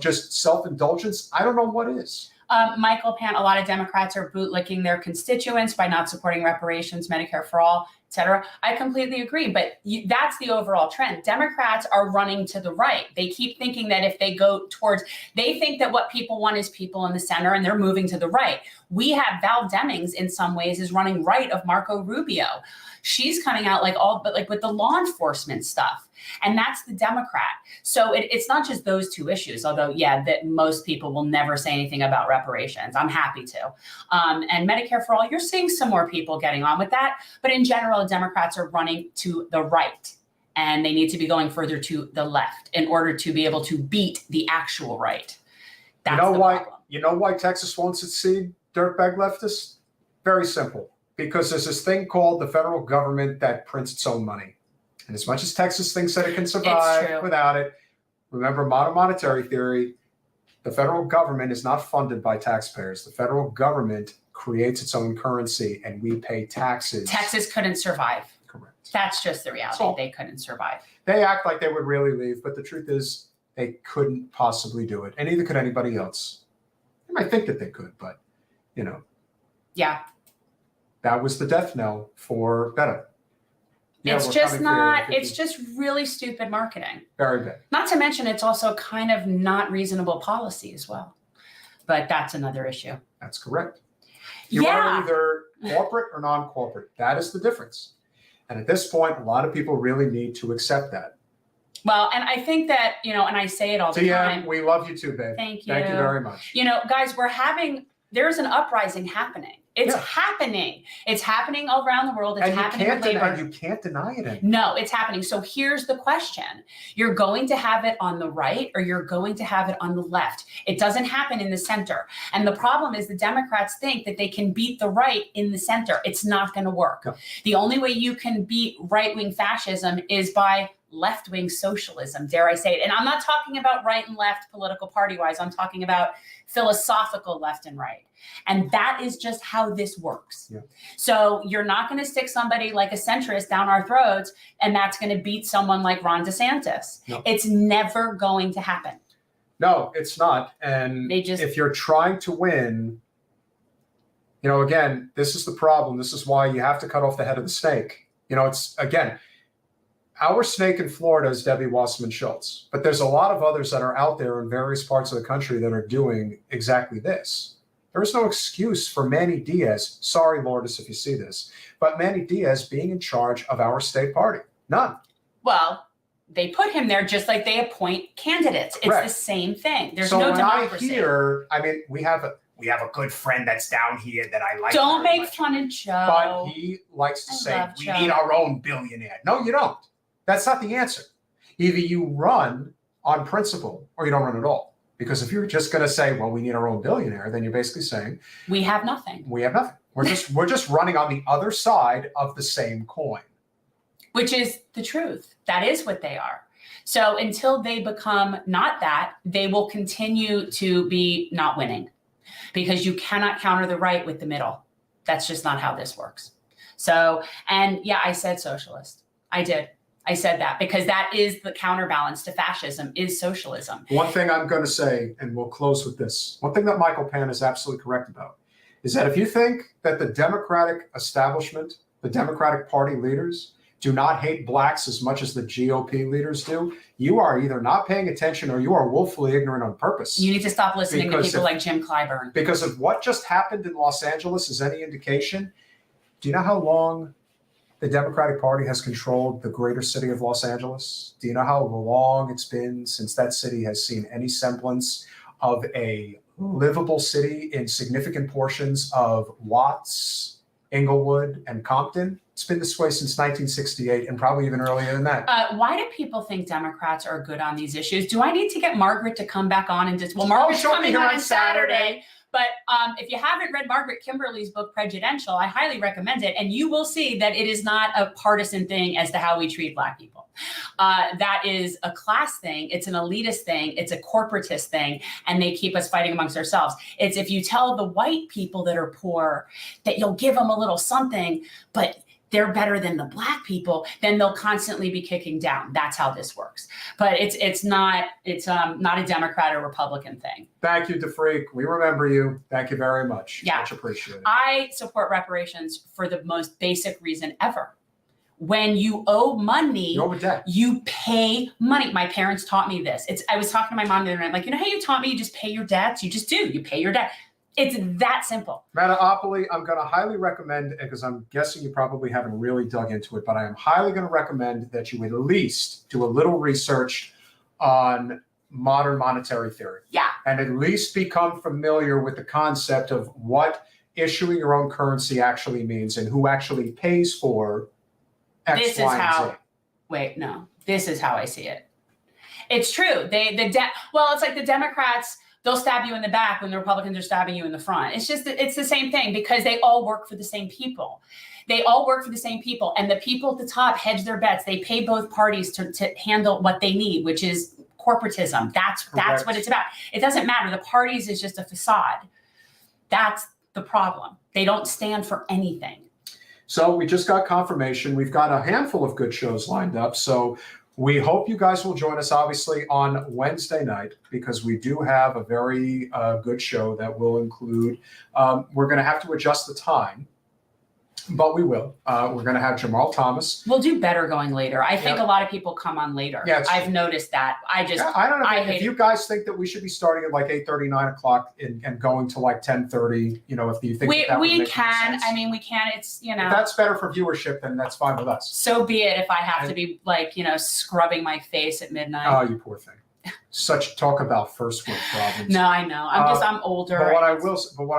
just self-indulgence, I don't know what is. Michael Pant, a lot of Democrats are bootlicking their constituents by not supporting reparations, Medicare for all, et cetera. I completely agree, but that's the overall trend. Democrats are running to the right. They keep thinking that if they go towards, they think that what people want is people in the center, and they're moving to the right. We have Val Demings in some ways is running right of Marco Rubio. She's coming out but with the law enforcement stuff. And that's the Democrat. So it's not just those two issues, although, yeah, that most people will never say anything about reparations. I'm happy to. And Medicare for all, you're seeing some more people getting on with that. But in general, Democrats are running to the right, and they need to be going further to the left in order to be able to beat the actual right. That's the problem. You know why Texas won't succeed, dirtbag leftists? Very simple. Because there's this thing called the federal government that prints its own money. And as much as Texas thinks that it can survive without it, remember modern monetary theory, the federal government is not funded by taxpayers. The federal government creates its own currency, and we pay taxes. Texas couldn't survive. Correct. That's just the reality. They couldn't survive. They act like they would really leave, but the truth is they couldn't possibly do it. And neither could anybody else. They might think that they could, but, Yeah. that was the death knell for Beto. Yeah, It's just really stupid marketing. Very bad. Not to mention, it's also kind of not reasonable policy as well. But that's another issue. That's correct. You are either corporate or non-corporate. That is the difference. And at this point, a lot of people really need to accept that. Well, and I think that, you know, and I say it all the time. We love you too, babe. Thank you. Thank you very much. You know, guys, there's an uprising happening. It's happening. It's happening all around the world. It's happening with labor. You can't deny it anymore. No, it's happening. So here's the question. You're going to have it on the right or you're going to have it on the left. It doesn't happen in the center. And the problem is the Democrats think that they can beat the right in the center. It's not going to work. No. The only way you can beat right-wing fascism is by left-wing socialism, dare I say it. And I'm not talking about right and left political party-wise. I'm talking about philosophical left and right. And that is just how this works. Yeah. So you're not going to stick somebody like a centrist down our throats, and that's going to beat someone like Ron DeSantis. No. It's never going to happen. No, it's not. And if you're trying to win, you know, again, this is the problem. This is why you have to cut off the head of the snake. You know, it's, again, our snake in Florida is Debbie Wasserman Schultz, but there's a lot of others that are out there in various parts of the country that are doing exactly this. There is no excuse for Manny Diaz, sorry, Lourdes, if you see this, but Manny Diaz being in charge of our state party. None. Well, they put him there just like they appoint candidates. Correct. It's the same thing. There's so no when democracy. We have a good friend that's down here that I like. Don't very make much. fun of Joe. But he likes to say, we Joe. need our own billionaire. No, you don't. That's not the answer. Either you run on principle or you don't run at all. Because if you're just going to say, well, we need our own billionaire, then you're basically saying we have nothing. We have nothing. We're just running on the other side of the same coin. Which is the truth. That is what they are. So until they become not that, they will continue to be not winning. Because you cannot counter the right with the middle. That's just not how this works. So, and yeah, I said socialist. I did. I said that because that is the counterbalance to fascism is socialism. One thing I'm going to say, and we'll close with this. One thing that Michael Pan is absolutely correct about is that if you think that the Democratic establishment, the Democratic Party leaders do not hate blacks as much as the GOP leaders do, you are either not paying attention or you are woefully ignorant on purpose. You need to stop listening to people like Jim Clyburn. Because if what just happened in Los Angeles is any indication, do you know how long the Democratic Party has controlled the greater city of Los Angeles? Do you know how long it's been since that city has seen any semblance of a livable city in significant portions of Watts, Inglewood, and Compton? It's been this way since 1968 and probably even earlier than that. Why do people think Democrats are good on these issues? Do I need to get Margaret to come back on and just, well, Margaret's coming on Saturday. But if you haven't read Margaret Kimberly's book, Prejudential, I highly recommend it. And you will see that it is not a partisan thing as to how we treat Black people. That is a class thing. It's an elitist thing. It's a corporatist thing. And they keep us fighting amongst ourselves. It's if you tell the white people that are poor that you'll give them a little something, but they're better than the Black people, then they'll constantly be kicking down. That's how this works. But it's not a Democrat or Republican thing. Thank you, DeFreak. We remember you. Thank you very much. Yeah. Much appreciated. I support reparations for the most basic reason ever. When you owe money, you owe a debt. You pay money. My parents taught me this. I was talking to my mom the other night, like, you know how you taught me you just pay your debts? You just do. You pay your debt. It's that simple. Metaopoly, I'm going to highly recommend, because I'm guessing you probably haven't really dug into it, but I am highly going to recommend that you at least do a little research on modern monetary theory. Yeah. And at least become familiar with the concept of what issuing your own currency actually means and who actually pays for X, this Y, is how, and Z. wait, no, this is how I see it. It's true. It's like the Democrats, they'll stab you in the back when the Republicans are stabbing you in the front. It's the same thing because they all work for the same people. They all work for the same people. And the people at the top hedge their bets. They pay both parties to handle what they need, which is corporatism. That's what it's about. It doesn't matter. The parties is just a facade. That's the problem. They don't stand for anything. So we just got confirmation. We've got a handful of good shows lined up. So we hope you guys will join us, obviously, on Wednesday night, because we do have a very good show that will include, we're going to have to adjust the time but we will. We're going to have Jamal Thomas. We'll do better going later. I think Yeah. a lot of people come on later. Yeah, it's I've true. noticed that. I don't know I if hate you guys think that we should be starting at like 8:30, 9 o'clock and going to like 10:30. You know, if you think that would we make more can. sense. I mean, we can. It's, you know. If that's better for viewership, then that's fine with us. So be it if I have to be like, you know, scrubbing my face at midnight. Oh, you poor thing. Such talk about first world problems. No, I know. I'm older. But what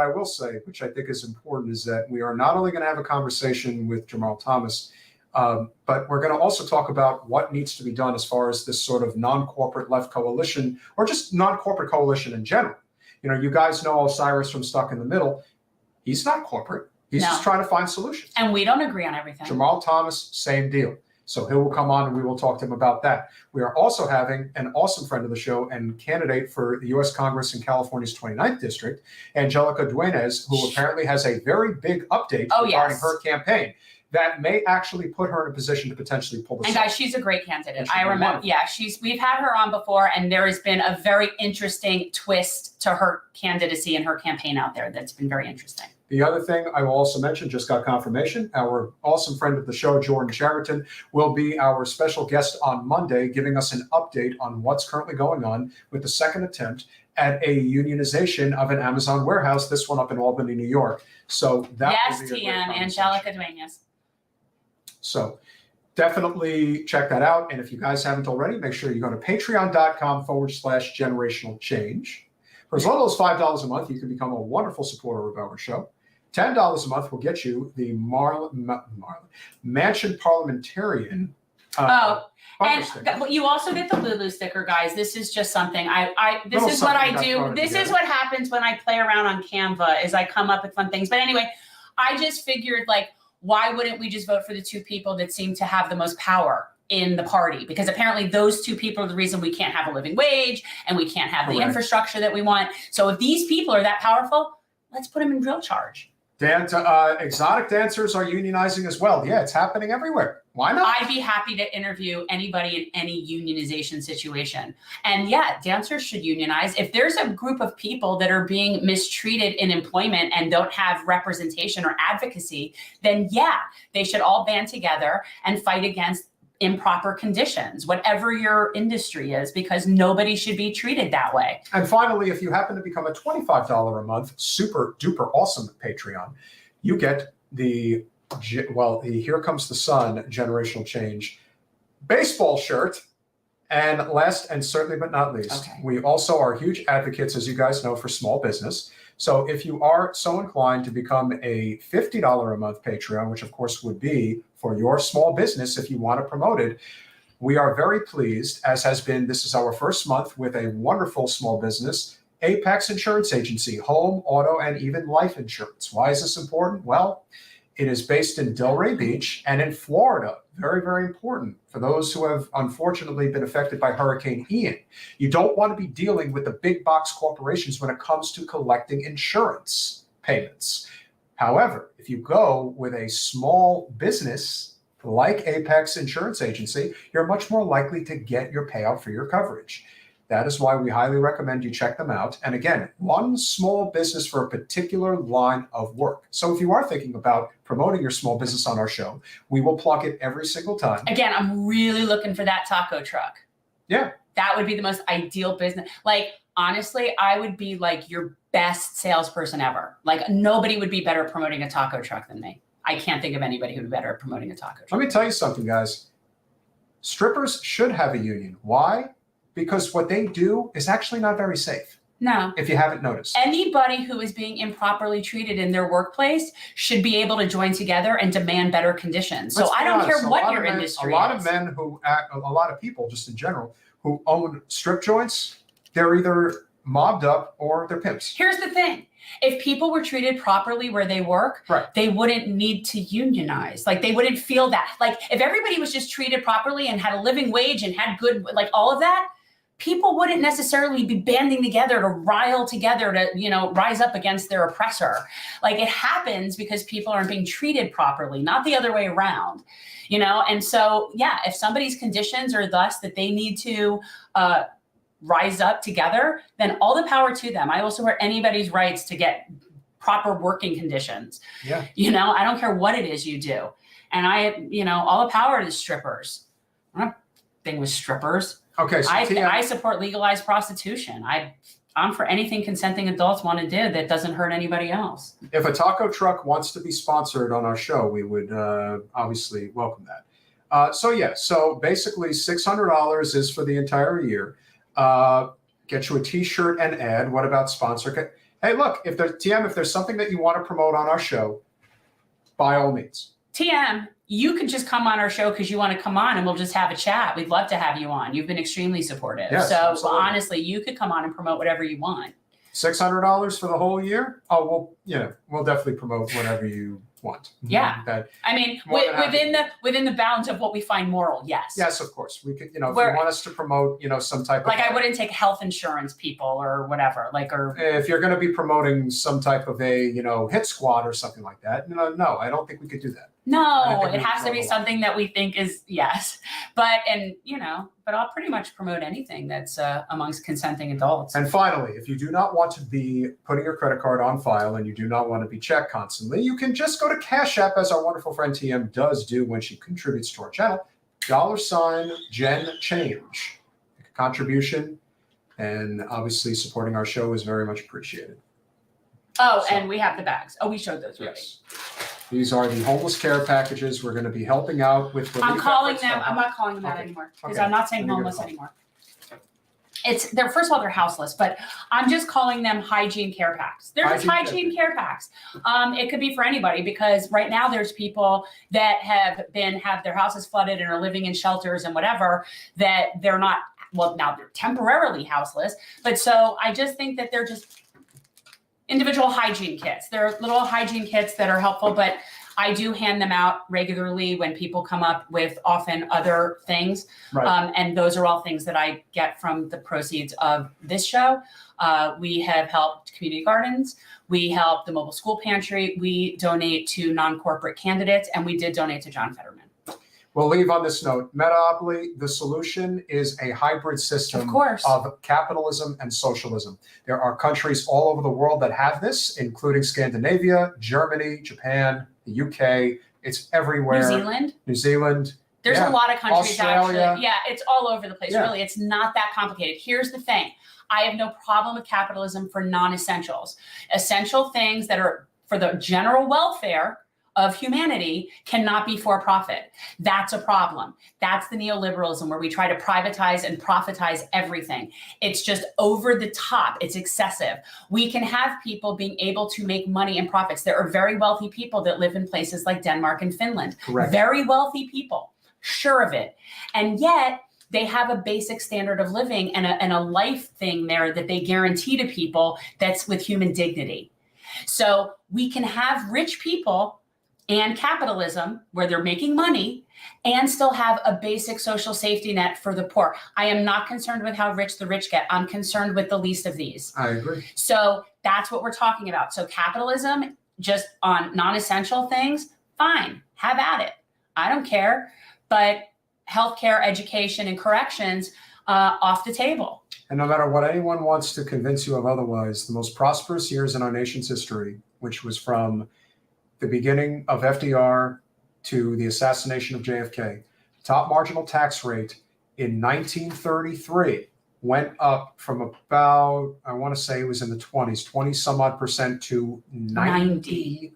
I will say, which I think is important, is that we are not only going to have a conversation with Jamal Thomas, but we're going to also talk about what needs to be done as far as this sort of non-corporate left coalition, or just non-corporate coalition in general. You know, you guys know Osiris from Stuck in the Middle. He's not corporate. He's just trying to find solutions. And we don't agree on everything. Jamal Thomas, same deal. So he will come on and we will talk to him about that. We are also having an awesome friend of the show and candidate for the U.S. Congress in California's 29th district, Angelica Dueñas, who apparently has a very big update regarding her campaign that may actually put her in a position to potentially pull the And shot. guys, she's a great candidate. She'll I be remember. wonderful. Yeah, we've had her on before, and there has been a very interesting twist to her candidacy and her campaign out there that's been very interesting. The other thing I will also mention, just got confirmation, our awesome friend of the show, Jordan Chariton, will be our special guest on Monday, giving us an update on what's currently going on with the second attempt at a unionization of an Amazon warehouse, this one up in Albany, New York. So that Yes, will be a great TM, conversation. Angelica Dueñas. So definitely check that out. And if you guys haven't already, make sure you go to patreon.com/generational change. For as little as $5 a month, you can become a wonderful supporter of our show. $10 a month will get you the Mansion Parliamentarian. And sticker. you also get the Lulu sticker, guys. This is just something this Little is what I something do. that's This thrown is together. what happens when I play around on Canva is I come up with fun things. But anyway, I just figured, like, why wouldn't we just vote for the two people that seem to have the most power in the party? Because apparently those two people are the reason we can't have a living wage and we can't have the infrastructure that we want. So if these people are that powerful, let's put them in drill charge. Exotic dancers are unionizing as well. Yeah, it's happening everywhere. Why not? I'd be happy to interview anybody in any unionization situation. And yeah, dancers should unionize. If there's a group of people that are being mistreated in employment and don't have representation or advocacy, then yeah, they should all band together and fight against improper conditions, whatever your industry is, because nobody should be treated that way. And finally, if you happen to become a $25 a month super duper awesome Patreon, you get the Here Comes the Sun Generational Change baseball shirt. And last and certainly but not least, we also are huge advocates, as you guys know, for small business. So if you are so inclined to become a $50 a month Patreon, which of course would be for your small business if you want to promote it, we are very pleased, as has been, this is our first month with a wonderful small business, Apex Insurance Agency, home, auto, and even life insurance. Why is this important? Well, it is based in Delray Beach and in Florida. Very, very important for those who have unfortunately been affected by Hurricane Ian. You don't want to be dealing with the big box corporations when it comes to collecting insurance payments. However, if you go with a small business like Apex Insurance Agency, you're much more likely to get your payout for your coverage. That is why we highly recommend you check them out. And again, one small business for a particular line of work. So if you are thinking about promoting your small business on our show, we will plug it every single time. Again, I'm really looking for that taco truck. Yeah. That would be the most ideal business. Like, honestly, I would be like your best salesperson ever. Like, nobody would be better at promoting a taco truck than me. I can't think of anybody who would be better at promoting a taco truck. Let me tell you something, guys. Strippers should have a union. Why? Because what they do is actually not very safe. No. If you haven't noticed. Anybody who is being improperly treated in their workplace should be able to join together and demand better conditions. So I don't care what your industry is. A lot of men who act, a lot of people just in general who own strip joints, they're either mobbed up or they're pimps. Here's the thing. If people were treated properly where they work, they wouldn't need to unionize. Like, they wouldn't feel that. Like, if everybody was just treated properly and had a living wage and had good, like, all of that, people wouldn't necessarily be banding together to rile together to, you know, rise up against their oppressor. Like, it happens because people aren't being treated properly, not the other way around, you know? And so, yeah, if somebody's conditions are thus that they need to rise up together, then all the power to them. I will support anybody's rights to get proper working conditions. Yeah. You know, I don't care what it is you do. And all the power to the strippers. I don't have a thing with strippers. Okay. So I support legalized prostitution. I'm for anything consenting adults want to do that doesn't hurt anybody else. if a taco truck wants to be sponsored on our show, we would obviously welcome that. So basically $600 is for the entire year. Get you a T-shirt and ad. What about sponsor? Hey, look, if there's something that you want to promote on our show, by all means. TM, you could just come on our show because you want to come on and we'll just have a chat. We'd love to have you on. You've been extremely supportive. Yes, so absolutely. honestly, you could come on and promote whatever you want. $600 for the whole year? Oh, we'll definitely promote whatever you want. Yeah. That, I mean, More than happy. within the bounds of what we find moral, yes. yes, of course. We could, if you Where- want us to promote, some type of. Like I wouldn't take health insurance people or whatever, If you're going to be promoting some type of a, hit squad or something like that, no, I don't think we could do that. I no, think it we has to be promote. something that we think is yes. But I'll pretty much promote anything that's amongst consenting adults. And finally, if you do not want to be putting your credit card on file and you do not want to be checked constantly, you can just go to Cash App, as our wonderful friend TM does do when she contributes to our channel. $Jen Change. Make a contribution, and obviously supporting our show is very much appreciated. Oh, So- and we have the bags. Oh, we showed those already. Yes. These are the homeless care packages. We're going to be helping out with. I'm relief calling efforts. them. I'm not calling them that Okay. anymore because Okay. I'm not saying Let me get a homeless call. anymore. They're first of all, they're houseless, but I'm just calling them hygiene care packs. They're just Hygiene hygiene care packs. It could be for anybody because right now there's people that have their houses flooded and are living in shelters and whatever that they're not. Well, now they're temporarily houseless, but so I just think that they're just individual hygiene kits. They're little hygiene kits that are helpful, but I do hand them out regularly when people come up with often other things. Right. And those are all things that I get from the proceeds of this show. We have helped community gardens. We help the mobile school pantry. We donate to non-corporate candidates, and we did donate to John Fetterman. We'll leave on this note. Metaopoly, the solution is a hybrid system Of course. of capitalism and socialism. There are countries all over the world that have this, including Scandinavia, Germany, Japan, the UK. It's everywhere. New Zealand. There's Yeah. a lot of countries Australia. actually. Yeah, it's all over the place. Yeah. Really, it's not that complicated. Here's the thing. I have no problem with capitalism for non-essentials. Essential things that are for the general welfare of humanity cannot be for profit. That's a problem. That's the neoliberalism where we try to privatize and profitize everything. It's just over the top. It's excessive. We can have people being able to make money and profits. There are very wealthy people that live in places like Denmark and Finland. Correct. Very wealthy people, sure of it. And yet they have a basic standard of living and a life thing there that they guarantee to people that's with human dignity. So we can have rich people and capitalism where they're making money and still have a basic social safety net for the poor. I am not concerned with how rich the rich get. I'm concerned with the least of these. I agree. So that's what we're talking about. So capitalism just on non-essential things, fine, have at it. I don't care. But healthcare, education, and corrections off the table. And no matter what anyone wants to convince you of otherwise, the most prosperous years in our nation's history, which was from the beginning of FDR to the assassination of JFK, top marginal tax rate in 1933 went up from about, I want to say it was in the 20s, 20 some odd percent to 91%.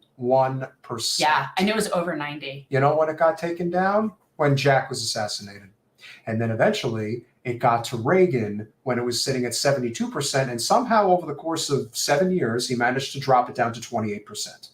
Yeah, I knew it was over 90. You know when it got taken down? When Jack was assassinated. And then eventually it got to Reagan when it was sitting at 72%. And somehow over the course of 7 years, he managed to drop it down to 28%.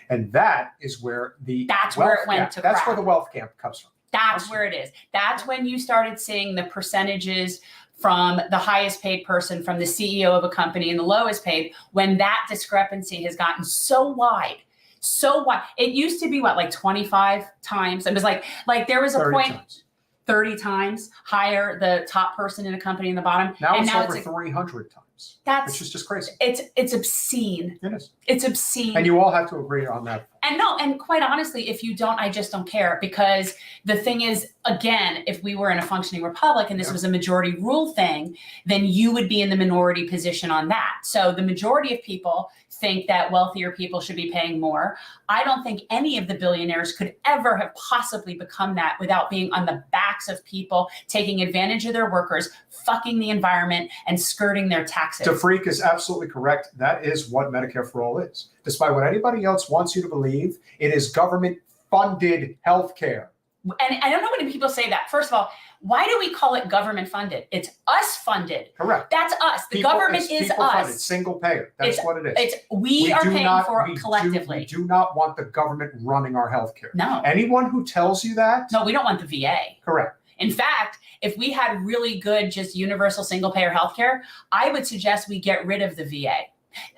And that is where That's where it went to That's crap. where the wealth gap comes from. That's where it is. That's when you started seeing the percentages from the highest paid person, from the CEO of a company and the lowest paid, when that discrepancy has gotten so wide. So wide. It used to be what, like 25 times? It was like there was a 30 point times. 30 times higher the top person in a company in the bottom. Now and it's now over it's 300 times. that's Which is just crazy. it's obscene. It is. It's obscene. And you all have to agree on that. And no, and quite honestly, if you don't, I just don't care, because the thing is, again, if we were in a functioning republic and this was a majority rule thing, then you would be in the minority position on that. So the majority of people think that wealthier people should be paying more. I don't think any of the billionaires could ever have possibly become that without being on the backs of people, taking advantage of their workers, fucking the environment, and skirting their taxes. DeFreak is absolutely correct. That is what Medicare for All is. Despite what anybody else wants you to believe, it is government-funded health care. And I don't know when people say that. First of all, why do we call it government funded? It's us funded. Correct. That's us. The government is people funded, us. single payer. That's what it is. We are paying for it collectively. We do not want the government running our healthcare. No. Anyone who tells you that. No, we don't want the VA. Correct. In fact, if we had really good, just universal single payer healthcare, I would suggest we get rid of the VA.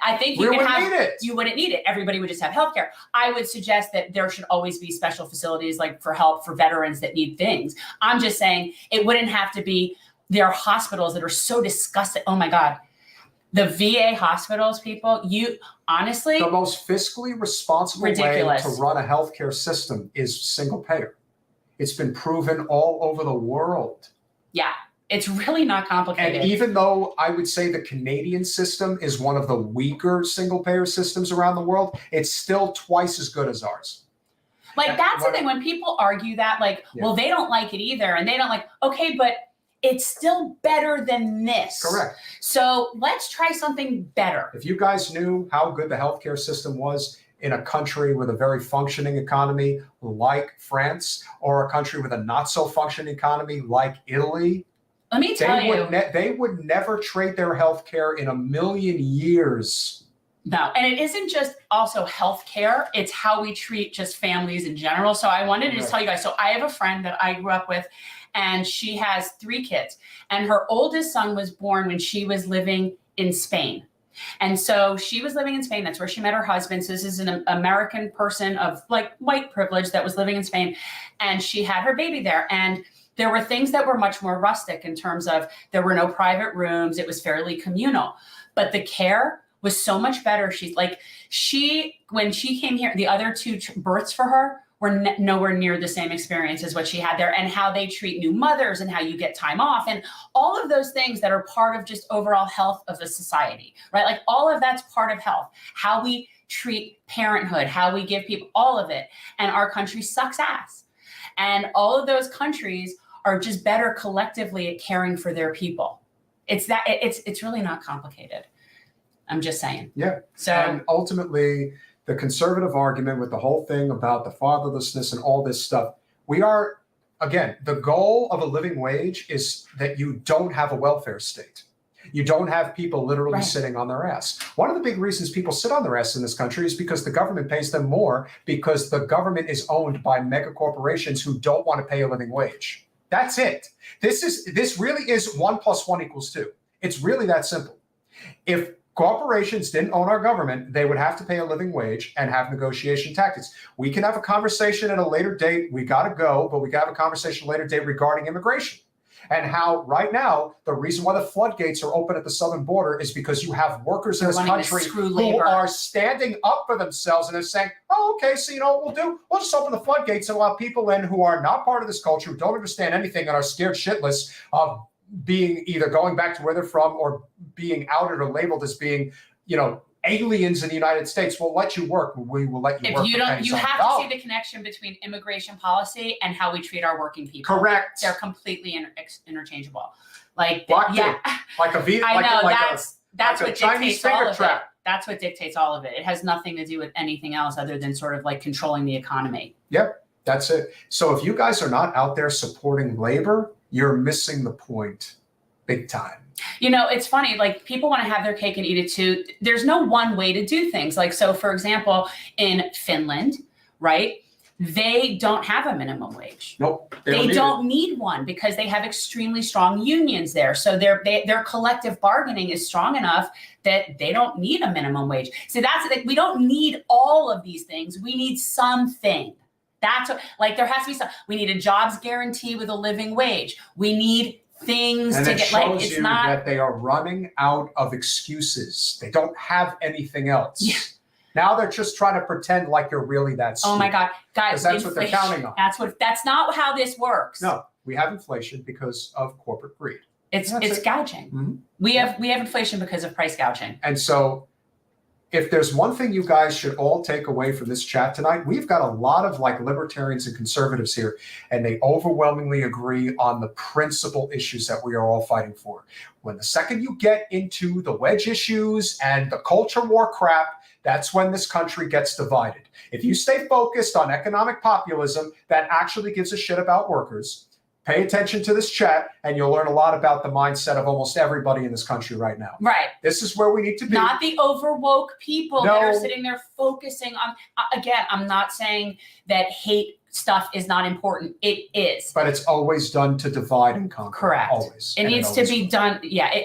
I think you wouldn't need it. Everybody would just have healthcare. I would suggest that there should always be special facilities like for help for veterans that need things. I'm just saying it wouldn't have to be. There are hospitals that are so disgusting. Oh my God. The VA hospitals, people, you honestly. The most fiscally responsible way to run a healthcare system is single payer. It's been proven all over the world. Yeah. It's really not complicated. And even though I would say the Canadian system is one of the weaker single payer systems around the world, it's still twice as good as ours. Like that's the thing when people argue that, like, well, they don't like it either. And they don't like, okay, but it's still better than this. Correct. So let's try something better. If you guys knew how good the healthcare system was in a country with a very functioning economy like France, or a country with a not so functioning economy like Italy, let me tell you, they would never trade their health care in a million years. No, and it isn't just also health care. It's how we treat just families in general. So I wanted to just tell you guys. So I have a friend that I grew up with, and she has 3 kids. And her oldest son was born when she was living in Spain. And so she was living in Spain. That's where she met her husband. So this is an American person of like white privilege that was living in Spain. And she had her baby there. And there were things that were much more rustic in terms of there were no private rooms. It was fairly communal, but the care was so much better. When she came here, the other 2 births for her were nowhere near the same experience as what she had there, and how they treat new mothers and how you get time off and all of those things that are part of just overall health of a society, right? Like all of that's part of health, how we treat parenthood, how we give people all of it. And our country sucks ass. And all of those countries are just better collectively at caring for their people. It's really not complicated. I'm just saying. Yeah. So and ultimately, the conservative argument with the whole thing about the fatherlessness and all this stuff, the goal of a living wage is that you don't have a welfare state. You don't have people literally sitting on their ass. One of the big reasons people sit on their ass in this country is because the government pays them more, because the government is owned by mega corporations who don't want to pay a living wage. That's it. This really is 1 + 1 = 2. It's really that simple. If corporations didn't own our government, they would have to pay a living wage and have negotiation tactics. We can have a conversation at a later date. We got to go, but we got to have a conversation at a later date regarding immigration. And how right now, the reason why the floodgates are open at the southern border is because you have workers in this country who are standing up for themselves and they're saying, oh, okay, so you know what we'll do? We'll just open the floodgates and allow people in who are not part of this culture, who don't understand anything and are scared shitless of being either going back to where they're from or being outed or labeled as being, aliens in the United States. We'll let you work. We will let you work. If you don't, you have to see the connection between immigration policy and how we treat our working people. Correct. They're completely interchangeable. Like, like a V. I know that's what Chinese dictates all finger of trap. it. That's what dictates all of it. It has nothing to do with anything else other than sort of like controlling the economy. Yep, that's it. So if you guys are not out there supporting labor, you're missing the point big time. It's funny, like people want to have their cake and eat it too. There's no one way to do things. Like, so for example, in Finland, right? They don't have a minimum wage. Nope. They don't need one because they have extremely strong unions there. So their collective bargaining is strong enough that they don't need a minimum wage. So we don't need all of these things. We need something. That's what, like, there has to be some. We need a jobs guarantee with a living wage. We need things and to it get shows like it's you not that they are running out of excuses. They don't have anything else. Yeah. Now they're just trying to pretend like you're really that stupid. Oh my God, guys! That's what they're counting on. That's not how this works. No, we have inflation because of corporate greed. It's gouging. Mm-hmm. We have inflation because of price gouging. And so if there's one thing you guys should all take away from this chat tonight, we've got a lot of like libertarians and conservatives here, and they overwhelmingly agree on the principal issues that we are all fighting for. When the second you get into the wedge issues and the culture war crap, that's when this country gets divided. If you stay focused on economic populism that actually gives a shit about workers, pay attention to this chat, and you'll learn a lot about the mindset of almost everybody in this country right now. Right. This is where we need to be. Not the overwoke people that are No. sitting there focusing on, again, I'm not saying that hate stuff is not important. It is. But it's always done to divide and conquer. Correct. Always. It And needs to always be will. done. Yeah.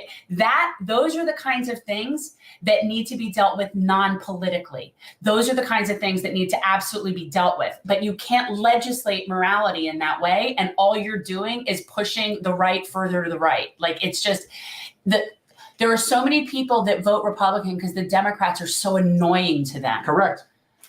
Those are the kinds of things that need to be dealt with non-politically. Those are the kinds of things that need to absolutely be dealt with. But you can't legislate morality in that way. And all you're doing is pushing the right further to the right. Like, it's just there are so many people that vote Republican because the Democrats are so annoying to them. Correct.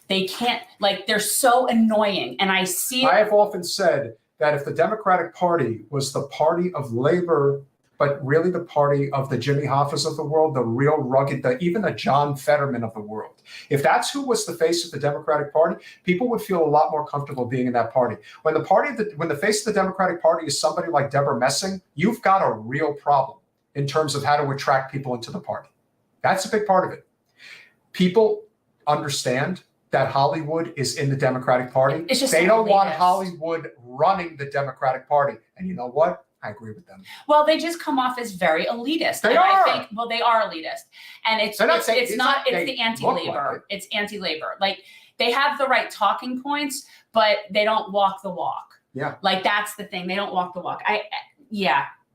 They can't, like, they're so annoying. And I see it. I have often said that if the Democratic Party was the party of labor, but really the party of the Jimmy Hoffas of the world, the real rugged, even the John Fetterman of the world, if that's who was the face of the Democratic Party, people would feel a lot more comfortable being in that party. When the face of the Democratic Party is somebody like Deborah Messing, you've got a real problem in terms of how to attract people into the party. That's a big part of it. People understand that Hollywood is in the Democratic Party. It's just they don't want elitist. Hollywood running the Democratic Party. And you know what? I agree with them. Well, they just come off as very elitist. They and are. I think, well, they are elitist. And it's They're not it's, saying- it's it's not not- it's they the look anti-labor. like it. It's anti-labor. Like, they have the right talking points, but they don't walk the walk. Yeah. Like, that's the thing. They don't walk the walk.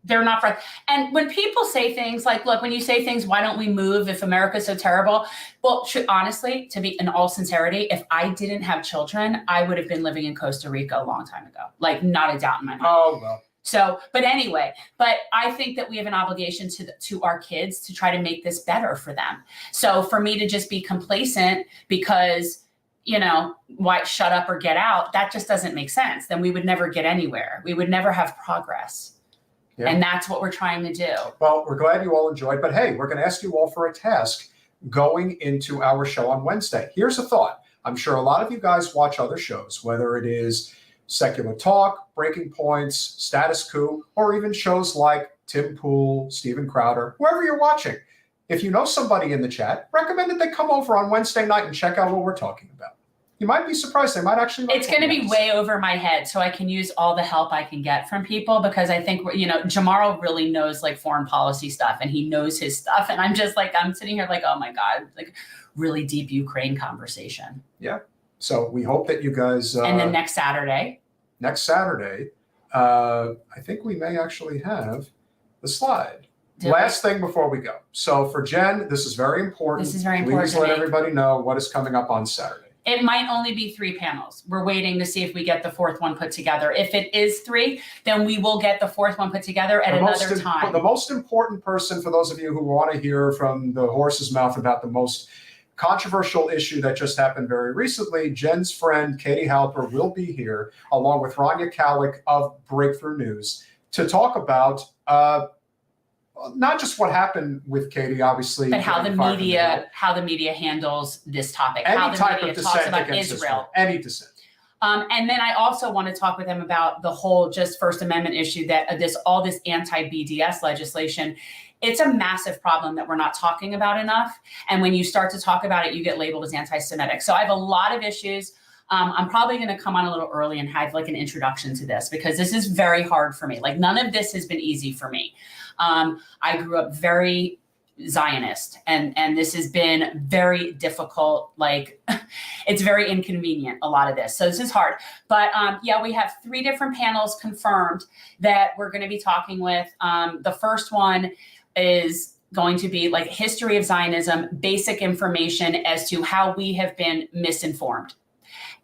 They're not friends. And when people say things like, look, when you say things, why don't we move if America's so terrible? Well, honestly, to be in all sincerity, if I didn't have children, I would have been living in Costa Rica a long time ago. Like, not a doubt in my mind. Oh, well. So, but anyway, but I think that we have an obligation to our kids to try to make this better for them. So for me to just be complacent because, why shut up or get out, that just doesn't make sense. Then we would never get anywhere. We would never have progress. Yeah. And that's what we're trying to do. Well, we're glad you all enjoyed, but hey, we're going to ask you all for a task going into our show on Wednesday. Here's a thought. I'm sure a lot of you guys watch other shows, whether it is Secular Talk, Breaking Points, Status Coup, or even shows like Tim Pool, Steven Crowder, whoever you're watching. If you know somebody in the chat, recommend that they come over on Wednesday night and check out what we're talking about. You might be surprised. They might actually. It's going to be way over my head, so I can use all the help I can get from people, because I think, Jamaro really knows like foreign policy stuff, and he knows his stuff. And I'm just like, I'm sitting here like, oh my God, like really deep Ukraine conversation. Yeah. So we hope that you guys. And then next Saturday, I think we may actually have the slide. Do Last thing before we go. So for Jen, this is very important. This is very important Please to let me. everybody know what is coming up on Saturday. it might only be 3 panels. We're waiting to see if we get the 4th one put together. If it is 3, then we will get the 4th one put together at another time. The most important person, for those of you who want to hear from the horse's mouth about the most controversial issue that just happened very recently, Jen's friend Katie Halper will be here along with Rania Kalik of Breakthrough News to talk about not just what happened with Katie, obviously, but how the media handles this topic, any how the type media of talks dissent about against Israel. Any dissent. And then I also want to talk with them about the whole just First Amendment issue, that all this anti-BDS legislation. It's a massive problem that we're not talking about enough. And when you start to talk about it, you get labeled as anti-Semitic. So I have a lot of issues. I'm probably going to come on a little early and have like an introduction to this, because this is very hard for me. Like, none of this has been easy for me. I grew up very Zionist, and this has been very difficult. Like, it's very inconvenient, a lot of this. So this is hard. But yeah, we have 3 different panels confirmed that we're going to be talking with. The first one is going to be like history of Zionism, basic information as to how we have been misinformed,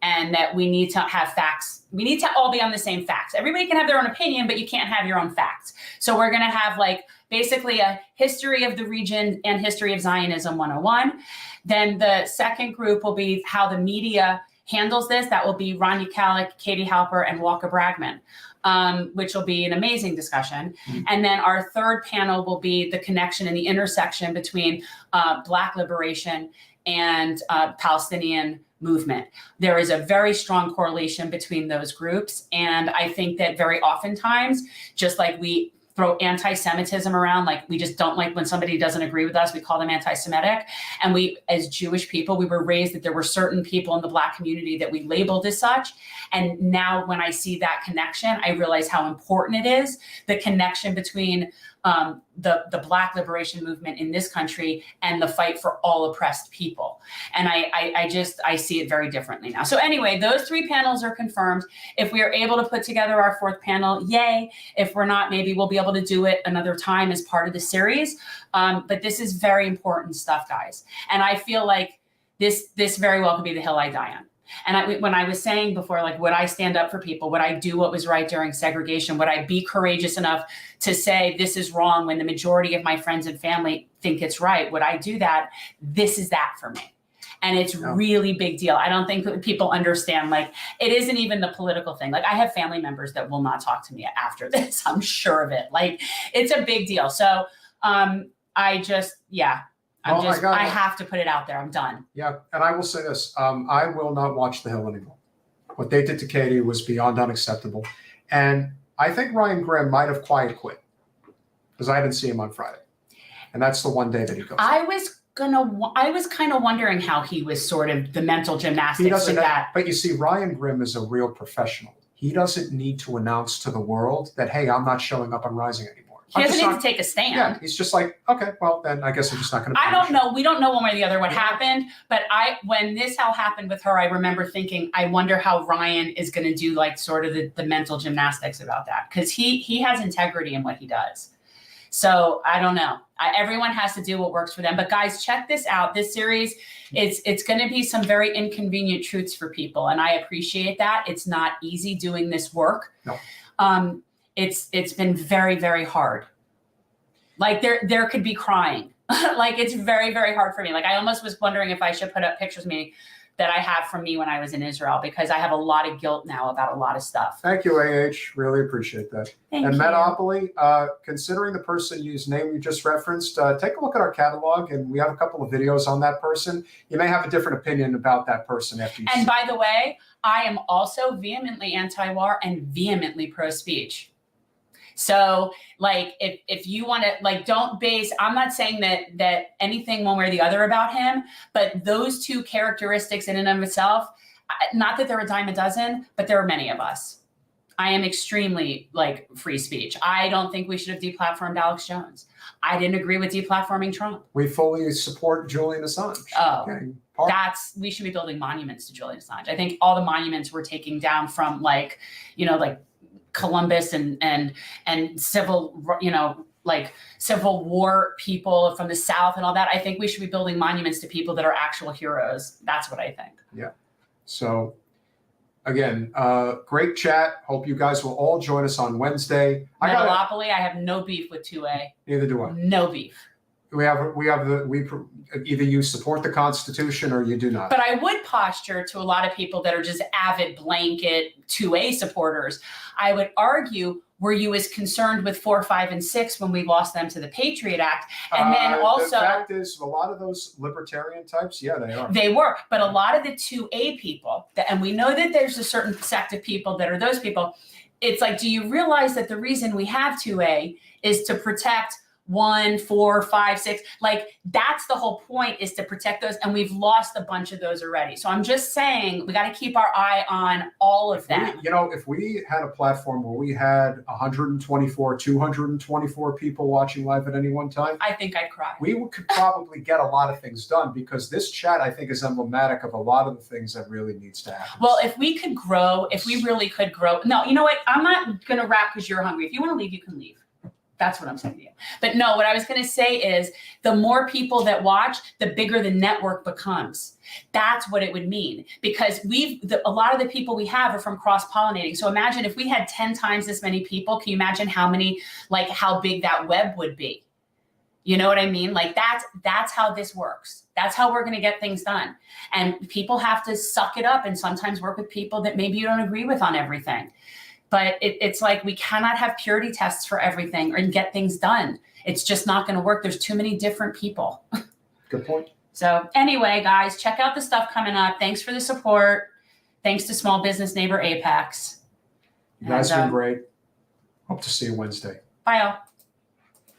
and that we need to have facts. We need to all be on the same facts. Everybody can have their own opinion, but you can't have your own facts. So we're going to have like basically a history of the region and history of Zionism 101. Then the second group will be how the media handles this. That will be Rania Kalik, Katie Halper, and Walker Bragman. which will be an amazing discussion. And then our third panel will be the connection and the intersection between Black liberation and Palestinian movement. There is a very strong correlation between those groups. And I think that very oftentimes, just like we throw anti-Semitism around, like we just don't like when somebody doesn't agree with us, we call them anti-Semitic. And we, as Jewish people, we were raised that there were certain people in the Black community that we labeled as such. And now when I see that connection, I realize how important it is, the connection between the Black liberation movement in this country and the fight for all oppressed people. And I see it very differently now. So anyway, those three panels are confirmed. If we are able to put together our fourth panel, yay. If we're not, maybe we'll be able to do it another time as part of the series. But this is very important stuff, guys. And I feel like this very well could be the hill I die on. And when I was saying before, like, would I stand up for people? Would I do what was right during segregation? Would I be courageous enough to say this is wrong when the majority of my friends and family think it's right? Would I do that? This is that for me. And it's really big deal. I don't think people understand, like, it isn't even the political thing. Like, I have family members that will not talk to me after this. I'm sure of it. Like, it's a big deal. So I have to put it out there. I'm done. Yeah. And I will say this, I will not watch The Hill anymore. What they did to Katie was beyond unacceptable. And I think Ryan Grimm might have quiet quit because I didn't see him on Friday. And that's the one day that he goes. I was kind of wondering how he was sort of the mental gymnastics with that. But you see, Ryan Grimm is a real professional. He doesn't need to announce to the world that, hey, I'm not showing up on Rising anymore. He doesn't need to take a stand. Yeah, he's just like, okay, well, then I guess I'm just not going to. I don't know. We don't know one way or the other what happened. But when this all happened with her, I remember thinking, I wonder how Ryan is going to do, like, sort of the mental gymnastics about that. Because he has integrity in what he does. So I don't know. Everyone has to do what works for them. But guys, check this out. This series, it's going to be some very inconvenient truths for people. And I appreciate that. It's not easy doing this work. No. It's been very, very hard. Like there could be crying. Like, it's very, very hard for me. Like, I almost was wondering if I should put up pictures of me that I have from me when I was in Israel, because I have a lot of guilt now about a lot of stuff. Thank you, AH. Really appreciate that. Thank and you. Metopoly, considering the person whose name you just referenced, take a look at our catalog, and we have a couple of videos on that person. You may have a different opinion about that person after you see. And by the way, I am also vehemently anti-war and vehemently pro-speech. So, like, if you want to, like, don't base, I'm not saying that anything one way or the other about him, but those two characteristics in and of itself, not that they're a dime a dozen, but there are many of us. I am extremely, like, free speech. I don't think we should have deplatformed Alex Jones. I didn't agree with deplatforming Trump. We fully support Julian Assange. Oh, we should be building monuments to Julian Assange. I think all the monuments we're taking down from, like, Columbus and civil, like Civil War people from the South and all that. I think we should be building monuments to people that are actual heroes. That's what I think. Yeah. So again, great chat. Hope you guys will all join us on Wednesday. Metalopoly, I have no beef with 2A. Neither do I. No beef. We either you support the Constitution or you do not. But I would posture to a lot of people that are just avid blanket 2A supporters. I would argue, were you as concerned with 4, 5, and 6 when we lost them to the Patriot Act? And then also, the fact is, a lot of those libertarian types, yeah, they are. They were, but a lot of the 2A people, and we know that there's a certain sect of people that are those people. It's like, do you realize that the reason we have 2A is to protect 1, 4, 5, 6, like, that's the whole point, is to protect those. And we've lost a bunch of those already. So I'm just saying, we got to keep our eye on all of them. If we had a platform where we had 124, 224 people watching live at any one time, I think I'd cry. We could probably get a lot of things done, because this chat, I think, is emblematic of a lot of the things that really needs to happen. Well, if we could grow, if we really could grow. No, you know what? I'm not going to wrap because you're hungry. If you want to leave, you can leave. That's what I'm saying to you. But no, what I was going to say is, the more people that watch, the bigger the network becomes. That's what it would mean, because a lot of the people we have are from cross-pollinating. So imagine if we had 10 times this many people. Can you imagine how big that web would be? You know what I mean? Like, that's how this works. That's how we're going to get things done. And people have to suck it up and sometimes work with people that maybe you don't agree with on everything. but it's like we cannot have purity tests for everything and get things done. It's just not going to work. There's too many different people. Good point. So anyway, guys, check out the stuff coming up. Thanks for the support. Thanks to Small Business Neighbor Apex. You guys And, have been great. Hope to see you Wednesday. Bye, all.